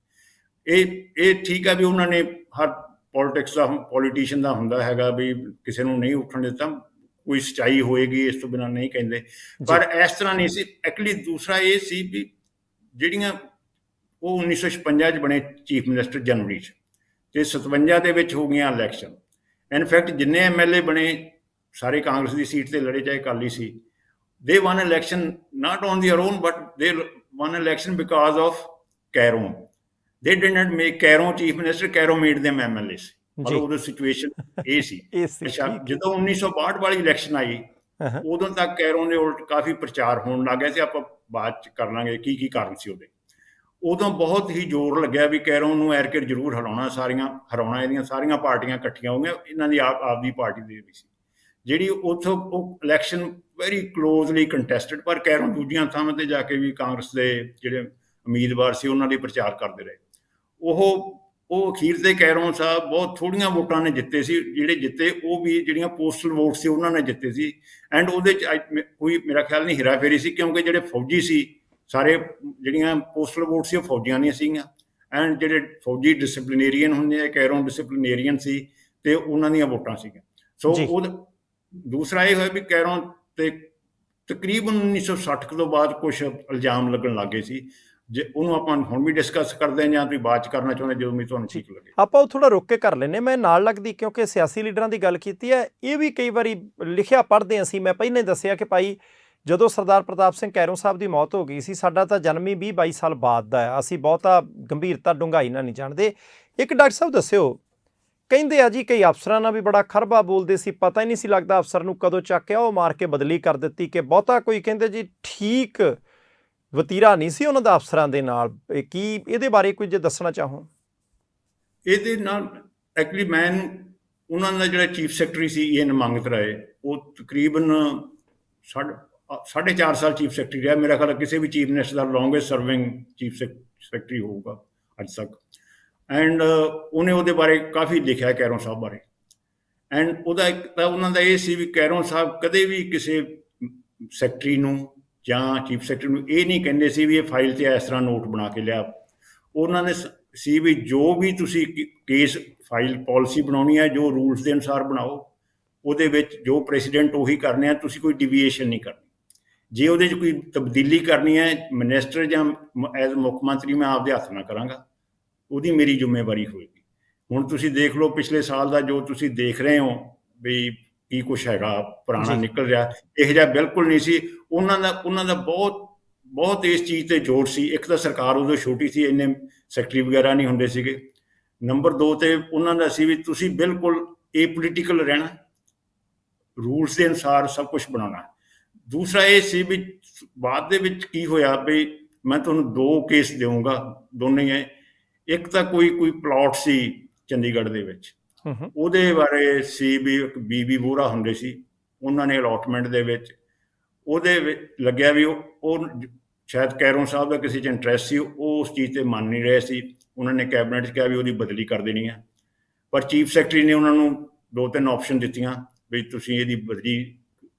ਇਹ ਠੀਕ ਹੈ ਵੀ ਉਹਨਾਂ ਨੇ ਹਰ ਪੋਲੀਟਿਕਸ ਦਾ ਪੋਲੀਟੀਸ਼ੀਅਨ ਦਾ ਹੁੰਦਾ ਹੈਗਾ ਵੀ ਕਿਸੇ ਨੂੰ ਨਹੀਂ ਉੱਠਣ ਦਿੱਤਾ, ਕੋਈ ਸੱਚਾਈ ਹੋਏਗੀ ਇਸ ਤੋਂ ਬਿਨਾਂ ਨਹੀਂ ਕਹਿੰਦੇ, ਪਰ ਇਸ ਤਰ੍ਹਾਂ ਨਹੀਂ ਸੀ। ਐਕਚੁਅਲੀ ਦੂਸਰਾ ਇਹ ਸੀ ਵੀ ਜਿਹੜੀਆਂ ਉਹ 1956 'ਚ ਬਣੇ ਚੀਫ ਮਿਨਿਸਟਰ ਜਨਵਰੀ 'ਚ ਤੇ 57 ਦੇ ਵਿੱਚ ਹੋ ਗਈਆਂ ਇਲੈਕਸ਼ਨ। ਇਨਫੈਕਟ ਜਿੰਨੇ MLA ਬਣੇ ਸਾਰੇ ਕਾਂਗਰਸ ਦੀ ਸੀਟ ਤੇ ਲੜੇ, ਚਾਹੇ ਅਕਾਲੀ ਸੀ। They won election not on their own but they won election because of Kairon. They did not make Cairo chief minister, Cairo made them MLAs। ਪਰ ਉਦੋਂ ਸਿਚੁਏਸ਼ਨ ਇਹ ਸੀ। ਅੱਛਾ, ਜਦੋਂ 1962 ਵਾਲੀ ਇਲੈਕਸ਼ਨ ਆਈ ਉਦੋਂ ਤੱਕ ਕੈਰੋਂ ਦੇ ਉਲਟ ਕਾਫੀ ਪ੍ਰਚਾਰ ਹੋਣ ਲੱਗ ਗਿਆ ਸੀ। ਆਪਾਂ ਬਾਅਦ ਚ ਕਰ ਲਾਂਗੇ ਕੀ ਕੀ ਕਾਰਨ ਸੀ ਉਹਦੇ। ਉਦੋਂ ਬਹੁਤ ਹੀ ਜ਼ੋਰ ਲੱਗਿਆ ਵੀ ਕੈਰੋਂ ਨੂੰ ਐਰਕਰ ਜ਼ਰੂਰ ਹਰਾਉਣਾ ਇਹਦੀਆਂ ਸਾਰੀਆਂ ਪਾਰਟੀਆਂ ਇਕੱਠੀਆਂ ਹੋ ਗਈਆਂ, ਇਹਨਾਂ ਦੀ ਆਪਦੀ ਪਾਰਟੀ ਦੇ ਵੀ ਸੀ ਜਿਹੜੀ ਉੱਥੋਂ ਉਹ ਇਲੈਕਸ਼ਨ ਵੈਰੀ ਕਲੋਜ਼ਲੀ ਕੰਟੈਸਟਡ, ਪਰ ਕੈਰੋਂ ਦੂਜੀਆਂ ਥਾਵਾਂ ਤੇ ਜਾ ਕੇ ਵੀ ਕਾਂਗਰਸ ਦੇ ਜਿਹੜੇ ਉਮੀਦਵਾਰ ਸੀ ਉਹਨਾਂ ਲਈ ਪ੍ਰਚਾਰ ਕਰਦੇ ਰਹੇ। ਉਹ ਅਖੀਰ ਤੇ ਕੈਰੋਂ ਸਾਹਿਬ ਬਹੁਤ ਥੋੜ੍ਹੀਆਂ ਵੋਟਾਂ ਨੇ ਜਿੱਤੇ ਸੀ, ਜਿਹੜੇ ਜਿੱਤੇ ਉਹ ਵੀ ਜਿਹੜੀਆਂ ਪੋਸਟਲ ਵੋਟ ਸੀ ਉਹਨਾਂ ਨੇ ਜਿੱਤੇ ਸੀ। ਐਂਡ ਉਹਦੇ 'ਚ ਕੋਈ ਮੇਰਾ ਖਿਆਲ ਨਹੀਂ ਹੇਰਾਫੇਰੀ ਸੀ, ਕਿਉਂਕਿ ਜਿਹੜੇ ਫੌਜੀ ਸੀ ਸਾਰੇ ਜਿਹੜੀਆਂ ਪੋਸਟਲ ਵੋਟ ਸੀ ਉਹ ਫੌਜੀਆਂ ਦੀਆਂ ਸੀਗੀਆਂ। ਐਂਡ ਜਿਹੜੇ ਫੌਜੀ ਡਿਸਪਲਿਨੇਰੀਅਨ ਹੁੰਦੇ ਆ, ਕੈਰੋਂ ਡਿਸਪਲਿਨੇਰੀਅਨ ਸੀ ਤੇ ਉਹਨਾਂ ਦੀਆਂ ਵੋਟਾਂ ਸੀਗੀਆਂ। ਸੋ ਉਹ ਦੂਸਰਾ ਇਹ ਹੋਇਆ ਵੀ ਕੈਰੋਂ ਤੇ ਤਕਰੀਬਨ 1960 ਤੋਂ ਬਾਅਦ ਕੁਛ ਇਲਜ਼ਾਮ ਲੱਗਣ ਲੱਗ ਗਏ ਸੀ। ਜੇ ਉਹਨੂੰ ਆਪਾਂ ਹੁਣ ਵੀ ਡਿਸਕਸ ਕਰਦੇ ਹਾਂ ਜਾਂ ਤੁਸੀਂ ਬਾਅਦ 'ਚ ਕਰਨਾ ਚਾਹੁੰਦੇ, ਜਦੋਂ ਵੀ ਤੁਹਾਨੂੰ ਠੀਕ ਲੱਗੇ। ਆਪਾਂ ਉਹ ਥੋੜ੍ਹਾ ਰੁਕ ਕੇ ਕਰ ਲੈਂਦੇ। ਮੈਂ ਨਾਲ ਲੱਗਦੀ ਕਿਉਂਕਿ ਸਿਆਸੀ ਲੀਡਰਾਂ ਦੀ ਗੱਲ ਕੀਤੀ ਹੈ, ਇਹ ਵੀ ਕਈ ਵਾਰੀ ਲਿਖਿਆ ਪੜ੍ਹਦੇ ਅਸੀਂ। ਮੈਂ ਪਹਿਲਾਂ ਹੀ ਦੱਸਿਆ ਕਿ ਭਾਈ ਜਦੋਂ ਸਰਦਾਰ ਪ੍ਰਤਾਪ ਸਿੰਘ ਕੈਰੋਂ ਸਾਹਿਬ ਦੀ ਮੌਤ ਹੋ ਗਈ ਸੀ, ਸਾਡਾ ਤਾਂ ਜਨਮ ਹੀ 20-22 ਸਾਲ ਬਾਅਦ ਦਾ ਹੈ, ਅਸੀਂ ਬਹੁਤਾ ਗੰਭੀਰਤਾ ਡੂੰਘਾਈ ਨਾਲ ਨਹੀਂ ਜਾਣਦੇ। ਇੱਕ ਡਾਕਟਰ ਸਾਹਿਬ ਦੱਸਿਓ, ਕਹਿੰਦੇ ਆ ਜੀ ਕਈ ਅਫਸਰਾਂ ਨਾਲ ਵੀ ਬੜਾ ਖਰਬਾ ਬੋਲਦੇ ਸੀ, ਪਤਾ ਹੀ ਨਹੀਂ ਸੀ ਲੱਗਦਾ ਅਫਸਰ ਨੂੰ ਕਦੋਂ ਚੱਕਿਆ, ਉਹ ਮਾਰ ਕੇ ਬਦਲੀ ਕਰ ਦਿੱਤੀ, ਕਿ ਬਹੁਤਾ ਕੋਈ ਕਹਿੰਦੇ ਜੀ ਠੀਕ ਵਤੀਰਾ ਨਹੀਂ ਸੀ ਉਹਨਾਂ ਦਾ ਅਫਸਰਾਂ ਦੇ ਨਾਲ। ਕੀ ਇਹਦੇ ਬਾਰੇ ਕੁਝ ਜੇ ਦੱਸਣਾ ਚਾਹੋ? ਇਹਦੇ ਨਾਲ ਐਕਚੁਅਲੀ ਉਹਨਾਂ ਦਾ ਜਿਹੜਾ ਚੀਫ ਸੈਕਟਰੀ ਸੀ EN ਮੰਗਤ ਰਾਏ, ਉਹ ਤਕਰੀਬਨ 4.5 ਸਾਲ ਚੀਫ ਸੈਕਟਰੀ ਰਿਹਾ। ਮੇਰਾ ਖਿਆਲ ਕਿਸੇ ਵੀ ਚੀਫ ਮਿਨਿਸਟਰ ਦਾ ਲੌਂਗੈਸਟ ਸਰਵਿੰਗ ਚੀਫ ਸੈਕਟਰੀ ਹੋਊਗਾ ਅੱਜ ਤੱਕ। ਐਂਡ ਉਹਨੇ ਉਹਦੇ ਬਾਰੇ ਕਾਫੀ ਲਿਖਿਆ ਕੈਰੋਂ ਸਾਹਿਬ ਬਾਰੇ। ਐਂਡ ਉਹਦਾ ਇੱਕ ਤਾਂ ਉਹਨਾਂ ਦਾ ਇਹ ਸੀ ਵੀ ਕੈਰੋਂ ਸਾਹਿਬ ਕਦੇ ਵੀ ਕਿਸੇ ਸੈਕਟਰੀ ਨੂੰ ਜਾਂ ਚੀਫ ਸੈਕਟਰੀ ਨੂੰ ਇਹ ਨਹੀਂ ਕਹਿੰਦੇ ਸੀ ਵੀ ਇਹ ਫਾਈਲ 'ਤੇ ਇਸ ਤਰ੍ਹਾਂ ਨੋਟ ਬਣਾ ਕੇ ਲਿਆ। ਉਹਨਾਂ ਨੇ ਸੀ ਵੀ ਜੋ ਵੀ ਤੁਸੀਂ ਕੇਸ ਫਾਈਲ ਪਾਲਿਸੀ ਬਣਾਉਣੀ ਹੈ, ਜੋ ਰੂਲਸ ਦੇ ਅਨੁਸਾਰ ਬਣਾਓ, ਉਹਦੇ ਵਿੱਚ ਜੋ ਪ੍ਰੈਸੀਡੈਂਟ ਉਹੀ ਕਰਨੇ ਆ, ਤੁਸੀਂ ਕੋਈ ਡਿਵੀਏਸ਼ਨ ਨਹੀਂ ਕਰਨੀ। ਜੇ ਉਹਦੇ 'ਚ ਕੋਈ ਤਬਦੀਲੀ ਕਰਨੀ ਹੈ, ਮਿਨਿਸਟਰ ਜਾਂ ਐਜ਼ ਮੁੱਖ ਮੰਤਰੀ ਮੈਂ ਆਪਦੇ ਹੱਥ ਨਾਲ ਕਰਾਂਗਾ, ਉਹਦੀ ਮੇਰੀ ਜ਼ਿੰਮੇਵਾਰੀ ਹੋਏਗੀ। ਹੁਣ ਤੁਸੀਂ ਦੇਖ ਲਓ ਪਿਛਲੇ ਸਾਲ ਦਾ ਜੋ ਤੁਸੀਂ ਦੇਖ ਰਹੇ ਹੋ ਵੀ ਕੀ ਕੁਛ ਹੈਗਾ ਪੁਰਾਣਾ ਨਿਕਲ ਰਿਹਾ, ਇਹੋ ਜਿਹਾ ਬਿਲਕੁਲ ਨਹੀਂ ਸੀ। ਉਹਨਾਂ ਦਾ ਬਹੁਤ ਇਸ ਚੀਜ਼ 'ਤੇ ਜ਼ੋਰ ਸੀ। ਇੱਕ ਤਾਂ ਸਰਕਾਰ ਉਦੋਂ ਛੋਟੀ ਸੀ, ਇੰਨੇ ਸੈਕਟਰੀ ਵਗੈਰਾ ਨਹੀਂ ਹੁੰਦੇ ਸੀਗੇ। ਨੰਬਰ 2 ਤੇ ਉਹਨਾਂ ਦਾ ਸੀ ਵੀ ਤੁਸੀਂ ਬਿਲਕੁਲ ਏਪੋਲੀਟੀਕਲ ਰਹਿਣਾ, ਰੂਲਸ ਦੇ ਅਨੁਸਾਰ ਸਭ ਕੁਛ ਬਣਾਉਣਾ। ਦੂਸਰਾ ਇਹ ਸੀ ਵੀ ਬਾਅਦ ਦੇ ਵਿੱਚ ਕੀ ਹੋਇਆ ਵੀ ਮੈਂ ਤੁਹਾਨੂੰ 2 ਕੇਸ ਦੇਵਾਂਗਾ, ਦੋਨੇ ਹੀ। ਇੱਕ ਤਾਂ ਕੋਈ ਪਲਾਟ ਸੀ ਚੰਡੀਗੜ੍ਹ ਦੇ ਵਿੱਚ, ਉਹਦੇ ਬਾਰੇ ਸੀ ਵੀ ਇੱਕ ਬੀਬੀ ਵੋਹਰਾ ਹੁੰਦੇ ਸੀ, ਉਹਨਾਂ ਨੇ ਅਲੋਟਮੈਂਟ ਦੇ ਵਿੱਚ ਉਹਦੇ ਵਿੱਚ ਲੱਗਿਆ ਵੀ ਉਹ ਸ਼ਾਇਦ ਕੈਰੋਂ ਸਾਹਿਬ ਦਾ ਕਿਸੇ 'ਚ ਇੰਟਰਸਟ ਸੀ, ਉਹ ਉਸ ਚੀਜ਼ 'ਤੇ ਮੰਨ ਨਹੀਂ ਰਹੇ ਸੀ। ਉਹਨਾਂ ਨੇ ਕੈਬਨਿਟ 'ਚ ਕਿਹਾ ਵੀ ਉਹਦੀ ਬਦਲੀ ਕਰ ਦੇਣੀ ਹੈ, ਪਰ ਚੀਫ ਸੈਕਟਰੀ ਨੇ ਉਹਨਾਂ ਨੂੰ 2-3 ਆਪਸ਼ਨ ਦਿੱਤੀਆਂ ਵੀ ਤੁਸੀਂ ਇਹਦੀ ਬਦਲੀ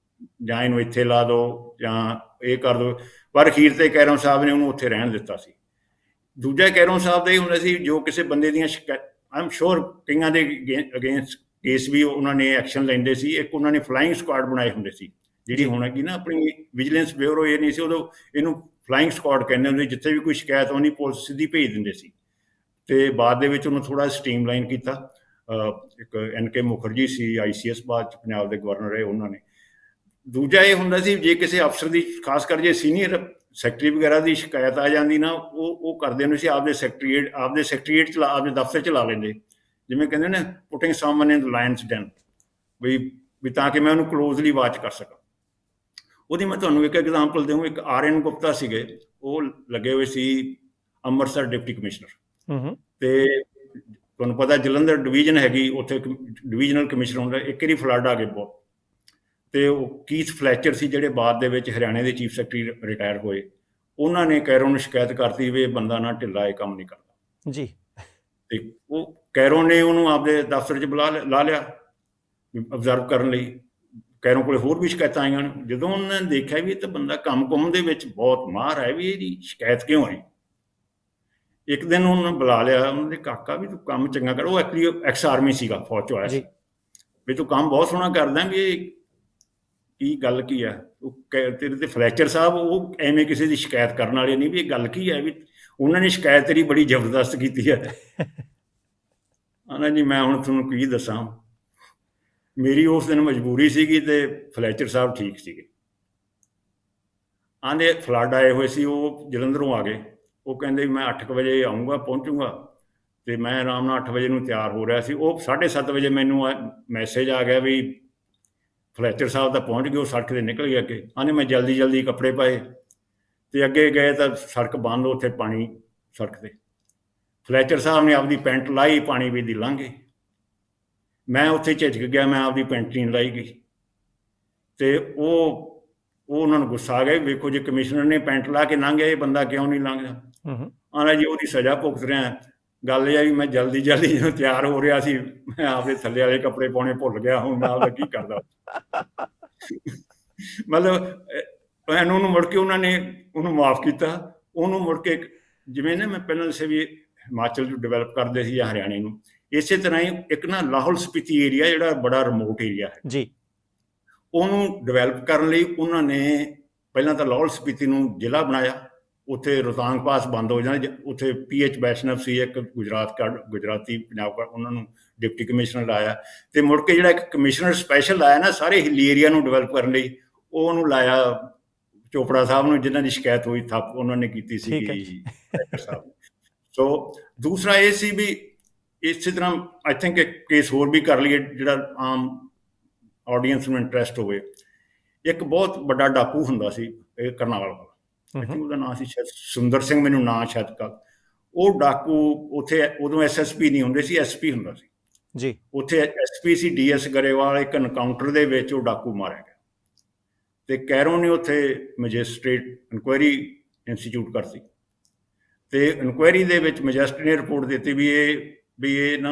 ਜਾਂ ਇਹਨੂੰ ਇੱਥੇ ਲਾ ਦਿਓ ਜਾਂ ਇਹ ਕਰ ਦਿਓ, ਪਰ ਅਖੀਰ 'ਤੇ ਕੈਰੋਂ ਸਾਹਿਬ ਨੇ ਉਹਨੂੰ ਉੱਥੇ ਰਹਿਣ ਦਿੱਤਾ ਸੀ। ਦੂਜਾ ਕੈਰੋਂ ਸਾਹਿਬ ਦਾ ਇਹ ਹੁੰਦਾ ਸੀ ਜੋ ਕਿਸੇ ਬੰਦੇ ਦੀਆਂ ਆਈ ਐਮ ਸ਼ੋਰ ਕਈਆਂ ਦੇ ਅਗੇਂਸਟ ਕੇਸ ਵੀ ਉਹਨਾਂ ਨੇ ਐਕਸ਼ਨ ਲੈਂਦੇ ਸੀ। ਇੱਕ ਉਹਨਾਂ ਨੇ ਫਲਾਈਂਗ ਸਕੁਆਡ ਬਣਾਏ ਹੁੰਦੇ ਸੀ, ਜਿਹੜੀ ਹੁਣ ਹੈਗੀ ਨਾ ਆਪਣੀ ਵਿਜੀਲੈਂਸ ਬਿਊਰੋ, ਇਹ ਨਹੀਂ ਸੀ ਉਦੋਂ, ਇਹਨੂੰ ਫਲਾਈਂਗ ਸਕੁਆਡ ਕਹਿੰਦੇ ਹੁੰਦੇ। ਜਿੱਥੇ ਵੀ ਕੋਈ ਸ਼ਿਕਾਇਤ ਆਉਂਦੀ ਪੁਲਿਸ ਸਿੱਧੀ ਭੇਜ ਦਿੰਦੇ ਸੀ। ਅਤੇ ਬਾਅਦ ਦੇ ਵਿੱਚ ਉਹਨੂੰ ਥੋੜ੍ਹਾ ਸਟ੍ਰੀਮਲਾਈਨ ਕੀਤਾ। ਇੱਕ NK ਮੁਖਰਜੀ ਸੀ ICS, ਬਾਅਦ 'ਚ ਪੰਜਾਬ ਦੇ ਗਵਰਨਰ ਰਹੇ ਉਹਨਾਂ ਨੇ। ਦੂਜਾ ਇਹ ਹੁੰਦਾ ਸੀ, ਜੇ ਕਿਸੇ ਅਫਸਰ ਦੀ, ਖਾਸ ਕਰ ਜੇ ਸੀਨੀਅਰ ਸੈਕਟਰੀ ਵਗੈਰਾ ਦੀ ਸ਼ਿਕਾਇਤ ਆ ਜਾਂਦੀ ਨਾ, ਉਹ ਕਰਦੇ ਹੁੰਦੇ ਸੀ ਆਪਦੇ ਸੈਕਟਰੀਏਟ ਚ ਆਪਦੇ ਦਫ਼ਤਰ ਚ ਲਾ ਲੈਂਦੇ, ਜਿਵੇਂ ਕਹਿੰਦੇ ਨੇ ਪੁਟਿੰਗ ਸਮਨ ਇਨ ਲਾਇਨਸ ਡੈਨ, ਵੀ ਤਾਂ ਕਿ ਮੈਂ ਉਹਨੂੰ ਕਲੋਜ਼ਲੀ ਵਾਚ ਕਰ ਸਕਾਂ। ਉਹਦੀ ਮੈਂ ਤੁਹਾਨੂੰ ਇੱਕ ਐਗਜ਼ਾਮਪਲ ਦੇਵਾਂ। ਇੱਕ RN ਗੁਪਤਾ ਸੀਗੇ, ਉਹ ਲੱਗੇ ਹੋਏ ਸੀ ਅੰਮ੍ਰਿਤਸਰ ਡਿਪਟੀ ਕਮਿਸ਼ਨਰ, ਤੇ ਤੁਹਾਨੂੰ ਪਤਾ ਜਲੰਧਰ ਡਿਵੀਜ਼ਨ ਹੈਗੀ, ਉੱਥੇ ਡਿਵੀਜ਼ਨਲ ਕਮਿਸ਼ਨਰ ਹੁੰਦਾ। ਇੱਕ ਵਾਰੀ ਫਲੱਡ ਆ ਗਏ ਬਹੁਤ, ਤੇ ਉਹ ਕੀਥ ਫਲੈਚਰ ਸੀ ਜਿਹੜੇ ਬਾਅਦ ਦੇ ਵਿੱਚ ਹਰਿਆਣੇ ਦੇ ਚੀਫ ਸੈਕਟਰੀ ਰਿਟਾਇਰ ਹੋਏ, ਉਹਨਾਂ ਨੇ ਕੈਰੋਂ ਨੂੰ ਸ਼ਿਕਾਇਤ ਕਰਤੀ ਵੀ ਇਹ ਬੰਦਾ ਨਾ ਢਿੱਲਾ, ਇਹ ਕੰਮ ਨਹੀਂ ਕਰਦਾ ਜੀ। ਤੇ ਉਹ ਕੈਰੋਂ ਨੇ ਉਹਨੂੰ ਆਪਦੇ ਦਫ਼ਤਰ 'ਚ ਲਾ ਲਿਆ ਅਬਜ਼ਰਵ ਕਰਨ ਲਈ। ਕੈਰੋਂ ਕੋਲ ਹੋਰ ਵੀ ਸ਼ਿਕਾਇਤਾਂ ਆਈਆਂ ਨੇ। ਜਦੋਂ ਉਹਨਾਂ ਨੇ ਦੇਖਿਆ ਵੀ ਇਹ ਤਾਂ ਬੰਦਾ ਕੰਮ ਦੇ ਵਿੱਚ ਬਹੁਤ ਮਾਹਰ ਹੈ, ਵੀ ਇਹਦੀ ਸ਼ਿਕਾਇਤ ਕਿਉਂ ਆਈ, ਇੱਕ ਦਿਨ ਉਹਨਾਂ ਨੇ ਬੁਲਾ ਲਿਆ। ਉਹਨਾਂ ਦੇ ਕਾਕਾ ਵੀ ਤੂੰ ਕੰਮ ਚੰਗਾ ਕਰ, ਉਹ ਐਕਚੁਅਲੀ ਐਕਸ ਆਰਮੀ ਸੀਗਾ, ਫੌਜ 'ਚੋਂ ਆਇਆ ਸੀ, ਵੀ ਤੂੰ ਕੰਮ ਬਹੁਤ ਸੋਹਣਾ ਕਰਦਾ, ਵੀ ਇਹ ਕੀ ਗੱਲ ਕੀ ਹੈ। ਉਹ ਤੇਰੇ ਤੇ ਫਲੈਚਰ ਸਾਹਿਬ ਉਹ ਐਵੇਂ ਕਿਸੇ ਦੀ ਸ਼ਿਕਾਇਤ ਕਰਨ ਵਾਲੇ ਨਹੀਂ, ਵੀ ਇਹ ਗੱਲ ਕੀ ਹੈ, ਵੀ ਉਹਨਾਂ ਨੇ ਸ਼ਿਕਾਇਤ ਤੇਰੀ ਬੜੀ ਜ਼ਬਰਦਸਤ ਕੀਤੀ ਹੈ। ਜੀ ਮੈਂ ਹੁਣ ਤੁਹਾਨੂੰ ਕੀ ਦੱਸਾਂ, ਮੇਰੀ ਉਸ ਦਿਨ ਮਜਬੂਰੀ ਸੀਗੀ ਤੇ ਫਲੈਚਰ ਸਾਹਿਬ ਠੀਕ ਸੀਗੇ। ਆਂਦੇ ਫਲੱਡ ਆਏ ਹੋਏ ਸੀ, ਉਹ ਜਲੰਧਰੋਂ ਆ ਗਏ। ਉਹ ਕਹਿੰਦੇ ਮੈਂ 8 ਵਜੇ ਆਊਂਗਾ, ਪਹੁੰਚੂੰਗਾ, ਤੇ ਮੈਂ ਆਰਾਮ ਨਾਲ 8 ਵਜੇ ਨੂੰ ਤਿਆਰ ਹੋ ਰਿਹਾ ਸੀ। ਉਹ 7:30 ਵਜੇ ਮੈਨੂੰ ਮੈਸੇਜ ਆ ਗਿਆ ਵੀ ਫਲੈਚਰ ਸਾਹਿਬ ਤਾਂ ਪਹੁੰਚ ਗਏ, ਉਹ ਸੜਕ 'ਤੇ ਨਿਕਲ ਗਏ ਅੱਗੇ। ਆਂਦੇ ਮੈਂ ਜਲਦੀ ਕੱਪੜੇ ਪਾਏ ਤੇ ਅੱਗੇ ਗਏ ਤਾਂ ਸੜਕ ਬੰਦ, ਉੱਥੇ ਪਾਣੀ ਸੜਕ 'ਤੇ। ਫਲੈਚਰ ਸਾਹਿਬ ਨੇ ਆਪਦੀ ਪੈਂਟ ਲਾਈ, ਪਾਣੀ ਵਿੱਚ ਦੀ ਲੰਘ ਗਏ। ਮੈਂ ਉੱਥੇ ਝਿਜਕ ਗਿਆ, ਮੈਂ ਆਪਦੀ ਪੈਂਟ ਨਹੀਂ ਲਾਈ ਗਈ, ਤੇ ਉਹ ਉਹਨਾਂ ਨੂੰ ਗੁੱਸਾ ਆ ਗਿਆ, ਵੇਖੋ ਜੇ ਕਮਿਸ਼ਨਰ ਨੇ ਪੈਂਟ ਲਾ ਕੇ ਲੰਘ ਗਿਆ, ਇਹ ਬੰਦਾ ਕਿਉਂ ਨਹੀਂ ਲੰਘਦਾ। ਆਂਦਾ ਜੀ ਉਹਦੀ ਸਜ਼ਾ ਭੁਗਤ ਰਿਹਾ। ਗੱਲ ਇਹ ਆ ਵੀ ਮੈਂ ਜਲਦੀ ਜਦੋਂ ਤਿਆਰ ਹੋ ਰਿਹਾ ਸੀ, ਮੈਂ ਆਪਦੇ ਥੱਲੇ ਵਾਲੇ ਕੱਪੜੇ ਪਾਉਣੇ ਭੁੱਲ ਗਿਆ, ਹੁਣ ਮੈਂ ਆਪਦਾ ਕੀ ਕਰਦਾ। ਮਤਲਬ ਉਹਨੂੰ ਮੁੜ ਕੇ ਉਹਨਾਂ ਨੇ ਉਹਨੂੰ ਮਾਫ ਕੀਤਾ। ਉਹਨੂੰ ਮੁੜ ਕੇ ਜਿਵੇਂ ਨਾ ਮੈਂ ਪਹਿਲਾਂ ਦੱਸਿਆ ਵੀ ਹਿਮਾਚਲ 'ਚ ਡਿਵੈਲਪ ਕਰਦੇ ਸੀ ਜਾਂ ਹਰਿਆਣੇ ਨੂੰ, ਇਸੇ ਤਰ੍ਹਾਂ ਹੀ ਇੱਕ ਨਾ ਲਾਹੌਲ ਸਪੀਤੀ ਏਰੀਆ ਜਿਹੜਾ ਬੜਾ ਰਿਮੋਟ ਏਰੀਆ ਹੈ ਜੀ, ਉਹਨੂੰ ਡਿਵੈਲਪ ਕਰਨ ਲਈ ਉਹਨਾਂ ਨੇ ਪਹਿਲਾਂ ਤਾਂ ਲਾਹੌਲ ਸਪੀਤੀ ਨੂੰ ਜ਼ਿਲ੍ਹਾ ਬਣਾਇਆ। ਉੱਥੇ ਰੋਹਤਾਂਗ ਪਾਸ ਬੰਦ ਹੋ ਜਾਣਾ, ਉੱਥੇ PH ਵੈਸ਼ਨਵ ਸੀ ਇੱਕ ਗੁਜਰਾਤੀ ਪੰਜਾਬ, ਉਹਨਾਂ ਨੂੰ ਡਿਪਟੀ ਕਮਿਸ਼ਨਰ ਲਾਇਆ। ਤੇ ਮੁੜ ਕੇ ਜਿਹੜਾ ਇੱਕ ਕਮਿਸ਼ਨਰ ਸਪੈਸ਼ਲ ਆਇਆ ਨਾ ਸਾਰੇ ਹਿੱਲੀ ਏਰੀਆ ਨੂੰ ਡਿਵੈਲਪ ਕਰਨ ਲਈ, ਉਹ ਉਹਨੂੰ ਲਾਇਆ ਚੋਪੜਾ ਸਾਹਿਬ ਨੂੰ, ਜਿਨ੍ਹਾਂ ਦੀ ਸ਼ਿਕਾਇਤ ਹੋਈ ਥੱਪ ਉਹਨਾਂ ਨੇ ਕੀਤੀ ਸੀ ਸਾਹਿਬ। ਸੋ ਦੂਸਰਾ ਇਹ ਸੀ ਵੀ ਇਸੇ ਤਰ੍ਹਾਂ ਆਈ ਥਿੰਕ ਇੱਕ ਕੇਸ ਹੋਰ ਵੀ ਕਰ ਲਈਏ ਜਿਹੜਾ ਆਮ ਆਡੀਅנס ਨੂੰ ਇੰਟਰਸਟ ਹੋਵੇ। ਇੱਕ ਬਹੁਤ ਵੱਡਾ ਡਾਕੂ ਹੁੰਦਾ ਸੀ, ਇਹ ਕਰਨਾਲ ਵਾਲਾ, ਉਹਦਾ ਨਾਂ ਸੀ ਸ਼ਾਇਦ ਸੁੰਦਰ ਸਿੰਘ, ਮੈਨੂੰ ਨਾਂ ਸ਼ਾਇਦ ਕੱਲ। ਉਹ ਡਾਕੂ ਉੱਥੇ ਉਦੋਂ SSP ਨਹੀਂ ਹੁੰਦੇ ਸੀ, SP ਹੁੰਦਾ ਸੀ ਜੀ। ਉੱਥੇ SP ਸੀ DS ਗਰੇਵਾਲ। ਇੱਕ ਐਨਕਾਊਂਟਰ ਦੇ ਵਿੱਚ ਉਹ ਡਾਕੂ ਮਾਰਿਆ ਗਿਆ, ਤੇ ਕੈਰੋਂ ਨੇ ਉੱਥੇ ਮੈਜਿਸਟ੍ਰੇਟ ਇਨਕੁਆਇਰੀ ਇੰਸਟੀਚਿਊਟ ਕਰਤੀ, ਤੇ ਇਨਕੁਆਇਰੀ ਦੇ ਵਿੱਚ ਮੈਜਿਸਟ੍ਰੇਟ ਨੇ ਰਿਪੋਰਟ ਦਿੱਤੀ ਵੀ ਇਹ ਨਾ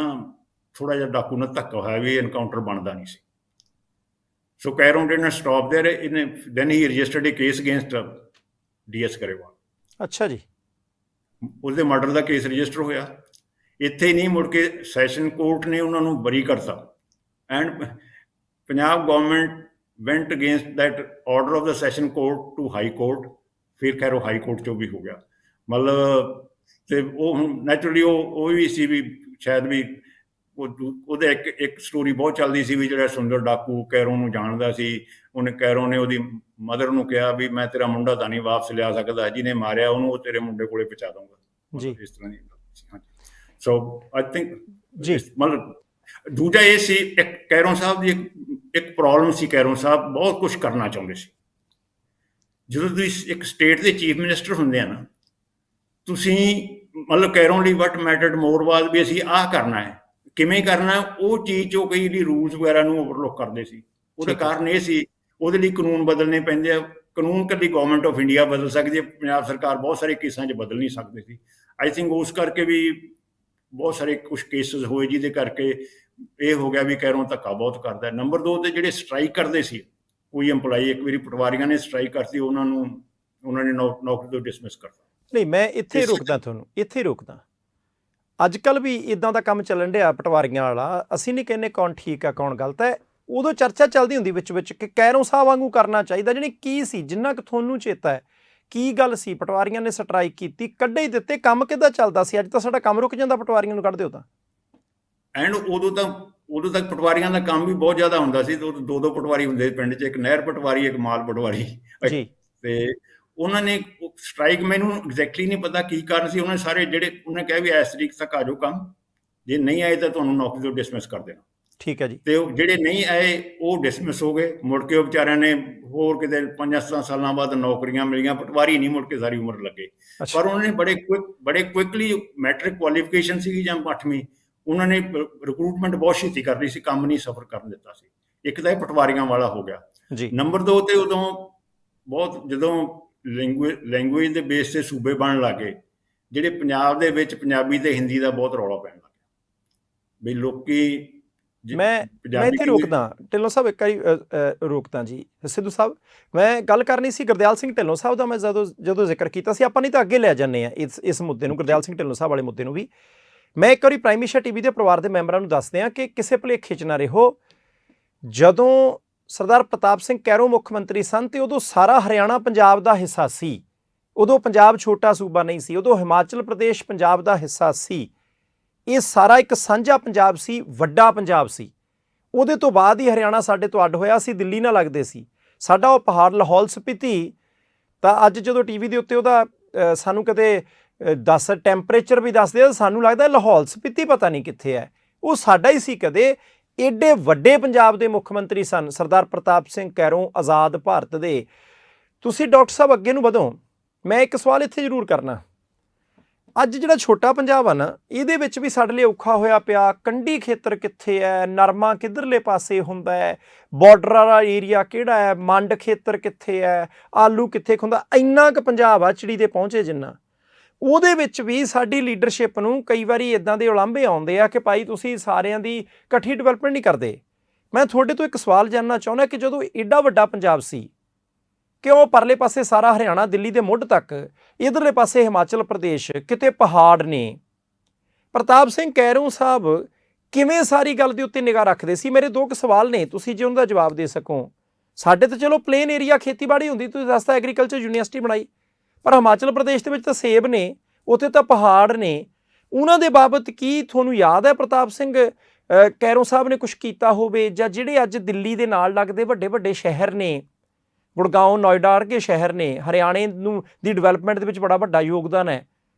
ਥੋੜ੍ਹਾ ਜਿਹਾ ਡਾਕੂ ਨਾਲ ਧੱਕਾ ਹੋਇਆ, ਵੀ ਇਹ ਐਨਕਾਊਂਟਰ ਬਣਦਾ ਨਹੀਂ ਸੀ। ਸੋ Kairon did not stop there, then he registered a case against DS Grewal. ਅੱਛਾ ਜੀ। ਉਸਦੇ ਮਰਡਰ ਦਾ ਕੇਸ ਰਜਿਸਟਰ ਹੋਇਆ। ਇੱਥੇ ਹੀ ਨਹੀਂ, ਮੁੜ ਕੇ ਸੈਸ਼ਨ ਕੋਰਟ ਨੇ ਉਹਨਾਂ ਨੂੰ ਬਰੀ ਕਰਤਾ, and Punjab government went against that order of the session court to high court। ਫਿਰ ਖੈਰ ਉਹ ਹਾਈ ਕੋਰਟ 'ਚੋਂ ਵੀ ਹੋ ਗਿਆ। ਮਤਲਬ ਤੇ ਉਹ ਹੁਣ ਨੈਚੁਰਲੀ ਉਹ ਵੀ ਸੀ ਵੀ ਸ਼ਾਇਦ ਵੀ ਉਹਦੇ ਇੱਕ ਸਟੋਰੀ ਬਹੁਤ ਚੱਲਦੀ ਸੀ ਵੀ ਜਿਹੜਾ ਸੁੰਦਰ ਡਾਕੂ ਕੈਰੋਂ ਨੂੰ ਜਾਣਦਾ ਸੀ। ਕੈਰੋਂ ਨੇ ਉਹਦੀ ਮਦਰ ਨੂੰ ਕਿਹਾ ਵੀ ਮੈਂ ਤੇਰਾ ਮੁੰਡਾ ਤਾਂ ਨਹੀਂ ਵਾਪਸ ਲਿਆ ਸਕਦਾ, ਜਿਹਨੇ ਮਾਰਿਆ ਉਹਨੂੰ ਉਹ ਤੇਰੇ ਮੁੰਡੇ ਕੋਲੇ ਪਹੁੰਚਾ ਦਊਂਗਾ ਜੀ, ਇਸ ਤਰ੍ਹਾਂ ਦੀ। ਸੋ ਆਈ ਥਿੰਕ ਜੀ, ਮਤਲਬ ਦੂਜਾ ਇਹ ਸੀ ਇੱਕ ਕੈਰੋਂ ਸਾਹਿਬ ਦੀ ਇੱਕ ਪ੍ਰੋਬਲਮ ਸੀ। ਕੈਰੋਂ ਸਾਹਿਬ ਬਹੁਤ ਕੁਛ ਕਰਨਾ ਚਾਹੁੰਦੇ ਸੀ। ਜਦੋਂ ਤੁਸੀਂ ਇੱਕ ਸਟੇਟ ਦੇ ਚੀਫ ਮਿਨਿਸਟਰ ਹੁੰਦੇ ਆ ਨਾ, ਤੁਸੀਂ ਮਤਲਬ ਕੈਰੋਂ ਲਈ ਵਟ ਮੈਟਰਡ ਮੋਰ ਵਾਜ਼ ਵੀ ਅਸੀਂ ਆਹ ਕਰਨਾ ਹੈ, ਕਿਵੇਂ ਕਰਨਾ, ਉਹ ਚੀਜ਼ 'ਚੋਂ ਕਈ ਜਿਹੜੀ ਰੂਲਸ ਵਗੈਰਾ ਨੂੰ ਓਵਰਲੁੱਕ ਕਰਦੇ ਸੀ। ਉਹਦਾ ਕਾਰਨ ਇਹ ਸੀ ਉਹਦੇ ਲਈ ਕਾਨੂੰਨ ਬਦਲਣੇ ਪੈਂਦੇ ਆ। ਕਾਨੂੰਨ ਇਕੱਲੀ ਗੌਰਮੈਂਟ ਆਫ ਇੰਡੀਆ ਬਦਲ ਸਕਦੀ ਹੈ, ਪੰਜਾਬ ਸਰਕਾਰ ਬਹੁਤ ਸਾਰੇ ਕੇਸਾਂ 'ਚ ਬਦਲ ਨਹੀਂ ਸਕਦੀ ਸੀ। ਆਈ ਥਿੰਕ ਉਸ ਕਰਕੇ ਵੀ ਬਹੁਤ ਸਾਰੇ ਕੁਛ ਕੇਸਿਸ ਹੋਏ ਜਿਹਦੇ ਕਰਕੇ ਇਹ ਹੋ ਗਿਆ ਵੀ ਕੈਰੋਂ ਧੱਕਾ ਬਹੁਤ ਕਰਦਾ। ਨੰਬਰ 2 ਤੇ ਜਿਹੜੇ ਸਟ੍ਰਾਈਕ ਕਰਦੇ ਸੀ ਕੋਈ EMPLOYEE, ਇੱਕ ਵਾਰੀ ਪਟਵਾਰੀਆਂ ਨੇ ਸਟ੍ਰਾਈਕ ਕਰਤੀ, ਉਹਨਾਂ ਨੇ ਨੌਕਰੀ ਤੋਂ ਡਿਸਮਿਸ ਕਰਤਾ। ਨਹੀਂ, ਮੈਂ ਇੱਥੇ ਰੁਕਦਾ, ਤੁਹਾਨੂੰ ਇੱਥੇ ਰੁਕਦਾ। ਅੱਜ ਕੱਲ੍ਹ ਵੀ ਇੱਦਾਂ ਦਾ ਕੰਮ ਚੱਲਣ ਡਿਆ ਪਟਵਾਰੀਆਂ ਵਾਲਾ। ਅਸੀਂ ਨਹੀਂ ਕਹਿੰਦੇ ਕੌਣ ਠੀਕ ਆ ਕੌਣ ਗਲਤ ਹੈ, ਉਦੋਂ ਚਰਚਾ ਚੱਲਦੀ ਹੁੰਦੀ ਵਿੱਚ ਕਿ ਕੈਰੋਂ ਸਾਹਿਬ ਵਾਂਗੂ ਕਰਨਾ ਚਾਹੀਦਾ। ਜਿਹੜੀ ਕੀ ਸੀ, ਜਿੰਨਾ ਕੁ ਤੁਹਾਨੂੰ ਚੇਤਾ ਹੈ, ਕੀ ਗੱਲ ਸੀ? ਪਟਵਾਰੀਆਂ ਨੇ ਸਟ੍ਰਾਈਕ ਕੀਤੀ, ਕੱਢੇ ਹੀ ਦਿੱਤੇ, ਕੰਮ ਕਿੱਦਾਂ ਚੱਲਦਾ ਸੀ? ਅੱਜ ਤਾਂ ਸਾਡਾ ਕੰਮ ਰੁਕ ਜਾਂਦਾ, ਪਟਵਾਰੀਆਂ ਨੂੰ ਕੱਢ ਦਿਓ ਤਾਂ। ਐਂਡ ਉਦੋਂ ਤਾਂ ਉਦੋਂ ਤੱਕ ਪਟਵਾਰੀਆਂ ਦਾ ਕੰਮ ਵੀ ਬਹੁਤ ਜ਼ਿਆਦਾ ਹੁੰਦਾ ਸੀ, ਦੋ ਦੋ ਪਟਵਾਰੀ ਹੁੰਦੇ ਸੀ ਪਿੰਡ 'ਚ, ਇੱਕ ਨਹਿਰ ਪਟਵਾਰੀ, ਇੱਕ ਮਾਲ ਪਟਵਾਰੀ। ਤੇ ਉਹਨਾਂ ਨੇ ਸਟ੍ਰਾਈਕ, ਮੈਨੂੰ ਐਗਜ਼ੈਕਟਲੀ ਨਹੀਂ ਪਤਾ ਕੀ ਕਾਰਨ ਸੀ, ਉਹਨਾਂ ਸਾਰੇ ਜਿਹੜੇ ਉਹਨੇ ਕਿਹਾ ਵੀ ਇਸ ਤਰੀਕ ਤੱਕ ਆ ਜਾਓ ਕੰਮ, ਜੇ ਨਹੀਂ ਆਏ ਤਾਂ ਤੁਹਾਨੂੰ ਨੌਕਰੀ ਤੋਂ ਡਿਸਮਿਸ ਕਰ ਦੇਣਾ। ਠੀਕ ਹੈ ਜੀ। ਤੇ ਜਿਹੜੇ ਨਹੀਂ ਆਏ ਉਹ ਡਿਸਮਿਸ ਹੋ ਗਏ। ਮੁੜ ਕੇ ਉਹ ਵਿਚਾਰਿਆਂ ਨੇ ਹੋਰ ਕਿਤੇ 5-7 ਸਾਲਾਂ ਬਾਅਦ ਨੌਕਰੀਆਂ ਮਿਲੀਆਂ, ਪਟਵਾਰੀ ਨਹੀਂ ਮੁੜ ਕੇ ਸਾਰੀ ਉਮਰ ਲੱਗੇ। ਪਰ ਉਹਨਾਂ ਨੇ ਬੜੇ ਕੁਇਕਲੀ, ਮੈਟ੍ਰਿਕ ਕੁਆਲੀਫਿਕੇਸ਼ਨ ਸੀਗੀ ਜਾਂ 8ਵੀਂ, ਉਹਨਾਂ ਨੇ ਰਿਕਰੂਟਮੈਂਟ ਬਹੁਤ ਛੇਤੀ ਕਰ ਲਈ ਸੀ, ਕੰਮ ਨਹੀਂ ਸਫਰ ਕਰਨ ਦਿੱਤਾ ਸੀ। ਇੱਕ ਤਾਂ ਇਹ ਪਟਵਾਰੀਆਂ ਵਾਲਾ ਹੋ ਗਿਆ। ਨੰਬਰ 2 ਤੇ ਉਦੋਂ ਬਹੁਤ, ਜਦੋਂ ਲੈਂਗੁਏਜ ਦੇ ਬੇਸ ਤੇ ਸੂਬੇ ਬਣਨ ਲੱਗੇ, ਜਿਹੜੇ ਪੰਜਾਬ ਦੇ ਵਿੱਚ ਪੰਜਾਬੀ ਤੇ ਹਿੰਦੀ ਦਾ ਬਹੁਤ ਰੌਲਾ ਪੈਣ ਲੱਗ ਗਿਆ ਵੀ ਲੋਕੀ। ਮੈਂ ਇੱਥੇ ਰੋਕਦਾ ਢਿੱਲੋਂ ਸਾਹਿਬ, ਇੱਕ ਵਾਰੀ ਰੋਕਦਾ ਜੀ ਸਿੱਧੂ ਸਾਹਿਬ। ਮੈਂ ਗੱਲ ਕਰਨੀ ਸੀ ਗੁਰਦਿਆਲ ਸਿੰਘ ਢਿੱਲੋਂ ਸਾਹਿਬ ਦਾ, ਮੈਂ ਜਦੋਂ ਜ਼ਿਕਰ ਕੀਤਾ ਸੀ, ਆਪਾਂ ਨਹੀਂ ਤਾਂ ਅੱਗੇ ਲੈ ਜਾਂਦੇ ਹਾਂ ਇਸ ਮੁੱਦੇ ਨੂੰ, ਗੁਰਦਿਆਲ ਸਿੰਘ ਢਿੱਲੋਂ ਸਾਹਿਬ ਵਾਲੇ ਮੁੱਦੇ ਨੂੰ ਵੀ। ਮੈਂ ਇੱਕ ਵਾਰੀ ਪ੍ਰਾਈਮ ਮਿਨਿਸਟਰ ਟੀਵੀ ਦੇ ਪਰਿਵਾਰ ਦੇ ਮੈਂਬਰਾਂ ਨੂੰ ਦੱਸਦੇ ਹਾਂ ਕਿ ਕਿਸੇ ਭੁਲੇਖੇ 'ਚ ਨਾ ਰਹੋ। ਜਦੋਂ ਸਰਦਾਰ ਪ੍ਰਤਾਪ ਸਿੰਘ ਕੈਰੋਂ ਮੁੱਖ ਮੰਤਰੀ ਸਨ ਤੇ ਉਦੋਂ ਸਾਰਾ ਹਰਿਆਣਾ ਪੰਜਾਬ ਦਾ ਹਿੱਸਾ ਸੀ। ਉਦੋਂ ਪੰਜਾਬ ਛੋਟਾ ਸੂਬਾ ਨਹੀਂ ਸੀ, ਉਦੋਂ ਹਿਮਾਚਲ ਪ੍ਰਦੇਸ਼ ਪੰਜਾਬ ਦਾ ਹਿੱਸਾ ਸੀ। ਇਹ ਸਾਰਾ ਇੱਕ ਸਾਂਝਾ ਪੰਜਾਬ ਸੀ, ਵੱਡਾ ਪੰਜਾਬ ਸੀ। ਉਹਦੇ ਤੋਂ ਬਾਅਦ ਹੀ ਹਰਿਆਣਾ ਸਾਡੇ ਤੋਂ ਅੱਡ ਹੋਇਆ ਸੀ, ਦਿੱਲੀ ਨਾਲ ਲੱਗਦੇ ਸੀ। ਸਾਡਾ ਉਹ ਪਹਾੜ ਲਾਹੌਲ ਸਪੀਤੀ, ਤਾਂ ਅੱਜ ਜਦੋਂ ਟੀਵੀ ਦੇ ਉੱਤੇ ਉਹਦਾ ਸਾਨੂੰ ਕਦੇ ਟੈਂਪਰੇਚਰ ਵੀ ਦੱਸਦੇ ਆ, ਸਾਨੂੰ ਲੱਗਦਾ ਲਾਹੌਲ ਸਪੀਤੀ ਪਤਾ ਨਹੀਂ ਕਿੱਥੇ ਹੈ। ਉਹ ਸਾਡਾ ਹੀ ਸੀ ਕਦੇ। ਏਡੇ ਵੱਡੇ ਪੰਜਾਬ ਦੇ ਮੁੱਖ ਮੰਤਰੀ ਸਨ ਸਰਦਾਰ ਪ੍ਰਤਾਪ ਸਿੰਘ ਕੈਰੋਂ, ਆਜ਼ਾਦ ਭਾਰਤ ਦੇ। ਤੁਸੀਂ ਡਾਕਟਰ ਸਾਹਿਬ ਅੱਗੇ ਨੂੰ ਵਧੋ, ਮੈਂ ਇੱਕ ਸਵਾਲ ਇੱਥੇ ਜ਼ਰੂਰ ਕਰਨਾ। ਅੱਜ ਜਿਹੜਾ ਛੋਟਾ ਪੰਜਾਬ ਆ ਨਾ, ਇਹਦੇ ਵਿੱਚ ਵੀ ਸਾਡੇ ਲਈ ਔਖਾ ਹੋਇਆ ਪਿਆ। ਕੰਢੀ ਖੇਤਰ ਕਿੱਥੇ ਹੈ, ਨਰਮਾ ਕਿੱਧਰਲੇ ਪਾਸੇ ਹੁੰਦਾ ਹੈ, ਬਾਰਡਰ ਵਾਲਾ ਏਰੀਆ ਕਿਹੜਾ ਹੈ, ਮੰਡ ਖੇਤਰ ਕਿੱਥੇ ਹੈ, ਆਲੂ ਕਿੱਥੇ ਖੁੰਦਾ, ਇੰਨਾ ਕੁ ਪੰਜਾਬ ਆ ਚਿੜੀ ਦੇ ਪਹੁੰਚੇ ਜਿੰਨਾ। ਉਹਦੇ ਵਿੱਚ ਵੀ ਸਾਡੀ ਲੀਡਰਸ਼ਿਪ ਨੂੰ ਕਈ ਵਾਰੀ ਇੱਦਾਂ ਦੇ ਉਲਾਂਭੇ ਆਉਂਦੇ ਆ ਕਿ ਭਾਈ ਤੁਸੀਂ ਸਾਰਿਆਂ ਦੀ ਇਕੱਠੀ ਡਿਵੈਲਪਮੈਂਟ ਨਹੀਂ ਕਰਦੇ। ਮੈਂ ਤੁਹਾਡੇ ਤੋਂ ਇੱਕ ਸਵਾਲ ਜਾਣਨਾ ਚਾਹੁੰਦਾ ਕਿ ਜਦੋਂ ਏਡਾ ਵੱਡਾ ਪੰਜਾਬ ਸੀ, ਕਿਉਂ ਪਰਲੇ ਪਾਸੇ ਸਾਰਾ ਹਰਿਆਣਾ, ਦਿੱਲੀ ਦੇ ਮੁੱਢ ਤੱਕ, ਇਧਰਲੇ ਪਾਸੇ ਹਿਮਾਚਲ ਪ੍ਰਦੇਸ਼, ਕਿਤੇ ਪਹਾੜ ਨੇ, ਪ੍ਰਤਾਪ ਸਿੰਘ ਕੈਰੋਂ ਸਾਹਿਬ ਕਿਵੇਂ ਸਾਰੀ ਗੱਲ ਦੇ ਉੱਤੇ ਨਿਗਾਹ ਰੱਖਦੇ ਸੀ? ਮੇਰੇ ਦੋ ਕੁ ਸਵਾਲ ਨੇ, ਤੁਸੀਂ ਜੇ ਉਹਨਾਂ ਦਾ ਜਵਾਬ ਦੇ ਸਕੋ। ਸਾਡੇ ਤਾਂ ਚਲੋ ਪਲੇਨ ਏਰੀਆ ਖੇਤੀਬਾੜੀ ਹੁੰਦੀ, ਤੁਸੀਂ ਦੱਸਦਾ ਐਗਰੀਕਲਚਰ ਯੂਨੀਵਰਸਿਟੀ ਬਣਾਈ, ਪਰ ਹਿਮਾਚਲ ਪ੍ਰਦੇਸ਼ ਦੇ ਵਿੱਚ ਤਾਂ ਸੇਬ ਨੇ, ਉੱਥੇ ਤਾਂ ਪਹਾੜ ਨੇ। ਉਹਨਾਂ ਦੇ ਬਾਬਤ ਕੀ ਤੁਹਾਨੂੰ ਯਾਦ ਹੈ ਪ੍ਰਤਾਪ ਸਿੰਘ ਕੈਰੋਂ ਸਾਹਿਬ ਨੇ ਕੁਛ ਕੀਤਾ ਹੋਵੇ? ਜਾਂ ਜਿਹੜੇ ਅੱਜ ਦਿੱਲੀ ਦੇ ਨਾਲ ਲੱਗਦੇ ਵੱਡੇ ਵੱਡੇ ਸ਼ਹਿਰ ਨੇ, ਗੁੜਗਾਉਂ, ਨੋਇਡਾ ਵਰਗੇ ਸ਼ਹਿਰ ਨੇ, ਹਰਿਆਣੇ ਨੂੰ ਦੀ ਡਿਵੈਲਪਮੈਂਟ ਦੇ ਵਿੱਚ ਬੜਾ ਵੱਡਾ ਯੋਗਦਾਨ ਹੈ।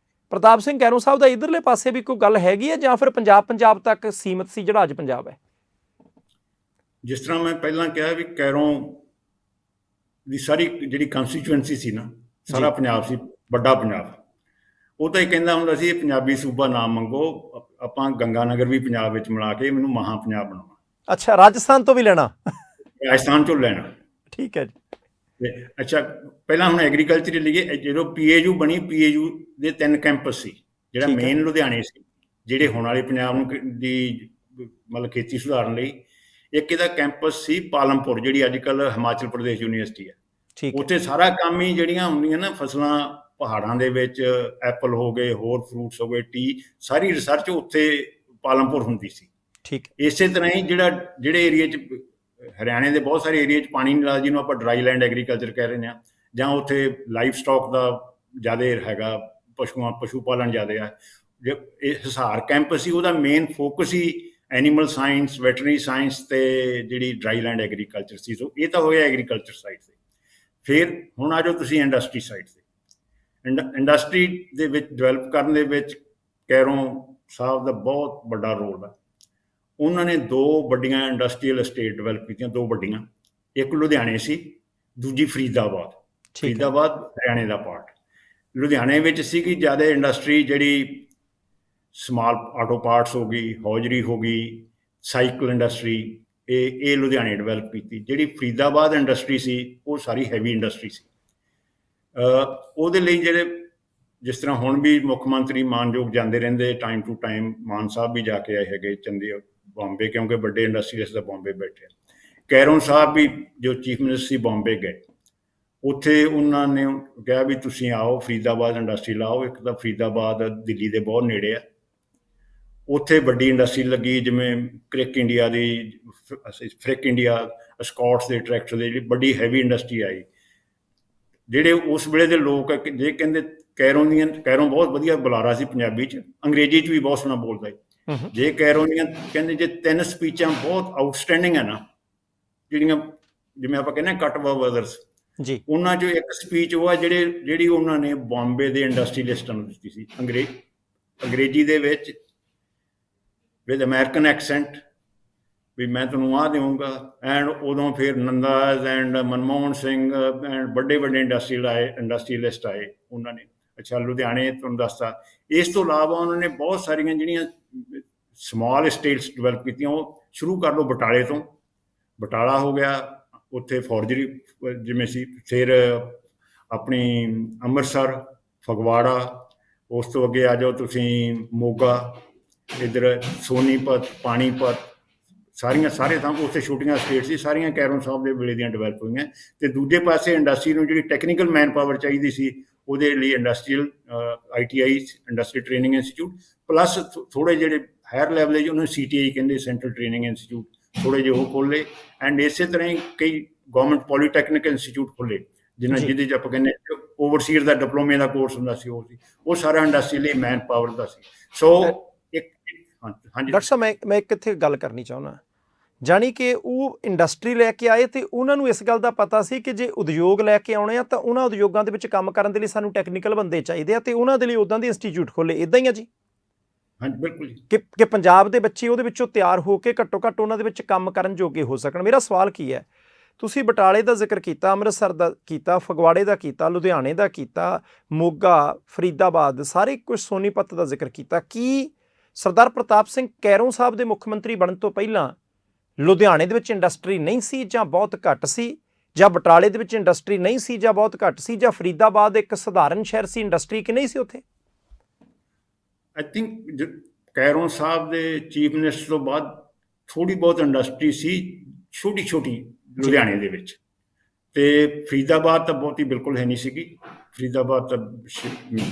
ਪ੍ਰਤਾਪ ਸਿੰਘ ਕੈਰੋਂ ਸਾਹਿਬ ਦਾ ਇੱਧਰਲੇ ਪਾਸੇ ਵੀ ਕੋਈ ਗੱਲ ਹੈਗੀ ਹੈ ਜਾਂ ਫਿਰ ਪੰਜਾਬ ਤੱਕ ਸੀਮਤ ਸੀ ਜਿਹੜਾ ਅੱਜ ਪੰਜਾਬ ਹੈ? ਜਿਸ ਤਰ੍ਹਾਂ ਮੈਂ ਪਹਿਲਾਂ ਕਿਹਾ ਵੀ ਕੈਰੋਂ ਦੀ ਸਾਰੀ ਜਿਹੜੀ ਕੰਸਟੀਚੁਐਂਸੀ ਸੀ ਨਾ, ਸਾਰਾ ਪੰਜਾਬ ਸੀ, ਵੱਡਾ ਪੰਜਾਬ। ਉਹ ਤਾਂ ਇਹ ਕਹਿੰਦਾ ਹੁੰਦਾ ਸੀ, ਇਹ ਪੰਜਾਬੀ ਸੂਬਾ ਨਾ ਮੰਗੋ, ਆਪਾਂ ਗੰਗਾ ਨਗਰ ਵੀ ਪੰਜਾਬ ਵਿੱਚ ਮਿਲਾ ਕੇ ਮੈਨੂੰ ਮਹਾਂ ਪੰਜਾਬ ਬਣਾਉਣਾ। ਅੱਛਾ, ਰਾਜਸਥਾਨ ਤੋਂ ਵੀ ਲੈਣਾ? ਰਾਜਸਥਾਨ ਤੋਂ ਲੈਣਾ। ਠੀਕ ਹੈ ਜੀ। ਅੱਛਾ, ਪਹਿਲਾਂ ਹੁਣ ਐਗਰੀਕਲਚਰ ਲਈਏ। ਜਦੋਂ PAU ਬਣੀ, PAU ਦੇ 3 ਕੈਂਪਸ ਸੀ। ਜਿਹੜਾ ਮੇਨ ਲੁਧਿਆਣੇ ਸੀ, ਜਿਹੜੇ ਹੁਣ ਵਾਲੇ ਪੰਜਾਬ ਨੂੰ ਦੀ ਮਤਲਬ ਖੇਤੀ ਸੁਧਾਰਨ ਲਈ। ਇੱਕ ਇਹਦਾ ਕੈਂਪਸ ਸੀ ਪਾਲਮਪੁਰ, ਜਿਹੜੀ ਅੱਜ ਕੱਲ੍ਹ ਹਿਮਾਚਲ ਪ੍ਰਦੇਸ਼ ਯੂਨੀਵਰਸਿਟੀ ਹੈ। ਉੱਥੇ ਸਾਰਾ ਕੰਮ ਹੀ ਜਿਹੜੀਆਂ ਹੁੰਦੀਆਂ ਨਾ ਫਸਲਾਂ ਪਹਾੜਾਂ ਦੇ ਵਿੱਚ, ਐਪਲ ਹੋ ਗਏ, ਹੋਰ ਫਰੂਟਸ ਹੋ ਗਏ, ਟੀ, ਸਾਰੀ ਰਿਸਰਚ ਉੱਥੇ ਪਾਲਮਪੁਰ ਹੁੰਦੀ ਸੀ। ਠੀਕ। ਇਸੇ ਤਰ੍ਹਾਂ ਹੀ ਜਿਹੜੇ ਏਰੀਏ 'ਚ, ਹਰਿਆਣੇ ਦੇ ਬਹੁਤ ਸਾਰੇ ਏਰੀਏ 'ਚ ਪਾਣੀ ਨਹੀਂ ਲੱਗਦਾ, ਜਿਹਨੂੰ ਆਪਾਂ ਡਰਾਈ ਲੈਂਡ ਐਗਰੀਕਲਚਰ ਕਹਿ ਰਹੇ ਹਾਂ, ਜਾਂ ਉੱਥੇ ਲਾਈਫ ਸਟਾਕ ਦਾ ਜ਼ਿਆਦਾ ਹੈਗਾ, ਪਸ਼ੂ ਪਾਲਣ ਜ਼ਿਆਦਾ ਆ। ਇਹ ਹਿਸਾਰ ਕੈਂਪਸ ਸੀ, ਉਹਦਾ ਮੇਨ ਫੋਕਸ ਹੀ ਐਨੀਮਲ ਸਾਇੰਸ, ਵੈਟਰਨਰੀ ਸਾਇੰਸ ਤੇ ਜਿਹੜੀ ਡਰਾਈ ਲੈਂਡ ਐਗਰੀਕਲਚਰ ਸੀ। ਸੋ ਇਹ ਤਾਂ ਹੋਇਆ ਐਗਰੀਕਲਚਰ ਸਾਈਡ 'ਤੇ। ਫਿਰ ਹੁਣ ਆ ਜਾਓ ਤੁਸੀਂ ਇੰਡਸਟਰੀ ਸਾਈਡ 'ਤੇ। ਇੰਡਸਟਰੀ ਦੇ ਵਿੱਚ ਡਿਵੈਲਪ ਕਰਨ ਦੇ ਵਿੱਚ ਕੈਰੋਂ ਸਾਹਿਬ ਦਾ ਬਹੁਤ ਵੱਡਾ ਰੋਲ ਹੈ। ਉਹਨਾਂ ਨੇ 2 ਵੱਡੀਆਂ ਇੰਡਸਟਰੀਅਲ estate ਡਿਵੈਲਪ ਕੀਤੀਆਂ, 2 ਵੱਡੀਆਂ। ਇੱਕ ਲੁਧਿਆਣੇ ਸੀ, ਦੂਜੀ ਫਰੀਦਾਬਾਦ। ਫਰੀਦਾਬਾਦ ਹਰਿਆਣੇ ਦਾ ਪਾਰਟ। ਲੁਧਿਆਣੇ ਵਿੱਚ ਸੀਗੀ ਜ਼ਿਆਦਾ ਇੰਡਸਟਰੀ, ਜਿਹੜੀ ਸਮਾਲ ਆਟੋ ਪਾਰਟਸ ਹੋ ਗਈ, ਹੌਜਰੀ ਹੋ ਗਈ, ਸਾਈਕਲ ਇੰਡਸਟਰੀ, ਇਹ ਲੁਧਿਆਣੇ ਡਿਵੈਲਪ ਕੀਤੀ। ਜਿਹੜੀ ਫਰੀਦਾਬਾਦ ਇੰਡਸਟਰੀ ਸੀ, ਉਹ ਸਾਰੀ ਹੈਵੀ ਇੰਡਸਟਰੀ ਸੀ। ਉਹਦੇ ਲਈ ਜਿਹੜੇ, ਜਿਸ ਤਰ੍ਹਾਂ ਹੁਣ ਵੀ ਮੁੱਖ ਮੰਤਰੀ ਮਾਨਯੋਗ ਜਾਂਦੇ ਰਹਿੰਦੇ ਟਾਈਮ ਟੂ ਟਾਈਮ, ਮਾਨ ਸਾਹਿਬ ਵੀ ਜਾ ਕੇ ਆਏ ਹੈਗੇ ਚੰਡੀਗੜ੍ਹ, ਬੰਬੇ, ਕਿਉਂਕਿ ਵੱਡੇ ਇੰਡਸਟਰੀਅਲਿਸਟ ਦਾ ਬੰਬੇ ਬੈਠੇ। ਕੈਰੋਂ ਸਾਹਿਬ ਵੀ ਜੋ ਚੀਫ ਮਿਨਿਸਟਰ ਸੀ, ਬੰਬੇ ਗਏ। ਉੱਥੇ ਉਹਨਾਂ ਨੇ ਕਿਹਾ ਵੀ ਤੁਸੀਂ ਆਓ, ਫਰੀਦਾਬਾਦ ਇੰਡਸਟਰੀ ਲਾਓ। ਇੱਕ ਤਾਂ ਫਰੀਦਾਬਾਦ ਦਿੱਲੀ ਦੇ ਬਹੁਤ ਨੇੜੇ ਆ। ਉੱਥੇ ਵੱਡੀ ਇੰਡਸਟਰੀ ਲੱਗੀ, ਜਿਵੇਂ ਕ੍ਰਿਕ ਇੰਡੀਆ ਦੀ, ਫ੍ਰਿਕ ਇੰਡੀਆ, ਸਕਾਟਸ ਦੇ ਟਰੈਕਟਰ ਦੇ, ਜਿਹੜੀ ਵੱਡੀ ਹੈਵੀ ਇੰਡਸਟਰੀ ਆਈ। ਜਿਹੜੇ ਉਸ ਵੇਲੇ ਦੇ ਲੋਕ ਜੇ ਕਹਿੰਦੇ ਕੈਰੋਂ ਬਹੁਤ ਵਧੀਆ ਬੁਲਾਰਾ ਸੀ ਪੰਜਾਬੀ 'ਚ, ਅੰਗਰੇਜ਼ੀ 'ਚ ਵੀ ਬਹੁਤ ਸੋਹਣਾ ਬੋਲਦਾ ਸੀ। ਜੇ ਕੈਰੋਂ ਦੀਆਂ ਕਹਿੰਦੇ ਜੇ 3 ਸਪੀਚਾਂ ਬਹੁਤ ਆਊਟਸਟੈਂਡਿੰਗ ਹੈ ਨਾ, ਜਿਹੜੀਆਂ ਜਿਵੇਂ ਆਪਾਂ ਕਹਿੰਦੇ ਕੱਟ ਅਬਵ ਅਦਰਸ, ਜੀ, ਉਹਨਾਂ 'ਚੋਂ ਇੱਕ ਸਪੀਚ ਉਹ ਆ ਜਿਹੜੀ ਉਹਨਾਂ ਨੇ ਬੰਬੇ ਦੇ ਇੰਡਸਟਰੀਅਲਿਸਟਾਂ ਨੂੰ ਦਿੱਤੀ ਸੀ ਅੰਗਰੇਜ਼ੀ ਦੇ ਵਿੱਚ ਵਿਦ ਅਮਰੀਕਨ ਐਕਸੈਂਟ, ਵੀ ਮੈਂ ਤੁਹਾਨੂੰ ਆਹ ਦੇਵਾਂਗਾ। ਐਂਡ ਉਦੋਂ ਫਿਰ ਨੰਦਾਜ਼ ਐਂਡ ਮਨਮੋਹਨ ਸਿੰਘ ਐਂਡ ਵੱਡੇ ਇੰਡਸਟਰੀਅਲਿਸਟ ਆਏ, ਉਹਨਾਂ ਨੇ ਅੱਛਾ ਲੁਧਿਆਣੇ ਤੁਹਾਨੂੰ ਦੱਸਤਾ। ਇਸ ਤੋਂ ਇਲਾਵਾ ਉਹਨਾਂ ਨੇ ਬਹੁਤ ਸਾਰੀਆਂ ਜਿਹੜੀਆਂ ਸਮਾਲ ਸਟੇਟਸ ਡਿਵੈਲਪ ਕੀਤੀਆਂ, ਉਹ ਸ਼ੁਰੂ ਕਰ ਲਓ ਬਟਾਲੇ ਤੋਂ। ਬਟਾਲਾ ਹੋ ਗਿਆ, ਉੱਥੇ ਫੌਰਜਰੀ ਜਿਵੇਂ ਸੀ, ਫਿਰ ਆਪਣੀ ਅੰਮ੍ਰਿਤਸਰ, ਫਗਵਾੜਾ, ਉਸ ਤੋਂ ਅੱਗੇ ਆ ਜਾਓ ਤੁਸੀਂ ਮੋਗਾ, ਇੱਧਰ ਸੋਨੀਪਤ, ਪਾਣੀਪਤ, ਸਾਰੇ ਥਾਂ ਉੱਥੇ ਛੋਟੀਆਂ ਸਟੇਟ ਸੀ, ਸਾਰੀਆਂ ਕੈਰੋਂ ਸਾਹਿਬ ਦੇ ਵੇਲੇ ਦੀਆਂ ਡਿਵੈਲਪ ਹੋਈਆਂ। ਅਤੇ ਦੂਜੇ ਪਾਸੇ ਇੰਡਸਟਰੀ ਨੂੰ ਜਿਹੜੀ ਟੈਕਨੀਕਲ ਮੈਨ ਪਾਵਰ ਚਾਹੀਦੀ ਸੀ, ਉਹਦੇ ਲਈ industrial ITI industry training institute, plus ਥੋੜ੍ਹੇ ਜਿਹੜੇ ਹਾਇਰ ਲੈਵਲ 'ਚ ਉਹਨੂੰ CTI ਕਹਿੰਦੇ, ਸੈਂਟਰਲ ਟ੍ਰੇਨਿੰਗ ਇੰਸਟੀਚਿਊਟ, ਥੋੜ੍ਹੇ ਜਿਹੇ ਉਹ ਖੋਲ੍ਹੇ। ਐਂਡ ਇਸੇ ਤਰ੍ਹਾਂ ਹੀ ਕਈ ਗੌਰਮੈਂਟ ਪੋਲੀਟੈਕਨਿਕ ਇੰਸਟੀਚਿਊਟ ਖੋਲ੍ਹੇ, ਜਿਹਦੇ 'ਚ ਆਪਾਂ ਕਹਿੰਦੇ ਓਵਰਸੀਅਰ ਦਾ ਡਿਪਲੋਮੇ ਦਾ ਕੋਰਸ ਹੁੰਦਾ ਸੀ, ਉਹ ਸਾਰਾ ਇੰਡਸਟਰੀ ਲਈ ਮੈਨ ਪਾਵਰ ਦਾ ਸੀ। ਸੋ ਹਾਂਜੀ ਡਾਕਟਰ ਸਾਹਿਬ, ਮੈਂ ਇੱਕ ਇੱਥੇ ਗੱਲ ਕਰਨੀ ਚਾਹੁੰਦਾ, ਜਾਣੀ ਕਿ ਉਹ ਇੰਡਸਟਰੀ ਲੈ ਕੇ ਆਏ ਅਤੇ ਉਹਨਾਂ ਨੂੰ ਇਸ ਗੱਲ ਦਾ ਪਤਾ ਸੀ ਕਿ ਜੇ ਉਦਯੋਗ ਲੈ ਕੇ ਆਉਣੇ ਆ ਤਾਂ ਉਹਨਾਂ ਉਦਯੋਗਾਂ ਦੇ ਵਿੱਚ ਕੰਮ ਕਰਨ ਦੇ ਲਈ ਸਾਨੂੰ ਟੈਕਨੀਕਲ ਬੰਦੇ ਚਾਹੀਦੇ ਆ, ਅਤੇ ਉਹਨਾਂ ਦੇ ਲਈ ਉੱਦਾਂ ਦੇ ਇੰਸਟੀਚਿਊਟ ਖੋਲ੍ਹੇ। ਇੱਦਾਂ ਹੀ ਆ ਜੀ? ਹਾਂਜੀ, ਬਿਲਕੁਲ ਜੀ। ਕਿ ਪੰਜਾਬ ਦੇ ਬੱਚੇ ਉਹਦੇ ਵਿੱਚੋਂ ਤਿਆਰ ਹੋ ਕੇ ਘੱਟੋ ਘੱਟ ਉਹਨਾਂ ਦੇ ਵਿੱਚ ਕੰਮ ਕਰਨ ਜੋਗੇ ਹੋ ਸਕਣ। ਮੇਰਾ ਸਵਾਲ ਕੀ ਹੈ, ਤੁਸੀਂ ਬਟਾਲੇ ਦਾ ਜ਼ਿਕਰ ਕੀਤਾ, ਅੰਮ੍ਰਿਤਸਰ ਦਾ ਕੀਤਾ, ਫਗਵਾੜੇ ਦਾ ਕੀਤਾ, ਲੁਧਿਆਣੇ ਦਾ ਕੀਤਾ, ਮੋਗਾ, ਫਰੀਦਾਬਾਦ, ਸਾਰੇ ਕੁਝ, ਸੋਨੀਪਤ ਦਾ ਜ਼ਿਕਰ ਕੀਤਾ। ਕੀ ਸਰਦਾਰ ਪ੍ਰਤਾਪ ਸਿੰਘ ਕੈਰੋਂ ਸਾਹਿਬ ਦੇ ਮੁੱਖ ਮੰਤਰੀ ਬਣਨ ਤੋਂ ਪਹਿਲਾਂ ਲੁਧਿਆਣੇ ਦੇ ਵਿੱਚ ਇੰਡਸਟਰੀ ਨਹੀਂ ਸੀ ਜਾਂ ਬਹੁਤ ਘੱਟ ਸੀ, ਜਾਂ ਬਟਾਲੇ ਦੇ ਵਿੱਚ ਇੰਡਸਟਰੀ ਨਹੀਂ ਸੀ ਜਾਂ ਬਹੁਤ ਘੱਟ ਸੀ, ਜਾਂ ਫਰੀਦਾਬਾਦ ਇੱਕ ਸਧਾਰਨ ਸ਼ਹਿਰ ਸੀ, ਇੰਡਸਟਰੀ ਕਿ ਨਹੀਂ ਸੀ ਉੱਥੇ? ਆਈ ਥਿੰਕ ਕੈਰੋਂ ਸਾਹਿਬ ਦੇ ਚੀਫ ਮਿਨਿਸਟਰ ਤੋਂ ਬਾਅਦ ਥੋੜ੍ਹੀ ਬਹੁਤ ਇੰਡਸਟਰੀ ਸੀ, ਛੋਟੀ ਲੁਧਿਆਣੇ ਦੇ ਵਿੱਚ। ਅਤੇ ਫਰੀਦਾਬਾਦ ਤਾਂ ਬਹੁਤੀ ਬਿਲਕੁਲ ਹੈ ਨਹੀਂ ਸੀਗੀ, ਫਰੀਦਾਬਾਦ ਤਾਂ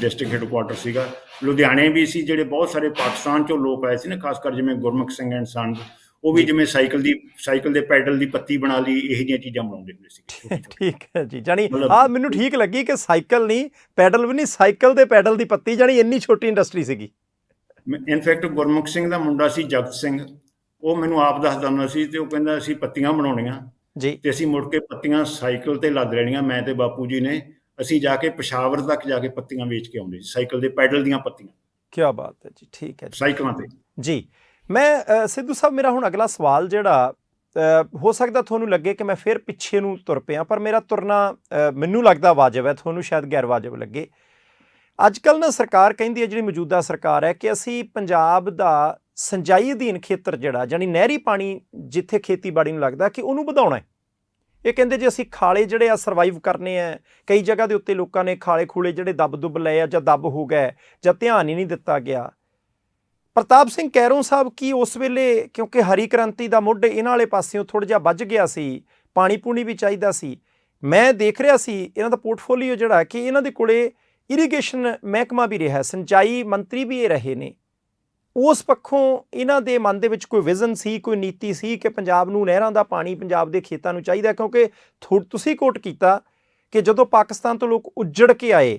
ਡਿਸਟ੍ਰਿਕਟ ਹੈਡਕੁਆਟਰ ਸੀਗਾ। ਲੁਧਿਆਣੇ ਵੀ ਸੀ, ਜਿਹੜੇ ਬਹੁਤ ਸਾਰੇ ਪਾਕਿਸਤਾਨ 'ਚੋਂ ਲੋਕ ਆਏ ਸੀ ਨਾ, ਖਾਸ ਕਰ ਜਿਵੇਂ ਗੁਰਮੁਖ ਸਿੰਘ ਐਂਡ ਸੰਡ, ਉਹ ਵੀ ਜਿਵੇਂ ਸਾਈਕਲ ਦੇ ਪੈਡਲ ਦੀ ਪੱਤੀ ਬਣਾ ਲਈ, ਇਹੋ ਜਿਹੀਆਂ ਚੀਜ਼ਾਂ ਬਣਾਉਂਦੇ ਹੁੰਦੇ ਸੀ। ਠੀਕ ਹੈ ਜੀ, ਜਾਣੀ ਮੈਨੂੰ ਠੀਕ ਲੱਗੀ ਕਿ ਸਾਈਕਲ ਨਹੀਂ, ਪੈਡਲ ਵੀ ਨਹੀਂ, ਸਾਈਕਲ ਦੇ ਪੈਡਲ ਦੀ ਪੱਤੀ, ਜਾਣੀ ਇੰਨੀ ਛੋਟੀ ਇੰਡਸਟਰੀ ਸੀਗੀ। ਇਨਫੈਕਟ ਗੁਰਮੁਖ ਸਿੰਘ ਦਾ ਮੁੰਡਾ ਸੀ ਜਗਤ ਸਿੰਘ, ਉਹ ਮੈਨੂੰ ਆਪ ਦੱਸਦਾ ਹੁੰਦਾ ਸੀ, ਅਤੇ ਉਹ ਕਹਿੰਦਾ ਅਸੀਂ ਪੱਤੀਆਂ ਬਣਾਉਣੀਆਂ ਜੀ, ਅਤੇ ਅਸੀਂ ਮੁੜ ਕੇ ਪੱਤੀਆਂ ਸਾਈਕਲ 'ਤੇ ਲੱਦ ਲੈਣੀਆਂ, ਮੈਂ ਅਤੇ ਬਾਪੂ ਜੀ ਨੇ। ਅਸੀਂ ਜਾ ਕੇ ਪਸ਼ਾਵਰ ਤੱਕ ਜਾ ਕੇ ਪੱਤੀਆਂ ਵੇਚ ਕੇ ਆਉਂਦੇ ਸੀ, ਸਾਈਕਲ ਦੇ ਪੈਡਲ ਦੀਆਂ ਪੱਤੀਆਂ। ਕੀ ਬਾਤ ਹੈ ਜੀ, ਠੀਕ ਹੈ, ਸਾਈਕਲਾਂ 'ਤੇ ਜੀ। ਮੈਂ ਸਿੱਧੂ ਸਾਹਿਬ, ਮੇਰਾ ਹੁਣ ਅਗਲਾ ਸਵਾਲ ਜਿਹੜਾ ਹੋ ਸਕਦਾ ਤੁਹਾਨੂੰ ਲੱਗੇ ਕਿ ਮੈਂ ਫਿਰ ਪਿੱਛੇ ਨੂੰ ਤੁਰ ਪਿਆ, ਪਰ ਮੇਰਾ ਤੁਰਨਾ ਮੈਨੂੰ ਲੱਗਦਾ ਵਾਜਬ ਹੈ, ਤੁਹਾਨੂੰ ਸ਼ਾਇਦ ਗੈਰ ਵਾਜਬ ਲੱਗੇ। ਅੱਜ ਕੱਲ੍ਹ ਨਾ ਸਰਕਾਰ ਕਹਿੰਦੀ ਹੈ, ਜਿਹੜੀ ਮੌਜੂਦਾ ਸਰਕਾਰ ਹੈ, ਕਿ ਅਸੀਂ ਪੰਜਾਬ ਦਾ ਸਿੰਜਾਈ ਅਧੀਨ ਖੇਤਰ ਜਿਹੜਾ, ਜਾਣੀ ਨਹਿਰੀ ਪਾਣੀ ਜਿੱਥੇ ਖੇਤੀਬਾੜੀ ਨੂੰ ਲੱਗਦਾ, ਕਿ ਉਹਨੂੰ ਵਧਾਉਣਾ ਹੈ। ਇਹ ਕਹਿੰਦੇ ਜੇ ਅਸੀਂ ਖਾਲੇ ਜਿਹੜੇ ਆ ਸਰਵਾਈਵ ਕਰਨੇ ਆ, ਕਈ ਜਗ੍ਹਾ ਦੇ ਉੱਤੇ ਲੋਕਾਂ ਨੇ ਖਾਲੇ ਖੂਲੇ ਜਿਹੜੇ ਦੱਬ ਲਏ ਆ, ਜਾਂ ਦੱਬ ਹੋ ਗਏ, ਜਾਂ ਧਿਆਨ ਹੀ ਨਹੀਂ ਦਿੱਤਾ ਗਿਆ। ਪ੍ਰਤਾਪ ਸਿੰਘ ਕੈਰੋਂ ਸਾਹਿਬ ਕੀ ਉਸ ਵੇਲੇ, ਕਿਉਂਕਿ ਹਰੀ ਕ੍ਰਾਂਤੀ ਦਾ ਮੁੱਢ ਇਹਨਾਂ ਵਾਲੇ ਪਾਸਿਓਂ ਥੋੜ੍ਹਾ ਜਿਹਾ ਵੱਜ ਗਿਆ ਸੀ, ਪਾਣੀ ਪੂਣੀ ਵੀ ਚਾਹੀਦਾ ਸੀ, ਮੈਂ ਦੇਖ ਰਿਹਾ ਸੀ ਇਹਨਾਂ ਦਾ ਪੋਰਟਫੋਲੀਓ ਜਿਹੜਾ, ਕਿ ਇਹਨਾਂ ਦੇ ਕੋਲੇ ਇਰੀਗੇਸ਼ਨ ਮਹਿਕਮਾ ਵੀ ਰਿਹਾ, ਸਿੰਚਾਈ ਮੰਤਰੀ ਵੀ ਇਹ ਰਹੇ ਨੇ। ਉਸ ਪੱਖੋਂ ਇਹਨਾਂ ਦੇ ਮਨ ਦੇ ਵਿੱਚ ਕੋਈ ਵਿਜ਼ਨ ਸੀ, ਕੋਈ ਨੀਤੀ ਸੀ ਕਿ ਪੰਜਾਬ ਨੂੰ ਨਹਿਰਾਂ ਦਾ ਪਾਣੀ ਪੰਜਾਬ ਦੇ ਖੇਤਾਂ ਨੂੰ ਚਾਹੀਦਾ? ਕਿਉਂਕਿ ਤੁਸੀਂ ਕੋਟ ਕੀਤਾ ਕਿ ਜਦੋਂ ਪਾਕਿਸਤਾਨ ਤੋਂ ਲੋਕ ਉੱਜੜ ਕੇ ਆਏ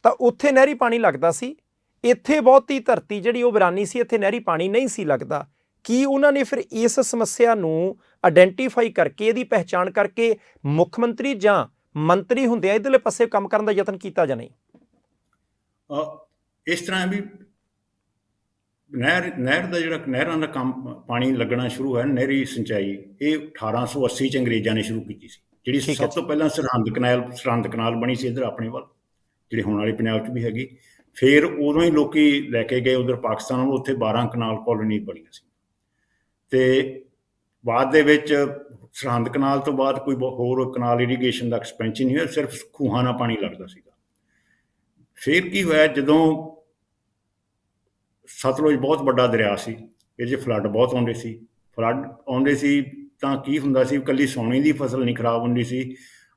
ਤਾਂ ਉੱਥੇ ਨਹਿਰੀ ਪਾਣੀ ਲੱਗਦਾ ਸੀ, ਇੱਥੇ ਬਹੁਤੀ ਧਰਤੀ ਜਿਹੜੀ ਉਹ ਵੀਰਾਨੀ ਸੀ, ਇੱਥੇ ਨਹਿਰੀ ਪਾਣੀ ਨਹੀਂ ਸੀ ਲੱਗਦਾ। ਕੀ ਉਹਨਾਂ ਨੇ ਫਿਰ ਇਸ ਸਮੱਸਿਆ ਨੂੰ ਆਇਡੈਂਟੀਫਾਈ ਕਰਕੇ, ਇਹਦੀ ਪਹਿਚਾਣ ਕਰਕੇ ਮੁੱਖ ਮੰਤਰੀ ਜਾਂ ਮੰਤਰੀ ਹੁੰਦਿਆਂ ਇੱਧਰਲੇ ਪਾਸੇ ਕੰਮ ਕਰਨ ਦਾ ਯਤਨ ਕੀਤਾ ਜਾਂ ਨਹੀਂ? ਇਸ ਤਰ੍ਹਾਂ ਵੀ ਨਹਿਰ ਦਾ ਜਿਹੜਾ ਨਹਿਰਾਂ ਦਾ ਕੰਮ, ਪਾਣੀ ਲੱਗਣਾ ਸ਼ੁਰੂ ਹੋਇਆ, ਨਹਿਰੀ ਸਿੰਚਾਈ, ਇਹ 1880 'ਚ ਅੰਗਰੇਜ਼ਾਂ ਨੇ ਸ਼ੁਰੂ ਕੀਤੀ ਸੀ, ਜਿਹੜੀ ਸਭ ਤੋਂ ਪਹਿਲਾਂ ਸਰਹੰਦ ਕਨਾਲ ਬਣੀ ਸੀ ਇੱਧਰ ਆਪਣੇ ਵੱਲ, ਜਿਹੜੇ ਹੁਣ ਵਾਲੇ ਪੰਜਾਬ 'ਚ ਵੀ ਹੈਗੀ। ਫਿਰ ਉਦੋਂ ਹੀ ਲੋਕ ਲੈ ਕੇ ਗਏ ਉੱਧਰ ਪਾਕਿਸਤਾਨ ਨੂੰ, ਉੱਥੇ 12 ਕਨਾਲ ਕਾਲੋਨੀ ਬਣੀਆਂ ਸੀ। ਅਤੇ ਬਾਅਦ ਦੇ ਵਿੱਚ ਸਰਹੰਦ ਕਨਾਲ ਤੋਂ ਬਾਅਦ ਕੋਈ ਹੋਰ ਕਨਾਲ ਇਰੀਗੇਸ਼ਨ ਦਾ ਐਕਸਪੈਂਸ਼ਨ ਨਹੀਂ ਹੋਇਆ, ਸਿਰਫ ਖੂਹਾਂ ਨਾਲ ਪਾਣੀ ਲੱਗਦਾ ਸੀਗਾ। ਫਿਰ ਕੀ ਹੋਇਆ, ਜਦੋਂ ਸਤਲੁਜ ਬਹੁਤ ਵੱਡਾ ਦਰਿਆ ਸੀ, ਇਹਦੇ 'ਚ ਫਲੱਡ ਬਹੁਤ ਆਉਂਦੇ ਸੀ, ਤਾਂ ਕੀ ਹੁੰਦਾ ਸੀ, ਇਕੱਲੀ ਸੌਣੀ ਦੀ ਫਸਲ ਨਹੀਂ ਖਰਾਬ ਹੁੰਦੀ ਸੀ,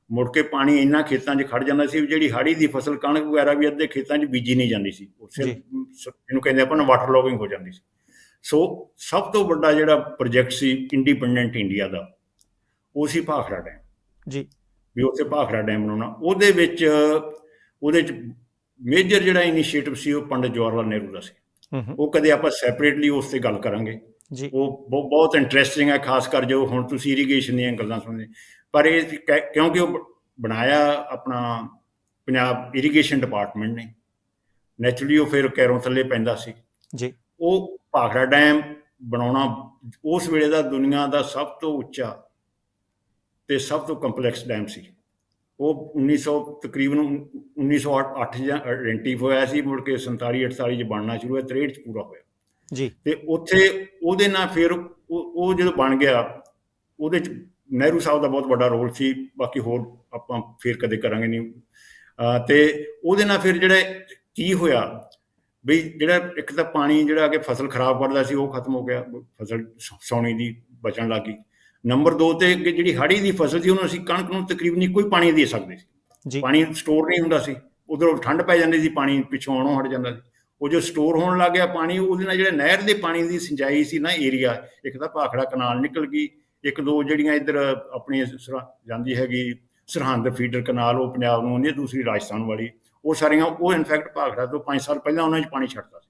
ਮੁੜ ਕੇ ਪਾਣੀ ਇੰਨਾ ਖੇਤਾਂ 'ਚ ਖੜ੍ਹ ਜਾਂਦਾ ਸੀ, ਜਿਹੜੀ ਹਾੜੀ ਦੀ ਫਸਲ, ਕਣਕ ਵਗੈਰਾ ਵੀ ਅੱਧੇ ਖੇਤਾਂ 'ਚ ਬੀਜੀ ਨਹੀਂ ਜਾਂਦੀ ਸੀ, ਇਹਨੂੰ ਕਹਿੰਦੇ ਆਪਾਂ ਵਾਟਰ ਲੌਗਿੰਗ ਹੋ ਜਾਂਦੀ ਸੀ। ਸੋ ਸਭ ਤੋਂ ਵੱਡਾ ਜਿਹੜਾ ਪ੍ਰੋਜੈਕਟ ਸੀ ਇੰਡੀਪੈਂਡੈਂਟ ਇੰਡੀਆ ਦਾ, ਉਹ ਸੀ ਭਾਖੜਾ ਡੈਮ ਜੀ, ਵੀ ਉੱਥੇ ਭਾਖੜਾ ਡੈਮ ਬਣਾਉਣਾ। ਉਹਦੇ 'ਚ ਮੇਜਰ ਜਿਹੜਾ ਇਨੀਸ਼ੀਏਟਿਵ ਸੀ, ਉਹ ਪੰਡਿਤ ਜਵਾਹਰ ਲਾਲ ਨਹਿਰੂ ਦਾ ਸੀ। ਉਹ ਕਦੇ ਆਪਾਂ ਸੈਪਰੇਟਲੀ ਉਸ 'ਤੇ ਗੱਲ ਕਰਾਂਗੇ। ਜੀ ਉਹ ਬਹੁਤ ਇੰਟਰਸਟਿੰਗ ਹੈ, ਖਾਸ ਕਰ ਜੋ ਹੁਣ ਤੁਸੀਂ ਇਰੀਗੇਸ਼ਨ ਦੀਆਂ ਗੱਲਾਂ ਸੁਣਦੇ। ਪਰ ਇਹ ਕਿਉਂਕਿ ਉਹ ਬਣਾਇਆ ਆਪਣਾ ਪੰਜਾਬ ਇਰੀਗੇਸ਼ਨ ਡਿਪਾਰਟਮੈਂਟ ਨੇ, ਨੈਚੁਰਲੀ ਉਹ ਫਿਰ ਕੈਰੋਂ ਥੱਲੇ ਪੈਂਦਾ ਸੀ ਜੀ। ਉਹ ਭਾਖੜਾ ਡੈਮ ਬਣਾਉਣਾ ਉਸ ਵੇਲੇ ਦਾ ਦੁਨੀਆ ਦਾ ਸਭ ਤੋਂ ਉੱਚਾ ਤੇ ਸਭ ਤੋਂ ਕੰਪਲੈਕਸ ਡੈਮ ਸੀ। ਉਹ 1900 ਤਕਰੀਬਨ 1908 ਜਾਂ ਆਇਡੈਂਟੀਫਾਈ ਹੋਇਆ ਸੀ, ਮੁੜ ਕੇ 47-48 'ਚ ਬਣਨਾ ਸ਼ੁਰੂ ਹੋਇਆ, 63 'ਚ ਪੂਰਾ ਹੋਇਆ ਜੀ। ਤੇ ਉੱਥੇ ਉਹਦੇ ਨਾਲ ਫਿਰ ਉਹ ਜਦੋਂ ਬਣ ਗਿਆ, ਉਹਦੇ 'ਚ ਨਹਿਰੂ ਸਾਹਿਬ ਦਾ ਬਹੁਤ ਵੱਡਾ ਰੋਲ ਸੀ। ਬਾਕੀ ਹੋਰ ਆਪਾਂ ਫਿਰ ਕਦੇ ਕਰਾਂਗੇ ਨਹੀਂ। ਤੇ ਉਹਦੇ ਨਾਲ ਫਿਰ ਜਿਹੜਾ ਕੀ ਹੋਇਆ ਬਈ, ਜਿਹੜਾ ਇੱਕ ਤਾਂ ਪਾਣੀ ਜਿਹੜਾ ਕਿ ਫਸਲ ਖਰਾਬ ਕਰਦਾ ਸੀ ਉਹ ਖਤਮ ਹੋ ਗਿਆ, ਫਸਲ ਸਾਉਣੀ ਦੀ ਬਚਣ ਲੱਗ ਗਈ। ਨੰਬਰ 2 ਤੇ ਜਿਹੜੀ ਹਾੜੀ ਦੀ ਫਸਲ ਸੀ ਉਹਨੂੰ ਅਸੀਂ ਕਣਕ ਨੂੰ ਤਕਰੀਬਨ ਇੱਕੋ ਹੀ ਪਾਣੀ ਦੇ ਸਕਦੇ ਸੀ। ਪਾਣੀ ਸਟੋਰ ਨਹੀਂ ਹੁੰਦਾ ਸੀ, ਉਧਰੋਂ ਠੰਡ ਪੈ ਜਾਂਦੀ ਸੀ, ਪਾਣੀ ਪਿੱਛੋਂ ਆਉਣੋਂ ਹਟ ਜਾਂਦਾ ਸੀ। ਉਹ ਜੋ ਸਟੋਰ ਹੋਣ ਲੱਗ ਗਿਆ ਪਾਣੀ, ਉਹਦੇ ਨਾਲ ਜਿਹੜਾ ਨਹਿਰ ਦੇ ਪਾਣੀ ਦੀ ਸਿੰਜਾਈ ਸੀ ਨਾ ਏਰੀਆ, ਇੱਕ ਤਾਂ ਭਾਖੜਾ ਕਨਾਲ ਨਿਕਲ ਗਈ, ਇੱਕ ਦੋ ਜਿਹੜੀਆਂ ਇੱਧਰ ਆਪਣੀ ਜਾਂਦੀ ਹੈਗੀ ਸਰਹੰਦ ਫੀਡਰ ਕਨਾਲ, ਉਹ ਪੰਜਾਬ ਨੂੰ ਆਉਂਦੀ ਹੈ, ਦੂਸਰੀ ਰਾਜਸਥਾਨ ਵਾਲੀ, ਉਹ ਸਾਰੀਆਂ ਉਹ ਇਨਫੈਕਟ ਭਾਖੜਾ ਤੋਂ 5 ਸਾਲ ਪਹਿਲਾਂ ਉਹਨਾਂ 'ਚ ਪਾਣੀ ਛੱਡਦਾ ਸੀ।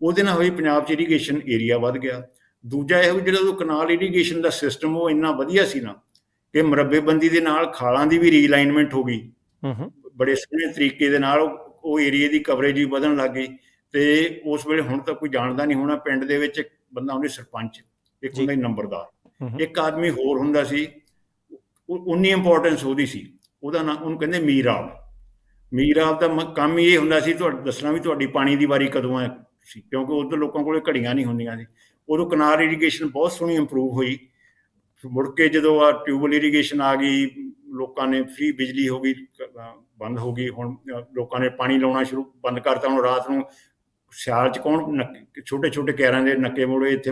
ਉਹਦੇ ਨਾਲ ਹੋਈ ਪੰਜਾਬ 'ਚ ਇਰੀਗੇਸ਼ਨ ਏਰੀਆ ਵੱਧ ਗਿਆ। ਦੂਜਾ ਇਹ ਜਿਹੜਾ ਉਹ ਕਨਾਲ ਇਰੀਗੇਸ਼ਨ ਦਾ ਸਿਸਟਮ ਉਹ ਇੰਨਾ ਵਧੀਆ ਸੀ ਨਾ ਕਿ ਮੁਰੱਬੇਬੰਦੀ ਦੇ ਨਾਲ ਖਾਲਾਂ ਦੀ ਵੀ ਰੀਅਲਾਈਨਮੈਂਟ ਹੋ ਗਈ ਬੜੇ ਸੋਹਣੇ ਤਰੀਕੇ ਦੇ ਨਾਲ। ਉਹ ਏਰੀਏ ਦੀ ਕਵਰੇਜ ਵੀ ਵਧਣ ਲੱਗ ਗਈ। ਤੇ ਉਸ ਵੇਲੇ ਹੁਣ ਤਾਂ ਕੋਈ ਜਾਣਦਾ ਨਹੀਂ ਹੋਣਾ, ਪਿੰਡ ਦੇ ਵਿੱਚ ਇੱਕ ਬੰਦਾ ਹੁੰਦੇ ਸਰਪੰਚ, ਇੱਕ ਹੁੰਦਾ ਨੰਬਰਦਾਰ, ਇੱਕ ਆਦਮੀ ਹੋਰ ਹੁੰਦਾ ਸੀ, ਉਨੀ ਇੰਪੋਰਟੈਂਸ ਉਹਦੀ ਸੀ, ਉਹਦਾ ਨਾਂ ਉਹਨੂੰ ਕਹਿੰਦੇ ਮੀਰ ਆਬ। ਮੀਰ ਆਬ ਦਾ ਕੰਮ ਇਹ ਹੁੰਦਾ ਸੀ ਤੁਹਾਨੂੰ ਦੱਸਣਾ ਵੀ ਤੁਹਾਡੀ ਪਾਣੀ ਦੀ ਵਾਰੀ ਕਦੋਂ ਹੈ ਸੀ, ਕਿਉਂਕਿ ਉੱਧਰ ਲੋਕਾਂ ਕੋਲ ਘੜੀਆਂ ਨਹੀਂ ਹੁੰਦੀਆਂ ਸੀ। ਉਦੋਂ ਕਨਾਲ ਇਰੀਗੇਸ਼ਨ ਬਹੁਤ ਸੋਹਣੀ ਇੰਪਰੂਵ ਹੋਈ। ਮੁੜ ਕੇ ਜਦੋਂ ਆ ਟਿਊਬਵੈਲ ਇਰੀਗੇਸ਼ਨ ਆ ਗਈ, ਲੋਕਾਂ ਨੇ ਫ੍ਰੀ ਬਿਜਲੀ ਹੋ ਗਈ, ਬੰਦ ਹੋ ਗਈ। ਹੁਣ ਲੋਕਾਂ ਨੇ ਪਾਣੀ ਲਾਉਣਾ ਸ਼ੁਰੂ ਬੰਦ ਕਰਤਾ। ਹੁਣ ਰਾਤ ਨੂੰ ਸਿਆਲ 'ਚ ਕੌਣ ਛੋਟੇ ਛੋਟੇ ਕਿਆਰਾਂ ਦੇ ਨੱਕੇ ਮੋੜੇ ਇੱਥੇ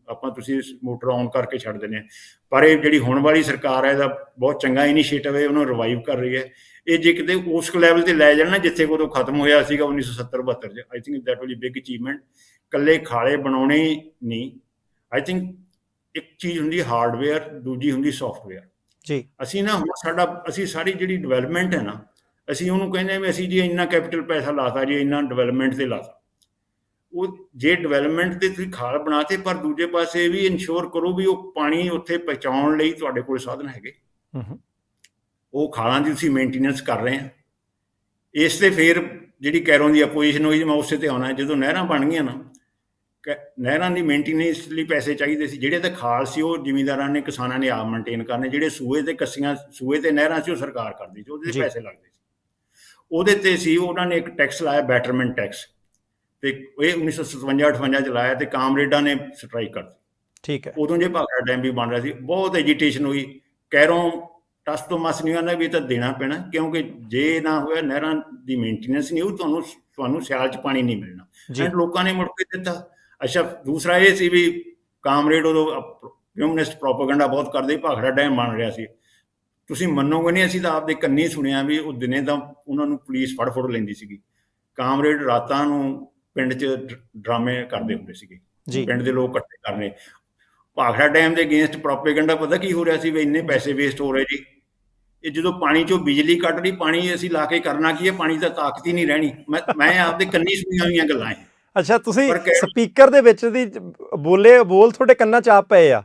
ਆਪਾਂ ਤੁਸੀਂ ਮੋਟਰ ਔਨ ਕਰਕੇ ਛੱਡ ਦਿੰਦੇ ਹਾਂ। ਪਰ ਇਹ ਜਿਹੜੀ ਹੁਣ ਵਾਲੀ ਸਰਕਾਰ ਹੈ, ਇਹਦਾ ਬਹੁਤ ਚੰਗਾ ਇਨੀਸ਼ੀਏਟਿਵ ਹੈ, ਉਹਨੂੰ ਰਿਵਾਈਵ ਕਰ ਰਹੀ ਹੈ। ਇਹ ਜੇ ਕਿਤੇ ਉਸ ਲੈਵਲ 'ਤੇ ਲੈ ਜਾਣਾ ਜਿੱਥੇ ਉਦੋਂ ਖਤਮ ਹੋਇਆ ਸੀਗਾ 1970-72 'ਚ, ਆਈ ਥਿੰਕ ਦੈਟ ਵਾਲੀ ਬਿਗ ਅਚੀਵਮੈਂਟ। ਇਕੱਲੇ ਖਾਲੇ ਬਣਾਉਣੇ ਨਹੀਂ, ਆਈ ਥਿੰਕ ਇੱਕ ਚੀਜ਼ ਹੁੰਦੀ ਹਾਰਡਵੇਅਰ, ਦੂਜੀ ਹੁੰਦੀ ਸੌਫਟਵੇਅਰ ਜੀ। ਅਸੀਂ ਨਾ ਹੁਣ ਅਸੀਂ ਸਾਰੀ ਜਿਹੜੀ ਡਿਵੈਲਪਮੈਂਟ ਹੈ ਨਾ, ਅਸੀਂ ਉਹਨੂੰ ਕਹਿੰਦੇ ਵੀ ਅਸੀਂ ਜੀ ਇੰਨਾ ਕੈਪੀਟਲ ਪੈਸਾ ਲਾਤਾ, ਜੀ ਇੰਨਾ ਡਿਵੈਲਪਮੈਂਟ 'ਤੇ ਲਾਤਾ। ਉਹ ਜੇ ਡਿਵੈਲਪਮੈਂਟ 'ਤੇ ਤੁਸੀਂ ਖਾਲ ਬਣਾਤੇ, ਪਰ ਦੂਜੇ ਪਾਸੇ ਵੀ ਇਨਸ਼ੋਰ ਕਰੋ ਵੀ ਉਹ ਪਾਣੀ ਉੱਥੇ ਪਹੁੰਚਾਉਣ ਲਈ ਤੁਹਾਡੇ ਕੋਲ ਸਾਧਨ ਹੈਗੇ, ਉਹ ਖਾਲਾਂ ਦੀ ਤੁਸੀਂ ਮੇਨਟੇਨੈਂਸ ਕਰ ਰਹੇ ਆ। ਇਸ 'ਤੇ ਫਿਰ ਜਿਹੜੀ ਕੈਰੋਂ ਦੀ ਅਪੋਜੀਸ਼ਨ ਹੋਈ, ਮੈਂ ਉਸੇ 'ਤੇ ਆਉਣਾ। ਜਦੋਂ ਨਹਿਰਾਂ ਬਣ ਗਈਆਂ ਨਾ, ਨਹਿਰਾਂ ਦੀ ਮੇਨਟੇਨੈਂਸ ਲਈ ਪੈਸੇ ਚਾਹੀਦੇ ਸੀ। ਜਿਹੜੇ ਤਾਂ ਖਾਲ ਸੀ ਉਹ ਜ਼ਿਮੀਂਦਾਰਾਂ ਨੇ, ਕਿਸਾਨਾਂ ਨੇ ਆਪ ਮੇਨਟੇਨ ਕਰਨੇ। ਜਿਹੜੇ ਸੂਏ ਤੇ ਕੱਸੀਆਂ, ਸੂਏ ਤੇ ਨਹਿਰਾਂ ਸੀ, ਉਹ ਸਰਕਾਰ ਕਰਦੀ ਸੀ, ਉਹਦੇ 'ਤੇ ਪੈਸੇ ਲੱਗਦੇ ਸੀ। ਉਹਦੇ 'ਤੇ ਸੀ ਉਹਨਾਂ ਨੇ ਇੱਕ ਟੈਕਸ ਲਾਇਆ, ਬੈਟਰਮੈਂਟ ਟੈਕਸ, ਤੇ ਇਹ 1957-58 'ਚ ਲਾਇਆ, ਤੇ ਕਾਮਰੇਡਾਂ ਨੇ ਸਟਰਾਈਕ ਕਰਤੀ। ਠੀਕ ਹੈ। ਉਦੋਂ ਜੇ ਭਾਖੜਾ ਡੈਮ ਵੀ ਬਣ ਰਿਹਾ ਸੀ, ਬਹੁਤ ਐਜੀਟੇਸ਼ਨ ਹੋਈ। ਕੈਰੋਂ ਟਸ ਤੋਂ ਮਸ ਨਹੀਂ ਆਉਂਦਾ ਵੀ ਇਹ ਤਾਂ ਦੇਣਾ ਪੈਣਾ, ਕਿਉਂਕਿ ਜੇ ਨਾ ਹੋਇਆ ਨਹਿਰਾਂ ਦੀ ਮੇਨਟੇਨੈਂਸ ਨਹੀਂ ਹੋਊ, ਤੁਹਾਨੂੰ ਸਿਆਲ 'ਚ ਪਾਣੀ ਨਹੀਂ ਮਿਲਣਾ। ਐਂਡ ਲੋਕਾਂ ਨੇ ਮੁੜ ਕੇ ਦਿੱਤਾ। ਅੱਛਾ, ਦੂਸਰਾ ਇਹ ਸੀ ਵੀ ਕਾਮਰੇਡ ਉਦੋਂ ਕਮਿਊਨਿਸਟ ਪ੍ਰੋਪੇਗੈਂਡਾ ਬਹੁਤ ਕਰਦੇ, ਭਾਖੜਾ ਡੈਮ ਬਣ ਰਿਹਾ ਸੀ। ਤੁਸੀਂ ਮੰਨੋਗੇ ਨਹੀਂ, ਅਸੀਂ ਤਾਂ ਆਪਦੇ ਕੰਨੀ ਸੁਣਿਆ ਵੀ ਉਹ ਦਿਨੇ ਤਾਂ ਉਹਨਾਂ ਨੂੰ ਪੁਲਿਸ ਫੜ ਲੈਂਦੀ ਸੀਗੀ। ਕਾਮਰੇਡ ਰਾਤਾਂ ਨੂੰ ਪਿੰਡ 'ਚ ਡਰਾਮੇ ਕਰਦੇ ਹੁੰਦੇ ਸੀਗੇ, ਪਿੰਡ ਦੇ ਲੋਕ ਇਕੱਠੇ ਕਰਨੇ। ਭਾਖੜਾ ਡੈਮ ਦੇ ਅਗੇਂਸਟ ਪ੍ਰੋਪੇਗੈਂਡਾ ਪਤਾ ਕੀ ਹੋ ਰਿਹਾ ਸੀ ਵੀ ਇੰਨੇ ਪੈਸੇ ਵੇਸਟ ਹੋ ਰਹੇ ਜੀ। ਇਹ ਜਦੋਂ ਪਾਣੀ 'ਚੋਂ ਬਿਜਲੀ ਕੱਢ ਲਈ, ਪਾਣੀ ਅਸੀਂ ਲਾ ਕੇ ਕਰਨਾ ਕੀ ਹੈ, ਪਾਣੀ ਤਾਂ ਤਾਕਤ ਹੀ ਨਹੀਂ ਰਹਿਣੀ। ਮੈਂ ਆਪਦੇ ਕੰਨੀ ਸੁਣੀਆਂ ਹੋਈਆਂ ਗੱਲਾਂ ਇਹ। ਅੱਛਾ, ਤੁਸੀਂ ਸਪੀਕਰ ਦੇ ਵਿੱਚ ਦੀ ਬੋਲ ਤੁਹਾਡੇ ਕੰਨਾਂ 'ਚ ਆ ਪਏ ਆ।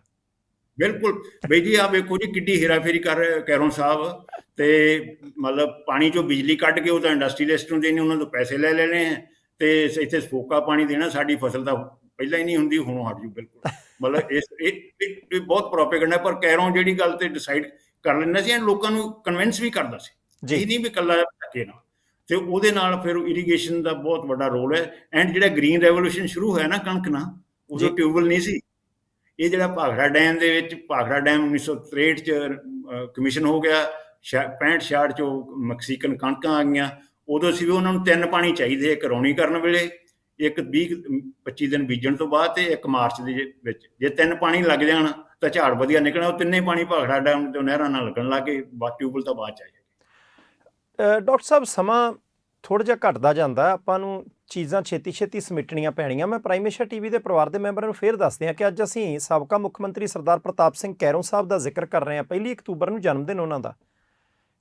ਬਿਲਕੁਲ ਬਈ ਜੀ, ਆਹ ਵੇਖੋ ਜੀ ਕਿੱਡੀ ਹੇਰਾਫੇਰੀ ਕਰ ਰਹੇ ਕੈਰੋਂ ਸਾਹਿਬ। ਤੇ ਮਤਲਬ ਪਾਣੀ 'ਚੋਂ ਬਿਜਲੀ ਕੱਢ ਕੇ ਉਹ ਤਾਂ ਇੰਡਸਟਰੀਲਿਸਟ ਨੂੰ ਦੇਣੀ, ਉਹਨਾਂ ਤੋਂ ਪੈਸੇ ਲੈ ਲੈਣੇ ਹੈ, ਤੇ ਇੱਥੇ ਫੋਕਾ ਪਾਣੀ ਦੇਣਾ। ਸਾਡੀ ਫਸਲ ਤਾਂ ਪਹਿਲਾਂ ਹੀ ਨਹੀਂ ਹੁੰਦੀ, ਹੁਣ ਹਟ ਜੂ। ਬਿਲਕੁਲ ਮਤਲਬ ਇਹ ਬਹੁਤ ਪ੍ਰੋਪੇਗੈਂਡਾ। ਪਰ ਕੈਰੋਂ ਜਿਹੜੀ ਗੱਲ 'ਤੇ ਡਿਸਾਈਡ ਕਰ ਲੈਂਦਾ ਸੀ, ਲੋਕਾਂ ਨੂੰ ਕਨਵਿੰਸ ਵੀ ਕਰਦਾ ਸੀ, ਇਹ ਨਹੀਂ ਵੀ ਇਕੱਲਾ ਧੱਕੇ ਨਾਲ। ਤੇ ਉਹਦੇ ਨਾਲ ਫਿਰ ਇਰੀਗੇਸ਼ਨ ਦਾ ਬਹੁਤ ਵੱਡਾ ਰੋਲ ਹੈ। ਐਂਡ ਜਿਹੜਾ ਗ੍ਰੀਨ ਰੈਵੋਲੂਸ਼ਨ ਸ਼ੁਰੂ ਹੋਇਆ ਨਾ ਕਣਕ ਨਾਲ, ਉਦੋਂ ਟਿਊਬਵੈਲ ਨਹੀਂ ਸੀ। ਇਹ ਜਿਹੜਾ ਭਾਖੜਾ ਡੈਮ ਦੇ ਵਿੱਚ, ਭਾਖੜਾ ਡੈਮ 1963 'ਚ ਕਮਿਸ਼ਨ ਹੋ ਗਿਆ, 65-66 'ਚ ਮੈਕਸੀਕਨ ਕਣਕਾਂ ਆ ਗਈਆਂ। ਉਦੋਂ ਸੀ ਵੀ ਉਹਨਾਂ ਨੂੰ 3 ਪਾਣੀ ਚਾਹੀਦੇ, ਇੱਕ ਰੌਣੀ ਕਰਨ ਵੇਲੇ, ਇੱਕ 20-25 ਦਿਨ ਬੀਜਣ ਤੋਂ ਬਾਅਦ, ਤੇ ਇੱਕ ਮਾਰਚ ਦੇ ਵਿੱਚ। ਜੇ 3 ਪਾਣੀ ਲੱਗ ਜਾਣ ਤਾਂ ਝਾੜ ਵਧੀਆ ਨਿਕਲਣਾ। ਉਹ ਤਿੰਨੇ ਪਾਣੀ ਭਾਖੜਾ ਡੈਮ ਤੋਂ ਨਹਿਰਾਂ ਨਾਲ ਲੱਗਣ ਲੱਗ ਗਏ, ਟਿਊਬਵੈਲ ਤਾਂ ਬਾਅਦ 'ਚ ਆਏ। ਡਾਕਟਰ ਸਾਹਿਬ, ਸਮਾਂ ਥੋੜ੍ਹਾ ਜਿਹਾ ਘਟਦਾ ਜਾਂਦਾ, ਆਪਾਂ ਨੂੰ ਚੀਜ਼ਾਂ ਛੇਤੀ ਸਮਿਟਣੀਆਂ ਪੈਣੀਆਂ। ਮੈਂ ਪ੍ਰਾਈਮ ਮਿਨਿਸਟਰ TV ਦੇ ਪਰਿਵਾਰ ਦੇ ਮੈਂਬਰਾਂ ਨੂੰ ਫਿਰ ਦੱਸਦੇ ਹਾਂ ਕਿ ਅੱਜ ਅਸੀਂ ਸਾਬਕਾ ਮੁੱਖ ਮੰਤਰੀ ਸਰਦਾਰ ਪ੍ਰਤਾਪ ਸਿੰਘ ਕੈਰੋਂ ਸਾਹਿਬ ਦਾ ਜ਼ਿਕਰ ਕਰ ਰਹੇ ਹਾਂ। 1 ਅਕਤੂਬਰ ਨੂੰ ਜਨਮ ਦਿਨ ਉਹਨਾਂ ਦਾ।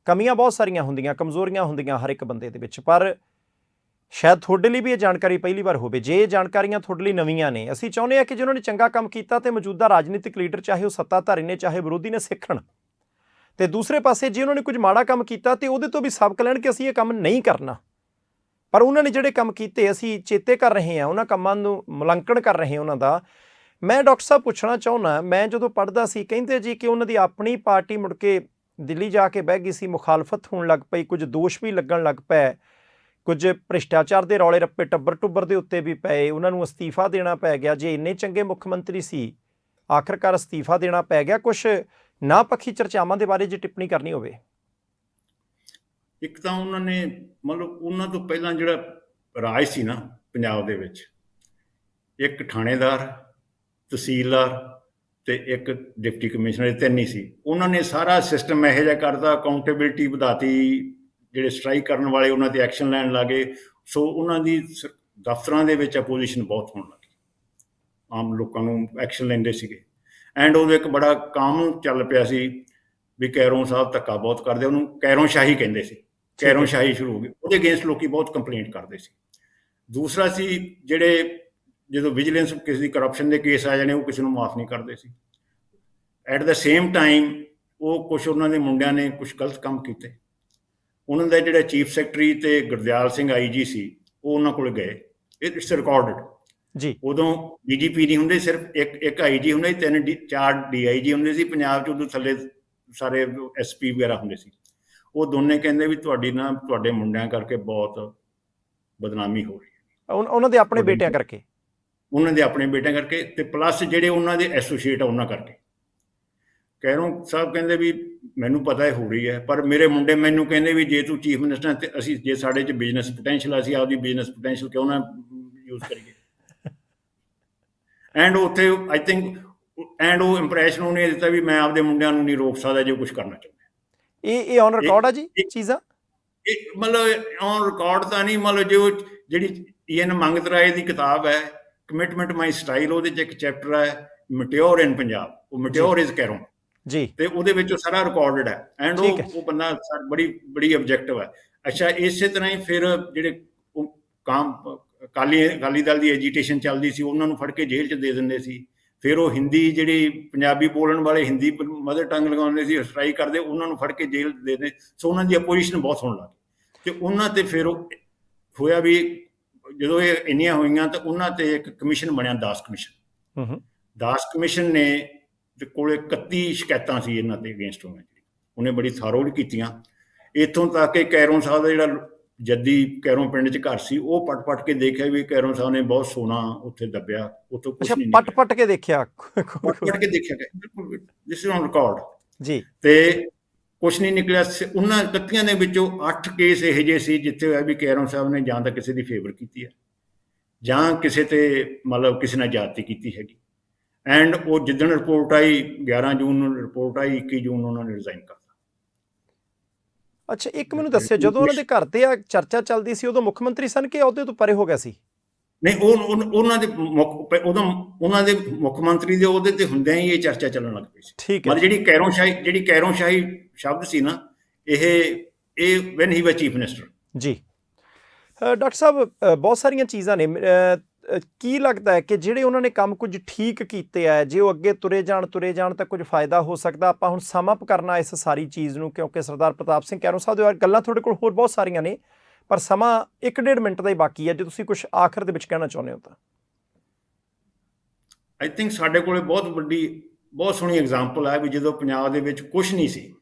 ਕਮੀਆਂ ਬਹੁਤ ਸਾਰੀਆਂ ਹੁੰਦੀਆਂ, ਕਮਜ਼ੋਰੀਆਂ ਹੁੰਦੀਆਂ ਹਰ ਇੱਕ ਬੰਦੇ ਦੇ ਵਿੱਚ, ਪਰ ਸ਼ਾਇਦ ਤੁਹਾਡੇ ਲਈ ਵੀ ਇਹ ਜਾਣਕਾਰੀ ਪਹਿਲੀ ਵਾਰ ਹੋਵੇ। ਜੇ ਇਹ ਜਾਣਕਾਰੀਆਂ ਤੁਹਾਡੇ ਲਈ ਨਵੀਆਂ ਨੇ, ਅਸੀਂ ਚਾਹੁੰਦੇ ਹਾਂ ਕਿ ਜਿਹਨਾਂ ਨੇ ਚੰਗਾ ਕੰਮ ਕੀਤਾ ਤੇ ਮੌਜੂਦਾ ਰਾਜਨੀਤਿਕ ਲੀਡਰ ਚਾਹੇ ਉਹ ਸੱਤਾਧਾਰੀ ਨੇ ਚਾਹੇ ਵਿਰੋਧੀ ਨੇ ਸਿੱਖਣ, ਤੇ ਦੂਸਰੇ ਪਾਸੇ ਜੇ ਉਹਨਾਂ ਨੇ ਕੁਝ ਮਾੜਾ ਕੰਮ ਕੀਤਾ ਤੇ ਉਹਦੇ ਤੋਂ ਵੀ ਸਬਕ ਲੈਣ ਕਿ ਅਸੀਂ ਇਹ ਕੰਮ ਨਹੀਂ ਕਰਨਾ। ਪਰ ਉਹਨਾਂ ਨੇ ਜਿਹੜੇ ਕੰਮ ਕੀਤੇ ਅਸੀਂ ਚੇਤੇ ਕਰ ਰਹੇ ਹਾਂ, ਉਹਨਾਂ ਕੰਮਾਂ ਨੂੰ ਮੁਲਾਂਕਣ ਕਰ ਰਹੇ ਹਾਂ ਉਹਨਾਂ ਦਾ। ਮੈਂ ਡਾਕਟਰ ਸਾਹਿਬ ਪੁੱਛਣਾ ਚਾਹੁੰਦਾ, ਮੈਂ ਜਦੋਂ ਪੜ੍ਹਦਾ ਸੀ ਕਹਿੰਦੇ ਜੀ ਕਿ ਉਹਨਾਂ ਦੀ ਆਪਣੀ ਪਾਰਟੀ ਮੁੜ ਕੇ ਦਿੱਲੀ ਜਾ ਕੇ ਬਹਿ ਗਈ ਸੀ, ਮੁਖਾਲਫਤ ਹੋਣ ਲੱਗ ਪਈ, ਕੁਝ ਦੋਸ਼ ਵੀ ਲੱਗਣ ਲੱਗ ਪਏ, ਕੁਝ ਭ੍ਰਿਸ਼ਟਾਚਾਰ ਦੇ ਰੌਲੇ ਰੱਪੇ ਟੱਬਰ ਟੁੱਬਰ ਦੇ ਉੱਤੇ ਵੀ ਪਏ, ਉਹਨਾਂ ਨੂੰ ਅਸਤੀਫਾ ਦੇਣਾ ਪੈ ਗਿਆ। ਜੇ ਇੰਨੇ ਚੰਗੇ ਮੁੱਖ ਮੰਤਰੀ ਸੀ ਆਖਰਕਾਰ ਅਸਤੀਫਾ ਦੇਣਾ ਪੈ ਗਿਆ। ਕੁਛ ਨਾ ਪੱਖੀ ਚਰਚਾਵਾਂ ਦੇ ਬਾਰੇ ਜੇ ਟਿੱਪਣੀ ਕਰਨੀ ਹੋਵੇ। ਇੱਕ ਤਾਂ ਉਹਨਾਂ ਨੇ ਮਤਲਬ ਉਹਨਾਂ ਤੋਂ ਪਹਿਲਾਂ ਜਿਹੜਾ ਰਾਜ ਸੀ ਨਾ ਪੰਜਾਬ ਦੇ ਵਿੱਚ, ਇੱਕ ਥਾਣੇਦਾਰ, ਤਹਿਸੀਲਦਾਰ ਤੇ ਇੱਕ ਡਿਪਟੀ ਕਮਿਸ਼ਨਰ, ਇਹ ਤਿੰਨ ਹੀ ਸੀ। ਉਹਨਾਂ ਨੇ ਸਾਰਾ ਸਿਸਟਮ ਇਹੋ ਜਿਹਾ ਕਰਤਾ, ਅਕਾਊਂਟੇਬਿਲਿਟੀ ਵਧਾਤੀ, ਜਿਹੜੇ ਸਟ੍ਰਾਈਕ ਕਰਨ ਵਾਲੇ ਉਹਨਾਂ 'ਤੇ ਐਕਸ਼ਨ ਲੈਣ ਲੱਗੇ। ਸੋ ਉਹਨਾਂ ਦੀ ਦਫ਼ਤਰਾਂ ਦੇ ਵਿੱਚ ਅਪੋਜੀਸ਼ਨ ਬਹੁਤ ਹੋਣ ਲੱਗੀ, ਆਮ ਲੋਕਾਂ ਨੂੰ ਐਕਸ਼ਨ ਲੈਂਦੇ ਸੀਗੇ। ਐਂਡ ਉਦੋਂ ਇੱਕ ਬੜਾ ਕਾਨੂੰਨ ਚੱਲ ਪਿਆ ਸੀ ਵੀ ਕੈਰੋਂ ਸਾਹਿਬ ਧੱਕਾ ਬਹੁਤ ਕਰਦੇ, ਉਹਨੂੰ ਕੈਰੋਂ ਸ਼ਾਹੀ ਕਹਿੰਦੇ ਸੀ, ਕੈਰੋਂ ਸ਼ਾਹੀ ਸ਼ੁਰੂ ਹੋ ਗਈ, ਉਹਦੇ ਅਗੇਂਸਟ ਲੋਕੀ ਬਹੁਤ ਕੰਪਲੇਂਟ ਕਰਦੇ ਸੀ। ਦੂਸਰਾ ਸੀ ਜਿਹੜੇ ਜਦੋਂ ਵਿਜੀਲੈਂਸ ਕਿਸੇ ਦੀ ਕਰਪਸ਼ਨ ਦੇ ਕੇਸ ਆ ਜਾਣੇ, ਉਹ ਕਿਸੇ ਨੂੰ ਮਾਫ ਨਹੀਂ ਕਰਦੇ ਸੀ। ਐਟ ਦਾ ਸੇਮ ਟਾਈਮ ਉਹ ਕੁਛ ਉਹਨਾਂ ਦੇ ਮੁੰਡਿਆਂ ਨੇ ਕੁਛ ਗਲਤ ਕੰਮ ਕੀਤੇ। ਉਹਨਾਂ ਦਾ ਜਿਹੜਾ ਚੀਫ ਸੈਕਟਰੀ ਤੇ ਗੁਰਦਿਆਲ ਸਿੰਘ IG ਸੀ, ਉਹ ਉਹਨਾਂ ਕੋਲ ਗਏ, ਇਟਸ ਰਿਕਾਰਡਡ ਜੀ। ਉਦੋਂ DGP ਨਹੀਂ ਹੁੰਦੇ, ਸਿਰਫ ਇੱਕ IG ਹੁੰਦਾ ਸੀ, 4 DIG ਹੁੰਦੇ ਸੀ ਪੰਜਾਬ 'ਚ। ਉਦੋਂ ਥੱਲੇ ਸਾਰੇ SP ਵਗੈਰਾ ਹੁੰਦੇ ਸੀ। ਉਹ ਦੋਨੇ ਕਹਿੰਦੇ ਵੀ ਤੁਹਾਡੇ ਮੁੰਡਿਆਂ ਕਰਕੇ ਬਹੁਤ ਬਦਨਾਮੀ ਹੋ ਰਹੀ ਹੈ, ਉਹਨਾਂ ਦੇ ਆਪਣੇ ਬੇਟਿਆਂ ਕਰਕੇ, ਉਹਨਾਂ ਦੇ ਆਪਣੇ ਬੇਟਿਆਂ ਕਰਕੇ, ਤੇ ਪਲੱਸ ਜਿਹੜੇ ਉਹਨਾਂ ਦੇ ਐਸੋਸੀਏਟ ਆ ਉਹਨਾਂ ਕਰਕੇ। ਕੈਰੋਂ ਸਾਹਿਬ ਕਹਿੰਦੇ ਵੀ ਮੈਨੂੰ ਪਤਾ ਹੋ ਰਹੀ ਹੈ, ਪਰ ਮੇਰੇ ਮੁੰਡੇ ਮੈਨੂੰ ਕਹਿੰਦੇ ਵੀ ਜੇ ਤੂੰ ਚੀਫ ਮਿਨਿਸਟਰ ਤੇ ਅਸੀਂ, ਜੇ ਸਾਡੇ 'ਚ ਬਿਜ਼ਨਸ ਪੋਟੈਂਸ਼ੀਅਲ, ਅਸੀਂ ਆਪਦੀ ਬਿਜ਼ਨਸ ਪੋਟੈਂਸ਼ੀਅਲ ਕਿਉਂ ਨਾ ਯੂਜ਼ ਕਰੀਏ। ਐਂਡ ਉੱਥੇ ਆਈ ਥਿੰਕ ਐਂਡ ਉਹ ਇੰਪ੍ਰੈਸ਼ਨ ਉਹਨੇ ਦਿੱਤਾ ਵੀ ਮੈਂ ਆਪਦੇ ਮੁੰਡਿਆਂ ਨੂੰ ਨਹੀਂ ਰੋਕ ਸਕਦਾ ਜੇ ਕੁਛ ਕਰਨਾ ਚਾਹੁੰਦਾ। ਇਹ ਔਨ ਰਿਕਾਰਡ ਆ ਜੀ ਚੀਜ਼ਾਂ, ਇਹ ਮਤਲਬ ਔਨ ਰਿਕਾਰਡ ਤਾਂ ਨਹੀਂ, ਮਤਲਬ ਜੋ ਜਿਹੜੀ EN ਮੰਗਤ ਰਾਏ ਦੀ ਕਿਤਾਬ ਹੈ ਕਮਿਟਮੈਂਟ ਮਾਈ ਸਟਾਈਲ, ਉਹਦੇ 'ਚ ਇੱਕ ਚੈਪਟਰ ਹੈ ਮਟਿਓਰ ਇਨ ਪੰਜਾਬ, ਉਹ ਮਟਿਓਰ ਇਜ਼ ਕੈਰੋਂ ਜੀ, ਤੇ ਉਹਦੇ ਵਿੱਚ ਉਹ ਸਾਰਾ ਰਿਕਾਰਡਡ ਹੈ। ਐਂਡ ਉਹ ਬੰਦਾ ਬੜੀ ਆਬਜੈਕਟਿਵ ਹੈ। ਅੱਛਾ, ਇਸੇ ਤਰ੍ਹਾਂ ਹੀ ਫਿਰ ਜਿਹੜੇ ਅਕਾਲੀ ਦਲ ਦੀ ਐਜੀਟੇਸ਼ਨ ਚੱਲਦੀ ਸੀ, ਉਹਨਾਂ ਨੂੰ ਫੜ ਕੇ ਜੇਲ੍ਹ 'ਚ ਦੇ ਦਿੰਦੇ ਸੀ। ਫਿਰ ਉਹ ਹਿੰਦੀ, ਜਿਹੜੀ ਪੰਜਾਬੀ ਬੋਲਣ ਵਾਲੇ ਹਿੰਦੀ ਮਦਰ ਟੰਗ ਲਗਾਉਂਦੇ ਸੀ, ਸਟ੍ਰਾਈਕ ਕਰਦੇ, ਉਹਨਾਂ ਨੂੰ ਫੜ ਕੇ ਜੇਲ੍ਹ ਦੇ ਦਿੰਦੇ। ਸੋ ਉਹਨਾਂ ਦੀ ਅਪੋਜੀਸ਼ਨ ਬਹੁਤ ਹੋਣ ਲੱਗ ਗਈ, ਤੇ ਉਹਨਾਂ 'ਤੇ ਫਿਰ ਉਹ ਹੋਇਆ ਵੀ ਜਦੋਂ ਇਹ ਇੰਨੀਆਂ ਹੋਈਆਂ ਤਾਂ ਉਹਨਾਂ 'ਤੇ ਇੱਕ ਕਮਿਸ਼ਨ ਬਣਿਆ, ਦਾਸ ਕਮਿਸ਼ਨ। ਦਾਸ ਕਮਿਸ਼ਨ ਨੇ ਦੇ ਕੋਲ 31 ਸ਼ਿਕਾਇਤਾਂ ਸੀ ਇਹਨਾਂ ਦੇ ਅਗੇਂਸਟ ਹੋਈਆਂ, ਉਹਨੇ ਬੜੀ ਥਾਰੋਲੀ ਕੀਤੀਆਂ। ਇੱਥੋਂ ਤੱਕ ਕਿ ਕੈਰੋਂ ਸਾਹਿਬ ਦਾ ਜਿਹੜਾ ਜੱਦੀ ਕੈਰੋਂ ਪਿੰਡ 'ਚ ਘਰ ਸੀ, ਉਹ ਪਟ ਕੇ ਦੇਖਿਆ ਵੀ ਕੈਰੋਂ ਸਾਹਿਬ ਨੇ ਬਹੁਤ ਸੋਨਾ ਉੱਥੇ ਦੱਬਿਆ, ਉੱਥੋਂ ਕੁਛ ਨਹੀਂ ਪਟ ਕੇ ਦੇਖਿਆ ਬਿਲਕੁਲ, ਦਿਸ ਇਜ਼ ਔਨ ਰਿਕਾਰਡ ਜੀ, ਤੇ ਕੁਛ ਨਹੀਂ ਨਿਕਲਿਆ। ਉਹਨਾਂ 31 ਦੇ ਵਿੱਚੋਂ 8 ਕੇਸ ਇਹੋ ਜਿਹੇ ਸੀ ਜਿੱਥੇ ਹੋਇਆ ਵੀ ਕੈਰੋਂ ਸਾਹਿਬ ਨੇ ਜਾਂ ਤਾਂ ਕਿਸੇ ਦੀ ਫੇਵਰ ਕੀਤੀ ਹੈ, ਜਾਂ ਕਿਸੇ ਤੇ ਮਤਲਬ ਕਿਸੇ ਨਾਲ ਜ਼ਿਆਦਤੀ ਕੀਤੀ ਹੈਗੀ। ਐਂਡ ਉਹ ਜਿੱਦਣ ਰਿਪੋਰਟ ਆਈ, 11 ਜੂਨ ਨੂੰ ਰਿਪੋਰਟ ਆਈ, 21 ਜੂਨ ਨੂੰ ਉਹਨਾਂ ਨੇ ਰਿਜ਼ਾਈਨ ਕਰਤਾ। ਅੱਛਾ, ਇੱਕ ਮੈਨੂੰ ਦੱਸਿਓ, ਜਦੋਂ ਉਹਨਾਂ ਦੇ ਘਰ ਤੇ ਆ ਚਰਚਾ ਚੱਲਦੀ ਸੀ, ਉਦੋਂ ਮੁੱਖ ਮੰਤਰੀ ਸਨ ਕਿ ਅਹੁਦੇ ਤੋਂ ਪਰੇ ਹੋ ਗਿਆ ਸੀ? ਨਹੀਂ, ਉਹਨਾਂ ਦੇ ਮੁੱਖ ਮੰਤਰੀ ਦੇ ਅਹੁਦੇ ਤੇ ਹੁੰਦਿਆਂ ਹੀ ਇਹ ਚਰਚਾ ਚੱਲਣ ਲੱਗ ਪਈ ਸੀ। ਠੀਕ ਹੈ, ਮਤਲਬ ਜਿਹੜੀ ਕੈਰੋਂ ਸ਼ਾਹੀ ਸ਼ਬਦ ਸੀ ਨਾ, ਇਹ ਵੈਨ ਹੀ ਵਾਸ ਚੀਫ ਮਿਨਿਸਟਰ ਜੀ। ਡਾਕਟਰ ਸਾਹਿਬ, ਬਹੁਤ ਸਾਰੀਆਂ ਚੀਜ਼ਾਂ ਨੇ। ਕੀ ਲੱਗਦਾ ਹੈ ਕਿ ਜਿਹੜੇ ਉਹਨਾਂ ਨੇ ਕੰਮ ਕੁਝ ਠੀਕ ਕੀਤੇ ਆ, ਜੇ ਉਹ ਅੱਗੇ ਤੁਰੇ ਜਾਣ ਤਾਂ ਕੁਝ ਫਾਇਦਾ ਹੋ ਸਕਦਾ? ਆਪਾਂ ਹੁਣ ਸਮ ਅਪ ਕਰਨਾ ਇਸ ਸਾਰੀ ਚੀਜ਼ ਨੂੰ, ਕਿਉਂਕਿ ਸਰਦਾਰ ਪ੍ਰਤਾਪ ਸਿੰਘ ਕੈਰੋਂ ਸਾਹਿਬ ਦੇ ਗੱਲਾਂ ਤੁਹਾਡੇ ਕੋਲ ਹੋਰ ਬਹੁਤ ਸਾਰੀਆਂ ਨੇ, ਪਰ ਸਮਾਂ 1.5 ਮਿੰਟ ਦਾ ਹੀ ਬਾਕੀ ਹੈ। ਜੇ ਤੁਸੀਂ ਕੁਝ ਆਖਰ ਦੇ ਵਿੱਚ ਕਹਿਣਾ ਚਾਹੁੰਦੇ ਹੋ ਤਾਂ। ਆਈ ਥਿੰਕ ਸਾਡੇ ਕੋਲ ਬਹੁਤ ਸੋਹਣੀ ਐਗਜ਼ਾਮਪਲ ਹੈ ਵੀ ਜਦੋਂ ਪੰਜਾਬ ਦੇ ਵਿੱਚ ਕੁਛ ਨਹੀਂ ਸੀ,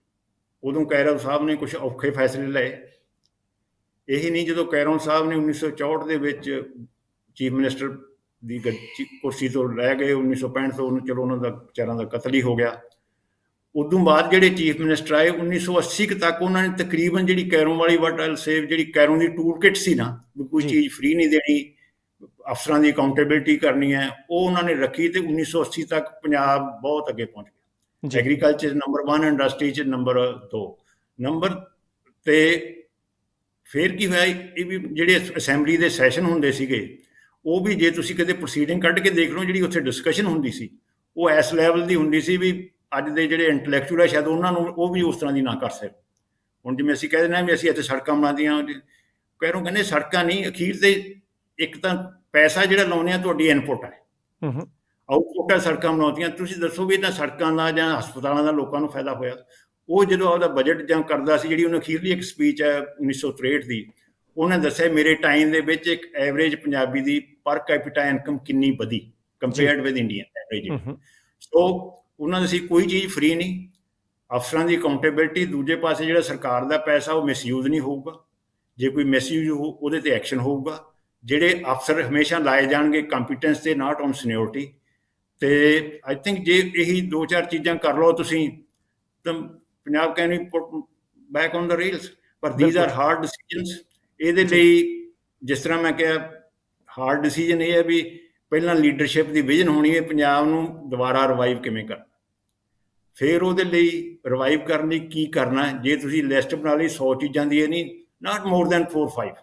ਉਦੋਂ ਕੈਰੋਂ ਸਾਹਿਬ ਨੇ ਕੁਛ ਔਖੇ ਫੈਸਲੇ ਲਏ। ਇਹੀ ਨਹੀਂ, ਜਦੋਂ ਕੈਰੋਂ ਸਾਹਿਬ ਨੇ 1964 ਦੇ ਵਿੱਚ ਚੀਫ ਮਿਨਿਸਟਰ ਦੀ ਕੁਰਸੀ ਤੋਂ ਰਹਿ ਗਏ, 1965 ਤੋਂ ਚਲੋ ਉਹਨਾਂ ਦਾ ਵਿਚਾਰਾਂ ਦਾ ਕਤਲ ਹੀ ਹੋ ਗਿਆ। ਉਦੋਂ ਬਾਅਦ ਜਿਹੜੇ ਚੀਫ ਮਿਨਿਸਟਰ ਆਏ 1980 ਤੱਕ, ਉਹਨਾਂ ਨੇ ਤਕਰੀਬਨ ਜਿਹੜੀ ਕੈਰੋਂ ਵਾਲੀ ਜਿਹੜੀ ਕੈਰੋਂ ਦੀ ਟੂਲ ਕਿਟ ਸੀ ਨਾ, ਕੋਈ ਚੀਜ਼ ਫ੍ਰੀ ਨਹੀਂ ਦੇਣੀ, ਅਫਸਰਾਂ ਦੀ ਅਕਾਊਂਟੇਬਿਲਿਟੀ ਕਰਨੀ ਹੈ, ਉਹ ਉਹਨਾਂ ਨੇ ਰੱਖੀ। ਤੇ 1980 ਤੱਕ ਪੰਜਾਬ ਬਹੁਤ ਅੱਗੇ ਪਹੁੰਚ ਗਿਆ, ਐਗਰੀਕਲਚਰ ਨੰਬਰ 1, ਇੰਡਸਟਰੀ 'ਚ ਨੰਬਰ 2 ਤੇ ਫਿਰ ਕੀ ਹੋਇਆ, ਇਹ ਵੀ ਜਿਹੜੇ ਅਸੈਂਬਲੀ ਦੇ ਸੈਸ਼ਨ ਹੁੰਦੇ ਸੀਗੇ, ਉਹ ਵੀ ਜੇ ਤੁਸੀਂ ਕਿਤੇ ਪ੍ਰੋਸੀਡਿੰਗ ਕੱਢ ਕੇ ਦੇਖ ਲਓ, ਜਿਹੜੀ ਉੱਥੇ ਡਿਸਕਸ਼ਨ ਹੁੰਦੀ ਸੀ, ਉਹ ਇਸ ਲੈਵਲ ਦੀ ਹੁੰਦੀ ਸੀ ਵੀ ਅੱਜ ਦੇ ਜਿਹੜੇ ਇੰਟਲੈਕਚੁਅਲ ਆ ਸ਼ਾਇਦ ਉਹਨਾਂ ਨੂੰ ਉਹ ਵੀ ਉਸ ਤਰ੍ਹਾਂ ਦੀ ਨਾ ਕਰ ਸਕਦੇ। ਹੁਣ ਜਿਵੇਂ ਅਸੀਂ ਕਹਿ ਦਿੰਦੇ ਹਾਂ ਵੀ ਅਸੀਂ ਇੱਥੇ ਸੜਕਾਂ ਬਣਾਉਂਦੀਆਂ, ਕਹਿਰੋਂ ਕਹਿੰਦੇ ਸੜਕਾਂ ਨਹੀਂ, ਅਖੀਰ ਤੇ ਇੱਕ ਤਾਂ ਪੈਸਾ ਜਿਹੜਾ ਲਾਉਂਦੇ ਆ ਤੁਹਾਡੀ ਇਨਪੁਟ ਹੈ, ਆਊਟਪੁੱਟ ਹੈ ਸੜਕਾਂ ਬਣਾਉਂਦੀਆਂ। ਤੁਸੀਂ ਦੱਸੋ ਵੀ ਇਹਨਾਂ ਸੜਕਾਂ ਦਾ ਜਾਂ ਹਸਪਤਾਲਾਂ ਦਾ ਲੋਕਾਂ ਨੂੰ ਫਾਇਦਾ ਹੋਇਆ? ਉਹ ਜਦੋਂ ਆਪਦਾ ਬਜਟ ਜਾਂ ਕਰਦਾ ਸੀ, ਜਿਹੜੀ ਉਹਨੇ ਅਖੀਰਲੀ ਇੱਕ ਸਪੀਚ ਹੈ 1963 ਦੀ, ਉਹਨੇ ਦੱਸਿਆ ਮੇਰੇ ਟਾਈਮ ਦੇ ਵਿੱਚ ਇੱਕ ਐਵਰੇਜ ਪੰਜਾਬੀ ਦੀ ਪਰ ਕੈਪੀਟਾ ਇਨਕਮ ਕਿੰਨੀ ਵਧੀ ਕੰਪੇਅਰਡ ਵਿਦ ਇੰਡੀਅਨ ਐਵਰੇਜ। ਸੋ ਉਹਨਾਂ ਦਾ ਸੀ ਕੋਈ ਚੀਜ਼ ਫ੍ਰੀ ਨਹੀਂ, ਅਫਸਰਾਂ ਦੀ ਅਕਾਊਂਟੇਬਿਲਿਟੀ, ਦੂਜੇ ਪਾਸੇ ਜਿਹੜਾ ਸਰਕਾਰ ਦਾ ਪੈਸਾ ਉਹ ਮਿਸਯੂਜ਼ ਨਹੀਂ ਹੋਊਗਾ, ਜੇ ਕੋਈ ਮਿਸਯੂਜ਼ ਹੋ ਉਹਦੇ ਤੇ ਐਕਸ਼ਨ ਹੋਊਗਾ। ਜਿਹੜੇ ਅਫਸਰ ਹਮੇਸ਼ਾ ਲਾਏ ਜਾਣਗੇ ਕੰਪੀਟੈਂਸ ਤੇ, ਨਾਟ ਔਨ ਸੀਨੀਅਰਟੀ। ਤੇ ਆਈ ਥਿੰਕ ਜੇ ਇਹੀ 2-4 ਚੀਜ਼ਾਂ ਕਰ ਲਓ ਤੁਸੀਂ ਤਾਂ Punjab can be put back on the rails. ਪਰ ਦੀਜ਼ ਆਰ ਹਾਰਡ ਡਿਸੀਜਨਸ। ਇਹਦੇ ਲਈ ਜਿਸ ਤਰ੍ਹਾਂ ਮੈਂ ਕਿਹਾ, ਹਾਰਡ ਡਿਸੀਜਨ ਇਹ ਹੈ ਵੀ ਪਹਿਲਾਂ ਲੀਡਰਸ਼ਿਪ ਦੀ ਵਿਜ਼ਨ ਹੋਣੀ ਹੈ ਪੰਜਾਬ ਨੂੰ ਦੁਬਾਰਾ ਰਿਵਾਈਵ ਕਿਵੇਂ ਕਰਨਾ, ਫਿਰ ਉਹਦੇ ਲਈ ਰਿਵਾਈਵ ਕਰਨ ਲਈ ਕੀ ਕਰਨਾ। ਜੇ ਤੁਸੀਂ ਲਿਸਟ ਬਣਾ ਲਈ 100 ਚੀਜ਼ਾਂ ਦੀ, ਇਹ ਨਹੀਂ, ਨਾਟ ਮੋਰ ਦੈਨ 4-5,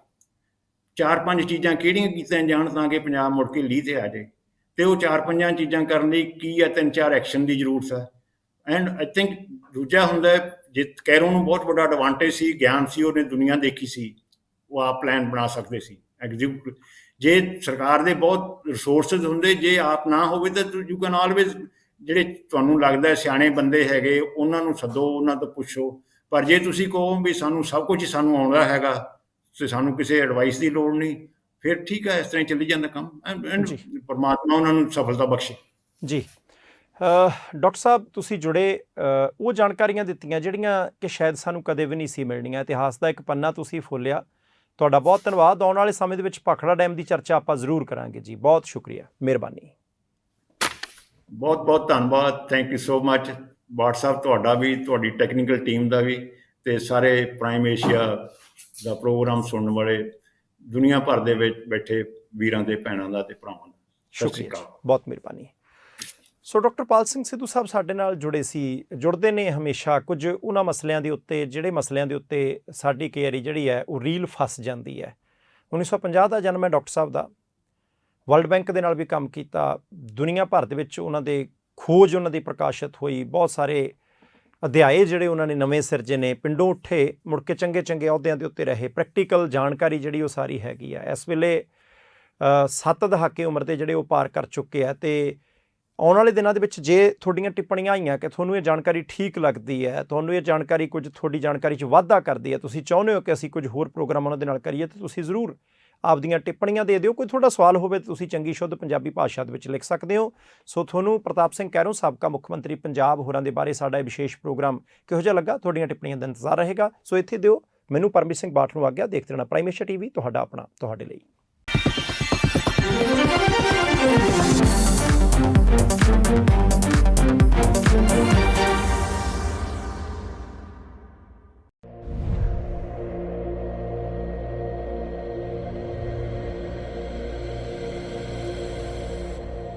4-5 ਚੀਜ਼ਾਂ ਕਿਹੜੀਆਂ ਕੀਤੀਆਂ ਜਾਣ ਤਾਂ ਕਿ ਪੰਜਾਬ ਮੁੜ ਕੇ ਲੀਹ ਤੇ ਆ ਜਾਏ। ਤੇ ਉਹ 4-5 ਚੀਜ਼ਾਂ ਕਰਨ ਲਈ ਕੀ ਹੈ, 3-4 ਐਕਸ਼ਨ ਦੀ ਜ਼ਰੂਰਤ ਹੈ। ਐਂਡ ਆਈ ਥਿੰਕ ਦੂਜਾ ਹੁੰਦਾ, ਜੇ ਕੈਰੋਂ ਨੂੰ ਬਹੁਤ ਵੱਡਾ ਐਡਵਾਂਟੇਜ ਸੀ, ਗਿਆਨ ਸੀ, ਉਹਨੇ ਦੁਨੀਆ ਦੇਖੀ ਸੀ, ਉਹ ਆਪ ਪਲਾਨ ਬਣਾ ਸਕਦੇ ਸੀ ਐਗਜ਼ੀਕਿਊਟ। ਜੇ ਸਰਕਾਰ ਦੇ ਬਹੁਤ ਰਿਸੋਰਸਿਸ ਹੁੰਦੇ, ਜੇ ਆਪ ਨਾ ਹੋਵੇ ਤਾਂ ਯੂ ਕੈਨ ਆਲਵੇਜ਼, ਜਿਹੜੇ ਤੁਹਾਨੂੰ ਲੱਗਦਾ ਸਿਆਣੇ ਬੰਦੇ ਹੈਗੇ ਉਹਨਾਂ ਨੂੰ ਸੱਦੋ, ਉਹਨਾਂ ਤੋਂ ਪੁੱਛੋ। ਪਰ ਜੇ ਤੁਸੀਂ ਕਹੋ ਵੀ ਸਾਨੂੰ ਸਭ ਕੁਝ ਸਾਨੂੰ ਆਉਂਦਾ ਹੈਗਾ ਤੇ ਸਾਨੂੰ ਕਿਸੇ ਐਡਵਾਈਸ ਦੀ ਲੋੜ ਨਹੀਂ, ਫਿਰ ਠੀਕ ਹੈ, ਇਸ ਤਰ੍ਹਾਂ ਚੱਲੀ ਜਾਂਦਾ ਕੰਮ। ਪਰਮਾਤਮਾ ਉਹਨਾਂ ਨੂੰ ਸਫਲਤਾ ਬਖਸ਼ੇ। ਜੀ ਡਾਕਟਰ ਸਾਹਿਬ, ਤੁਸੀਂ ਜੁੜੇ ਉਹ ਜਾਣਕਾਰੀਆਂ ਦਿੱਤੀਆਂ ਜਿਹੜੀਆਂ ਕਿ ਸ਼ਾਇਦ ਸਾਨੂੰ ਕਦੇ ਵੀ ਨਹੀਂ ਸੀ ਮਿਲਣੀਆਂ। ਇਤਿਹਾਸ ਦਾ ਇੱਕ ਪੰਨਾ ਤੁਸੀਂ ਫੋਲਿਆ, ਤੁਹਾਡਾ ਬਹੁਤ ਧੰਨਵਾਦ। ਆਉਣ ਵਾਲੇ ਸਮੇਂ ਦੇ ਵਿੱਚ ਭਾਖੜਾ ਡੈਮ ਦੀ ਚਰਚਾ ਆਪਾਂ ਜ਼ਰੂਰ ਕਰਾਂਗੇ ਜੀ। ਬਹੁਤ ਸ਼ੁਕਰੀਆ, ਮਿਹਰਬਾਨੀ। ਬਹੁਤ ਬਹੁਤ ਧੰਨਵਾਦ, ਥੈਂਕ ਯੂ ਸੋ ਮਚ ਬਾਟ ਸਾਹਿਬ, ਤੁਹਾਡਾ ਵੀ, ਤੁਹਾਡੀ ਟੈਕਨੀਕਲ ਟੀਮ ਦਾ ਵੀ, ਤੇ ਸਾਰੇ ਪ੍ਰਾਈਮ ਏਸ਼ੀਆ ਦਾ ਪ੍ਰੋਗਰਾਮ ਸੁਣਨ ਵਾਲੇ ਦੁਨੀਆ ਭਰ ਦੇ ਵਿੱਚ ਬੈਠੇ ਵੀਰਾਂ ਦੇ, ਭੈਣਾਂ ਦਾ ਤੇ ਭਰਾਵਾਂ ਦਾ ਸ਼ੁਕਰੀਆ, ਬਹੁਤ ਮਿਹਰਬਾਨੀ। ਸੋ ਡਾਕਟਰ ਪਾਲ ਸਿੰਘ ਸਿੱਧੂ ਸਾਹਿਬ ਸਾਡੇ ਨਾਲ ਜੁੜੇ ਸੀ, ਜੁੜਦੇ ਨੇ ਹਮੇਸ਼ਾ ਕੁਝ ਉਹਨਾਂ ਮਸਲਿਆਂ ਦੇ ਉੱਤੇ, ਜਿਹੜੇ ਮਸਲਿਆਂ ਦੇ ਉੱਤੇ ਸਾਡੀ ਕਈ ਵਾਰੀ ਜਿਹੜੀ ਹੈ ਉਹ ਰੀਲ ਫਸ ਜਾਂਦੀ ਹੈ। 1950 ਦਾ ਜਨਮ ਹੈ ਡਾਕਟਰ ਸਾਹਿਬ ਦਾ, ਵਰਲਡ ਬੈਂਕ ਦੇ ਨਾਲ ਵੀ ਕੰਮ ਕੀਤਾ, ਦੁਨੀਆ ਭਰ ਦੇ ਵਿੱਚ ਉਹਨਾਂ ਦੇ ਖੋਜ ਉਹਨਾਂ ਦੀ ਪ੍ਰਕਾਸ਼ਿਤ ਹੋਈ, ਬਹੁਤ ਸਾਰੇ ਅਧਿਆਏ ਜਿਹੜੇ ਉਹਨਾਂ ਨੇ ਨਵੇਂ ਸਿਰਜੇ ਨੇ, ਪਿੰਡੋਂ ਉੱਠੇ ਮੁੜ ਕੇ ਚੰਗੇ ਚੰਗੇ ਅਹੁਦਿਆਂ ਦੇ ਉੱਤੇ ਰਹੇ, ਪ੍ਰੈਕਟੀਕਲ ਜਾਣਕਾਰੀ ਜਿਹੜੀ ਉਹ ਸਾਰੀ ਹੈਗੀ ਆ। ਇਸ ਵੇਲੇ 7 ਦਹਾਕੇ ਉਮਰ ਦੇ ਜਿਹੜੇ ਉਹ ਪਾਰ ਕਰ ਚੁੱਕੇ ਆ। ਅਤੇ ਆਉਣ ਵਾਲੇ ਦਿਨਾਂ ਦੇ ਵਿੱਚ ਜੇ ਤੁਹਾਡੀਆਂ ਟਿੱਪਣੀਆਂ ਆਈਆਂ ਕਿ ਤੁਹਾਨੂੰ ਇਹ ਜਾਣਕਾਰੀ ਠੀਕ ਲੱਗਦੀ ਹੈ, ਤੁਹਾਨੂੰ ਇਹ ਜਾਣਕਾਰੀ ਕੁਝ ਤੁਹਾਡੀ ਜਾਣਕਾਰੀ 'ਚ ਵਾਧਾ ਕਰਦੀ ਹੈ, ਤੁਸੀਂ ਚਾਹੁੰਦੇ ਹੋ ਕਿ ਅਸੀਂ ਕੁਝ ਹੋਰ ਪ੍ਰੋਗਰਾਮ ਉਹਨਾਂ ਦੇ ਨਾਲ ਕਰੀਏ, ਤਾਂ ਤੁਸੀਂ ਜ਼ਰੂਰ ਆਪਦੀਆਂ ਟਿੱਪਣੀਆਂ ਦੇ ਦਿਓ। ਕੋਈ ਤੁਹਾਡਾ ਸਵਾਲ ਹੋਵੇ ਤਾਂ ਤੁਸੀਂ ਚੰਗੀ ਸ਼ੁੱਧ ਪੰਜਾਬੀ ਭਾਸ਼ਾ ਦੇ ਵਿੱਚ ਲਿਖ ਸਕਦੇ ਹੋ। ਸੋ ਤੁਹਾਨੂੰ ਪ੍ਰਤਾਪ ਸਿੰਘ ਕੈਰੋਂ, ਸਾਬਕਾ ਮੁੱਖ ਮੰਤਰੀ ਪੰਜਾਬ, ਹੋਰਾਂ ਦੇ ਬਾਰੇ ਸਾਡਾ ਇਹ ਵਿਸ਼ੇਸ਼ ਪ੍ਰੋਗਰਾਮ ਕਿਹੋ ਜਿਹਾ ਲੱਗਾ, ਤੁਹਾਡੀਆਂ ਟਿੱਪਣੀਆਂ ਦਾ ਇੰਤਜ਼ਾਰ ਰਹੇਗਾ। ਸੋ ਇੱਥੇ ਦਿਓ। ਮੈਨੂੰ ਪਰਮਜੀਤ ਸਿੰਘ ਬਾਠ ਨੂੰ ਆਗਿਆ। ਦੇਖਦੇ ਰਹਿਣਾ ਪ੍ਰਾਈਮ ਏਸ਼ੀਆ TV, ਤੁਹਾਡਾ ਆਪਣਾ, ਤੁਹਾਡੇ ਲਈ।